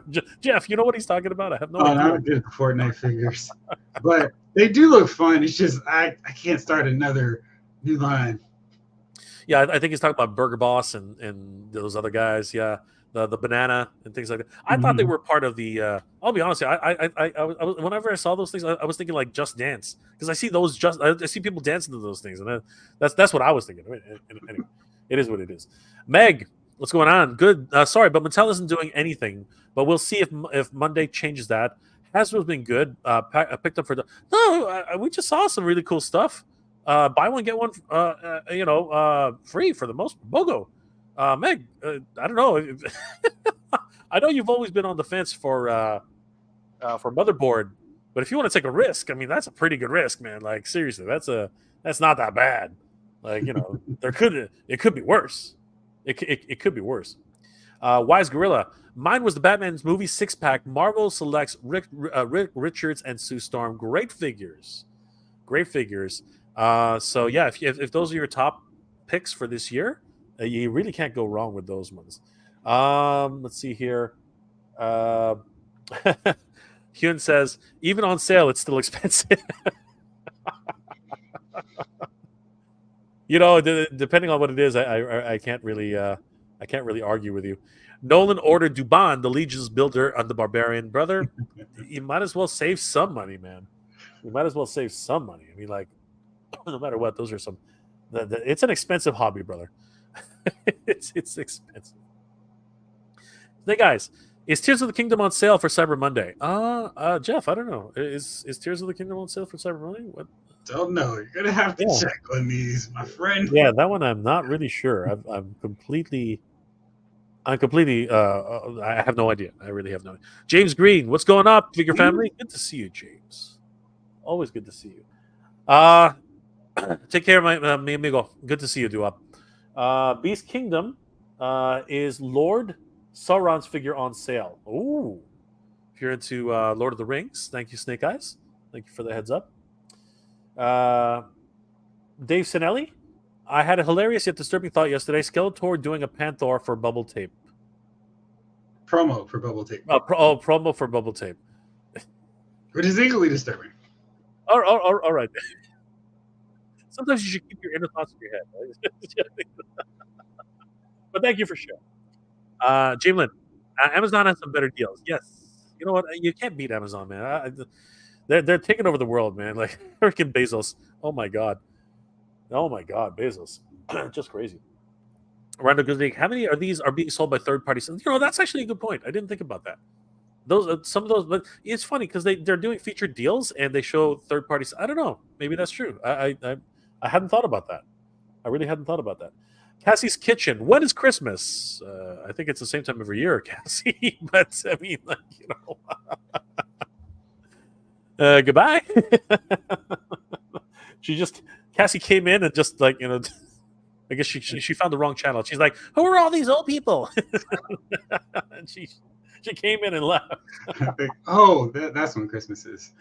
Jeff. You know what he's talking about? I have no Oh, idea. not good Fortnite figures, but they do look fun. It's just I can't start another new line. Yeah, I think he's talking about Burger Boss and those other guys. Yeah, the banana and things like that. I thought they Mm-hmm. were part of the. I'll be honest. Whenever I saw those things, I was thinking like Just Dance because I see I see people dancing to those things, and that's what I was thinking. Anyway, it is what it is. Meg, what's going on? Good. Sorry, but Mattel isn't doing anything. But we'll see if Monday changes that. Hasbro's been good. Picked up for the no. We just saw some really cool stuff. Buy one get one, free for the most BOGO. Meg, I don't know. I know you've always been on the fence for motherboard, but if you want to take a risk, I mean that's a pretty good risk, man. Like seriously, that's not that bad. Like it could be worse. It could be worse. Wise Gorilla. Mine was the Batman's movie 6-pack. Marvel selects Rick Richards and Sue Storm. Great figures. Great figures. So yeah, if those are your top picks for this year, you really can't go wrong with those ones. Let's see here. Uh, Hyun says even on sale, it's still expensive. Depending on what it is, I can't really argue with you. Nolan ordered Duban, the Legion's builder, on the Barbarian. Brother, you might as well save some money, man. You might as well save some money. I mean, like, no matter what, those are some. It's an expensive hobby, brother. it's expensive. Hey guys, is Tears of the Kingdom on sale for Cyber Monday? Jeff, I don't know. Is Tears of the Kingdom on sale for Cyber Monday? What? Don't know. You're gonna have to check on these, my friend. Yeah, that one I'm not really sure. I'm completely. I have no idea. I really have no idea. James Green, what's going up, Figure Family? Good to see you, James. Always good to see you. Take care, mi amigo. Good to see you, Duop. Beast Kingdom is Lord Sauron's figure on sale. Ooh. If you're into Lord of the Rings, thank you, Snake Eyes. Thank you for the heads up. Dave Sinelli, I had a hilarious yet disturbing thought yesterday. Skeletor doing a Panther for bubble tape. Promo for bubble tape. Promo for bubble tape. Which is equally disturbing. All right. Sometimes you should keep your inner thoughts in your head. Right? But thank you for sharing. Jamelin, Amazon has some better deals. Yes, you know what? You can't beat Amazon, man. They're taking over the world, man. Like freaking Bezos. Oh my god. Oh my god, Bezos. Just crazy. Randall Guznik, how many are these are being sold by third parties? You know, that's actually a good point. I didn't think about that. Those some of those, but it's funny because they're doing featured deals and they show third parties. I don't know. Maybe that's true. I hadn't thought about that. I really hadn't thought about that. Cassie's Kitchen. When is Christmas? I think it's the same time every year, Cassie. But I mean, like goodbye. She just Cassie came in and just like I guess she found the wrong channel. She's like, who are all these old people? And she came in and left. I think, oh, that's when Christmas is.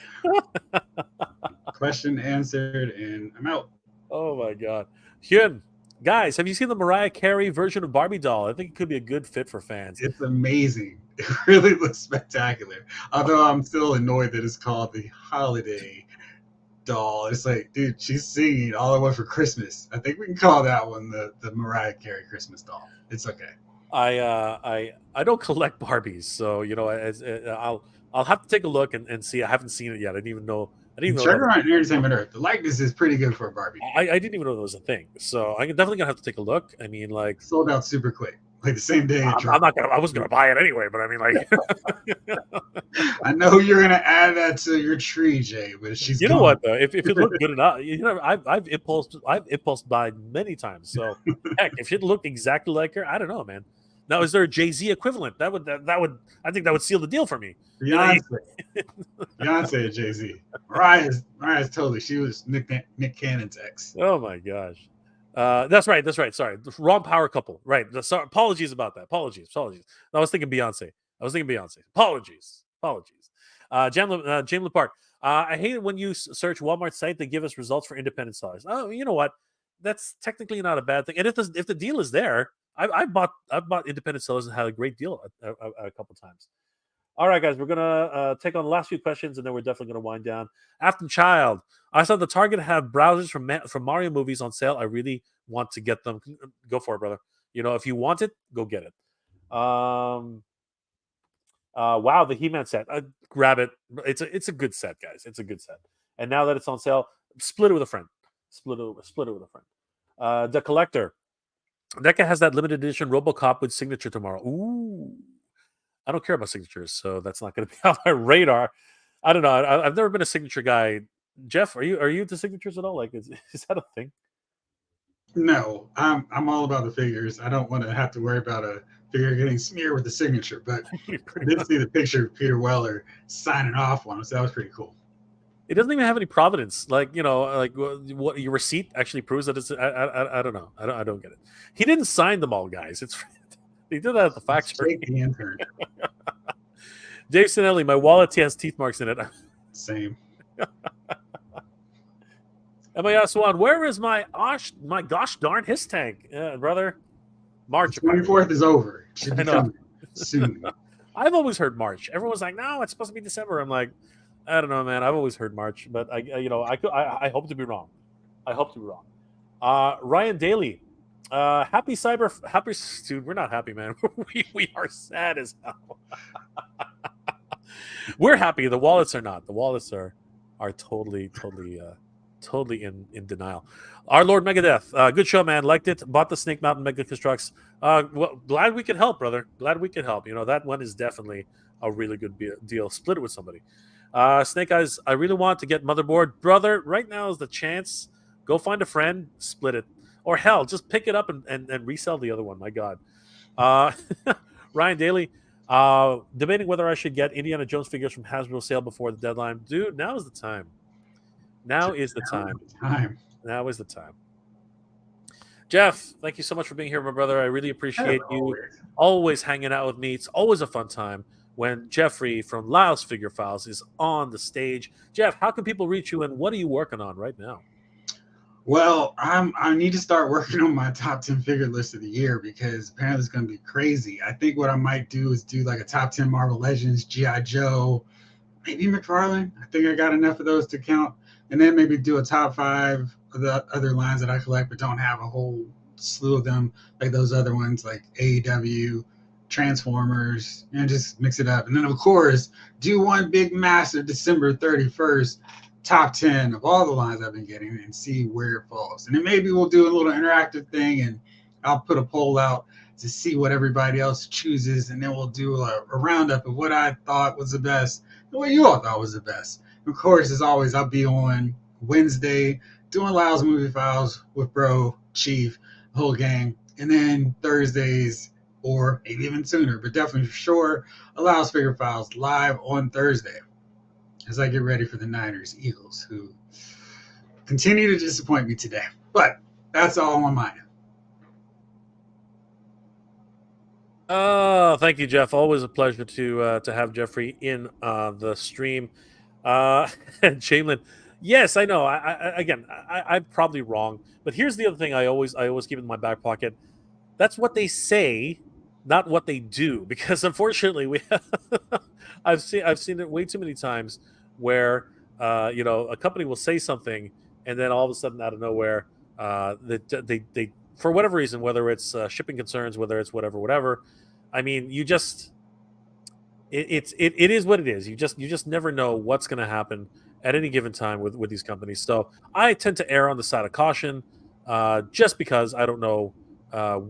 Question answered, and I'm out. Oh my god, Hyun, guys, have you seen the Mariah Carey version of Barbie doll? I think it could be a good fit for fans. It's amazing. It really looks spectacular. Although I'm still annoyed that it's called the holiday doll. It's like, dude, she's singing All I Want for Christmas. I think we can call that one the Mariah Carey Christmas doll. It's okay. I don't collect Barbies, so I'll have to take a look and see. I haven't seen it yet. I didn't even know. Check her on Entertainment Earth. The likeness is pretty good for a Barbie. I didn't even know there was a thing. So I'm definitely gonna have to take a look. I mean, like sold out super quick. Like the same day. I'm not gonna. I was gonna buy it anyway, but I mean, like, I know you're gonna add that to your tree, Jay. But she's. You know what? Though, if it looked good enough, I've impulse buy many times. So heck, if it looked exactly like her, I don't know, man. Now, is there a Jay-Z equivalent? That would I think that would seal the deal for me. Beyonce, Beyonce and Jay-Z. Mariah's totally. She was Nick Cannon's ex. Oh my gosh. That's right. Sorry, wrong power couple. Right. Sorry, apologies about that. Apologies. I was thinking Beyonce. Apologies. James Park. I hate it when you search Walmart site. They give us results for independent sellers. Oh, you know what? That's technically not a bad thing. And if the deal is there, I've bought independent sellers and had a great deal a couple times. All right, guys, we're gonna take on the last few questions, and then we're definitely gonna wind down. Afton Child, I saw the Target have browsers from Mario movies on sale. I really want to get them. Go for it, brother. You know, if you want it, go get it. Wow, the He-Man set. Grab it. It's a good set, guys. It's a good set. And now that it's on sale, split it with a friend. Split it with a friend. The Collector. NECA has that limited edition RoboCop with signature tomorrow. Ooh. I don't care about signatures, so that's not going to be on my radar. I don't know. I've never been a signature guy. Jeff, are you into signatures at all? Like, is that a thing? No, I'm all about the figures. I don't want to have to worry about a figure getting smeared with the signature. But I did see the picture of Peter Weller signing off on it, so that was pretty cool. It doesn't even have any provenance. Like, like what your receipt actually proves that it's. I don't know. I don't get it. He didn't sign them all, guys. He did that at the factory. The intern. Dave Sinelli, my wallet has teeth marks in it. Same. Emma Swan, where is my gosh darn his tank, brother? March. 24th is over. It should be coming soon. I've always heard March. Everyone's like, no, it's supposed to be December. I'm like, I don't know, man. I've always heard March, but I hope to be wrong. Ryan Daly, happy dude. We're not happy, man. we are sad as hell. We're happy. The wallets are not. The wallets are totally in denial. Our Lord Megadeth, good show, man. Liked it. Bought the Snake Mountain Mega Constructs. Well, glad we could help, brother. Glad we could help. That one is definitely a really good deal. Split it with somebody. Snake Eyes, I really want to get motherboard, brother. Right now is the chance. Go find a friend, split it, or hell, just pick it up and resell the other one. My God. Ryan Daly, debating whether I should get Indiana Jones figures from Hasbro sale before the deadline. Dude, now is the time. Now is the time. Jeff, thank you so much for being here, my brother. I really appreciate you always hanging out with me. It's always a fun time when Jeffrey from Lyles Figure Files is on the stage. Jeff, how can people reach you, and what are you working on right now? Well, I need to start working on my top 10 figure list of the year, because apparently it's going to be crazy. I think what I might do is do like a top 10 Marvel Legends, G.I. Joe, maybe McFarlane. I think I got enough of those to count. And then maybe do a top 5 of the other lines that I collect but don't have a whole slew of them, like those other ones like AEW, Transformers, and just mix it up. And then, of course, do one big massive December 31st top 10 of all the lines I've been getting and see where it falls. And then maybe we'll do a little interactive thing and I'll put a poll out to see what everybody else chooses. And then we'll do a roundup of what I thought was the best and what you all thought was the best. Of course, as always, I'll be on Wednesday doing Lyles Movie Files with Bro, Chief, the whole gang. And then Thursdays, or maybe even sooner, but definitely for sure, Lyles Figure Files live on Thursday as I get ready for the Niners Eagles, who continue to disappoint me today. But that's all on my end. Thank you, Jeff. Always a pleasure to have Jeffrey in the stream. And Shamelin, yes, I know. I'm probably wrong, but here's the other thing I always keep in my back pocket. That's what they say, not what they do. Because unfortunately, I've seen it way too many times where a company will say something and then all of a sudden out of nowhere, they for whatever reason, whether it's shipping concerns, whether it's whatever. I mean, you just it is what it is. You just never know what's going to happen at any given time with these companies. So I tend to err on the side of caution, just because I don't know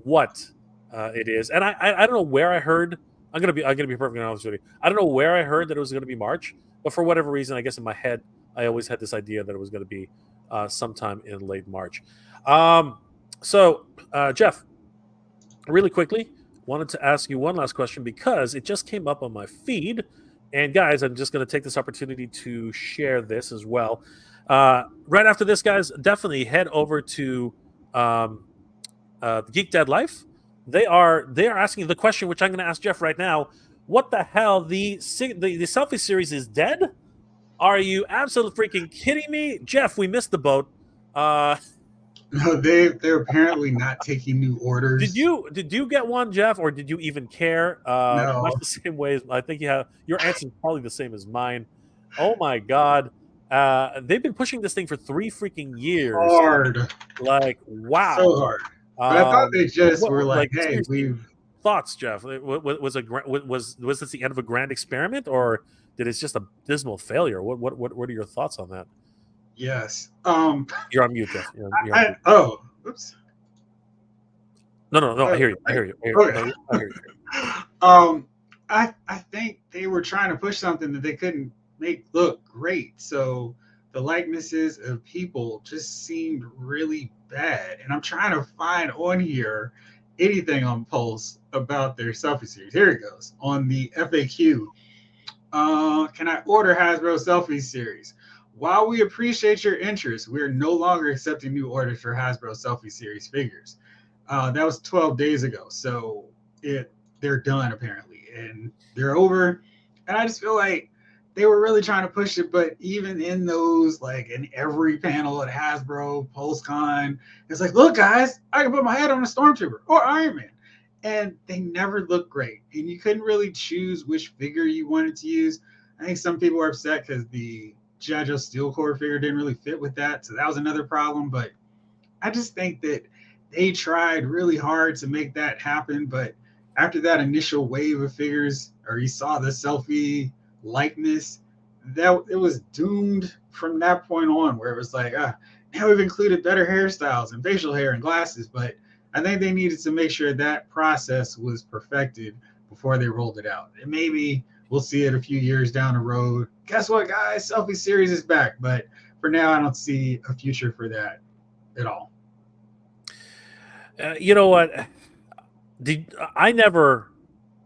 what it is, and I don't know where I heard. I'm gonna be perfectly honest with you. I don't know where I heard that it was going to be March, but for whatever reason, I guess in my head, I always had this idea that it was going to be sometime in late March. So, Jeff, really quickly, wanted to ask you one last question because it just came up on my feed. And guys, I'm just going to take this opportunity to share this as well. Right after this, guys, definitely head over to the Geek Dead Life. They are asking the question, which I'm going to ask Jeff right now. What the hell? The selfie series is dead? Are you absolutely freaking kidding me, Jeff? We missed the boat. No, they're apparently not taking new orders. Did you get one, Jeff, or did you even care? No. Much the same way as I think you have. Your answer is probably the same as mine. Oh my god, they've been pushing this thing for 3 freaking years. Hard, like wow, so hard. But I thought they just were like, "Hey, we've." Thoughts, Jeff? Was this the end of a grand experiment, or did it just a dismal failure? What are your thoughts on that? Yes. You're on mute, Jeff. You're on mute. Oh, oops. No. I hear you. Okay. No, I hear you. I think they were trying to push something that they couldn't make look great. So the likenesses of people just seemed really bad. And I'm trying to find on here anything on Pulse about their selfie series. Here it goes on the FAQ. Can I order Hasbro selfie series? While we appreciate your interest, we are no longer accepting new orders for Hasbro selfie series figures. That was 12 days ago, so they're done apparently, and they're over. And I just feel like they were really trying to push it, but even in those, like in every panel at Hasbro, PulseCon, it's like, look, guys, I can put my head on a Stormtrooper or Iron Man, and they never look great. And you couldn't really choose which figure you wanted to use. I think some people were upset because the G.I. Joe Steel Core figure didn't really fit with that, so that was another problem. But I just think that they tried really hard to make that happen, but after that initial wave of figures, or you saw the selfie likeness, that it was doomed from that point on, where it was like, now we've included better hairstyles and facial hair and glasses, but I think they needed to make sure that process was perfected before they rolled it out. And maybe we'll see it a few years down the road. Guess what, guys? Selfie series is back. But for now, I don't see a future for that at all. You know what? I never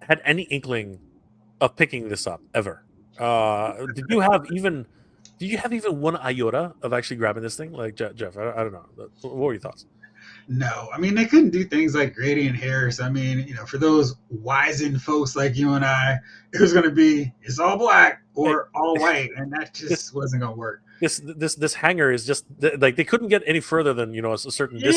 had any inkling of picking this up ever. Did you have even one iota of actually grabbing this thing? Like Jeff, I don't know. What were your thoughts? No, I mean, they couldn't do things like Grady and Harris. I mean, for those wizened folks like you and I, it was going to be, it's all black or all white, and that just wasn't going to work. This hanger is just like they couldn't get any further than a certain distance.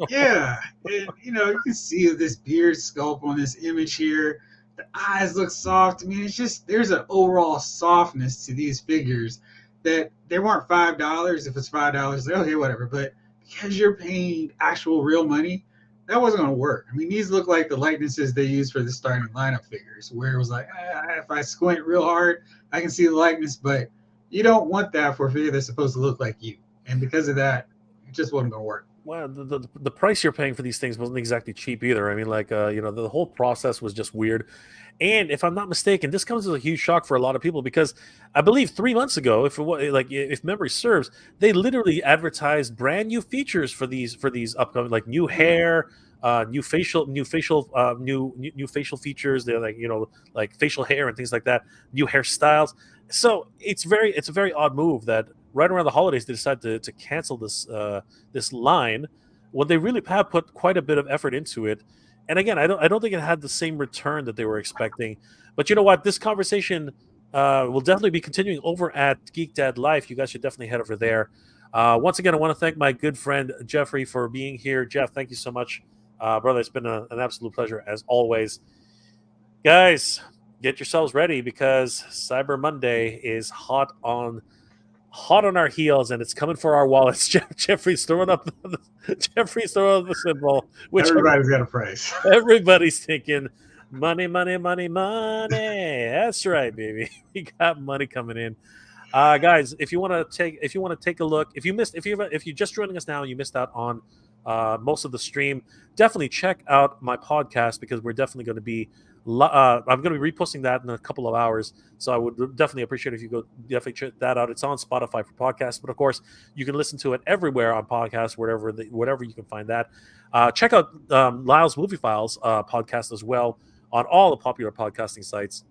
Yeah. And, you can see this beard sculpt on this image here. The eyes look soft. I mean, it's just there's an overall softness to these figures that they weren't $5. If it's $5, okay, whatever. But because you're paying actual real money, that wasn't going to work. I mean, these look like the likenesses they used for the starting lineup figures, where it was like, if I squint real hard, I can see the likeness, but you don't want that for a figure that's supposed to look like you. And because of that, it just wasn't going to work. Well, the price you're paying for these things wasn't exactly cheap either. I mean, like, the whole process was just weird. And if I'm not mistaken, this comes as a huge shock for a lot of people because I believe 3 months ago, if memory serves, they literally advertised brand new features for these upcoming, like new hair, new facial features. They're like, like facial hair and things like that, new hairstyles. So it's a very odd move that right around the holidays they decided to cancel this line when they really have put quite a bit of effort into it. And again, I don't think it had the same return that they were expecting. But you know what? This conversation will definitely be continuing over at Geek Dad Life. You guys should definitely head over there. Once again, I want to thank my good friend Jeffrey for being here. Jeff, thank you so much, brother. It's been an absolute pleasure as always. Guys, get yourselves ready because Cyber Monday is hot on our heels, and it's coming for our wallets. Jeffrey's throwing up the symbol, which Everybody's got a price. everybody's thinking money, money, money, money. That's right, baby. We got money coming in. Guys, if you want to take a look, if you're just joining us now and you missed out on most of the stream, definitely check out my podcast because we're definitely going to be. I'm going to be reposting that in a couple of hours, so I would definitely appreciate if you go definitely check that out. It's on Spotify for podcasts, but of course you can listen to it everywhere on podcasts, whatever you can find that. Check out Lyles Movie Files podcast as well on all the popular podcasting sites.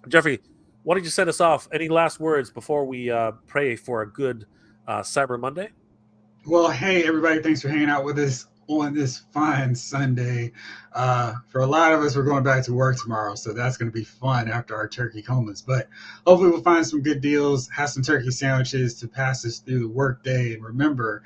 Jeffrey, why don't you set us off? Any last words before we pray for a good Cyber Monday? Well, hey, everybody, thanks for hanging out with us on this fine Sunday. For a lot of us, we're going back to work tomorrow, so that's going to be fun after our turkey comas. But hopefully, we'll find some good deals, have some turkey sandwiches to pass us through the work day. And remember,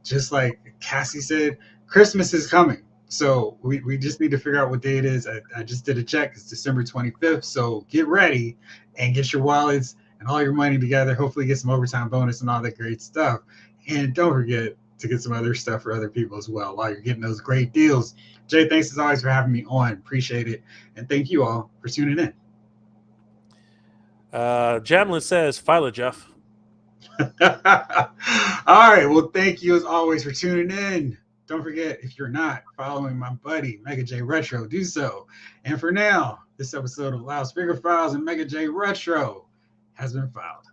just like Cassie said, Christmas is coming. So we just need to figure out what day it is. I just did a check. It's December 25th. So get ready and get your wallets and all your money together. Hopefully get some overtime bonus and all that great stuff. And don't forget to get some other stuff for other people as well while you're getting those great deals. Jay, thanks as always for having me on. Appreciate it. And thank you all for tuning in. Jamlin says, file it, Jeff. All right. Well, thank you as always for tuning in. Don't forget, if you're not following my buddy, Mega J Retro, do so. And for now, this episode of Loudspeaker Files and Mega J Retro has been filed.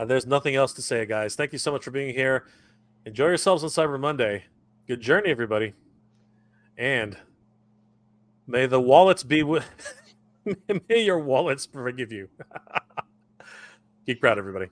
There's nothing else to say, guys. Thank you so much for being here. Enjoy yourselves on Cyber Monday. Good journey, everybody. And may the wallets be with... may your wallets forgive you. Geek proud, everybody.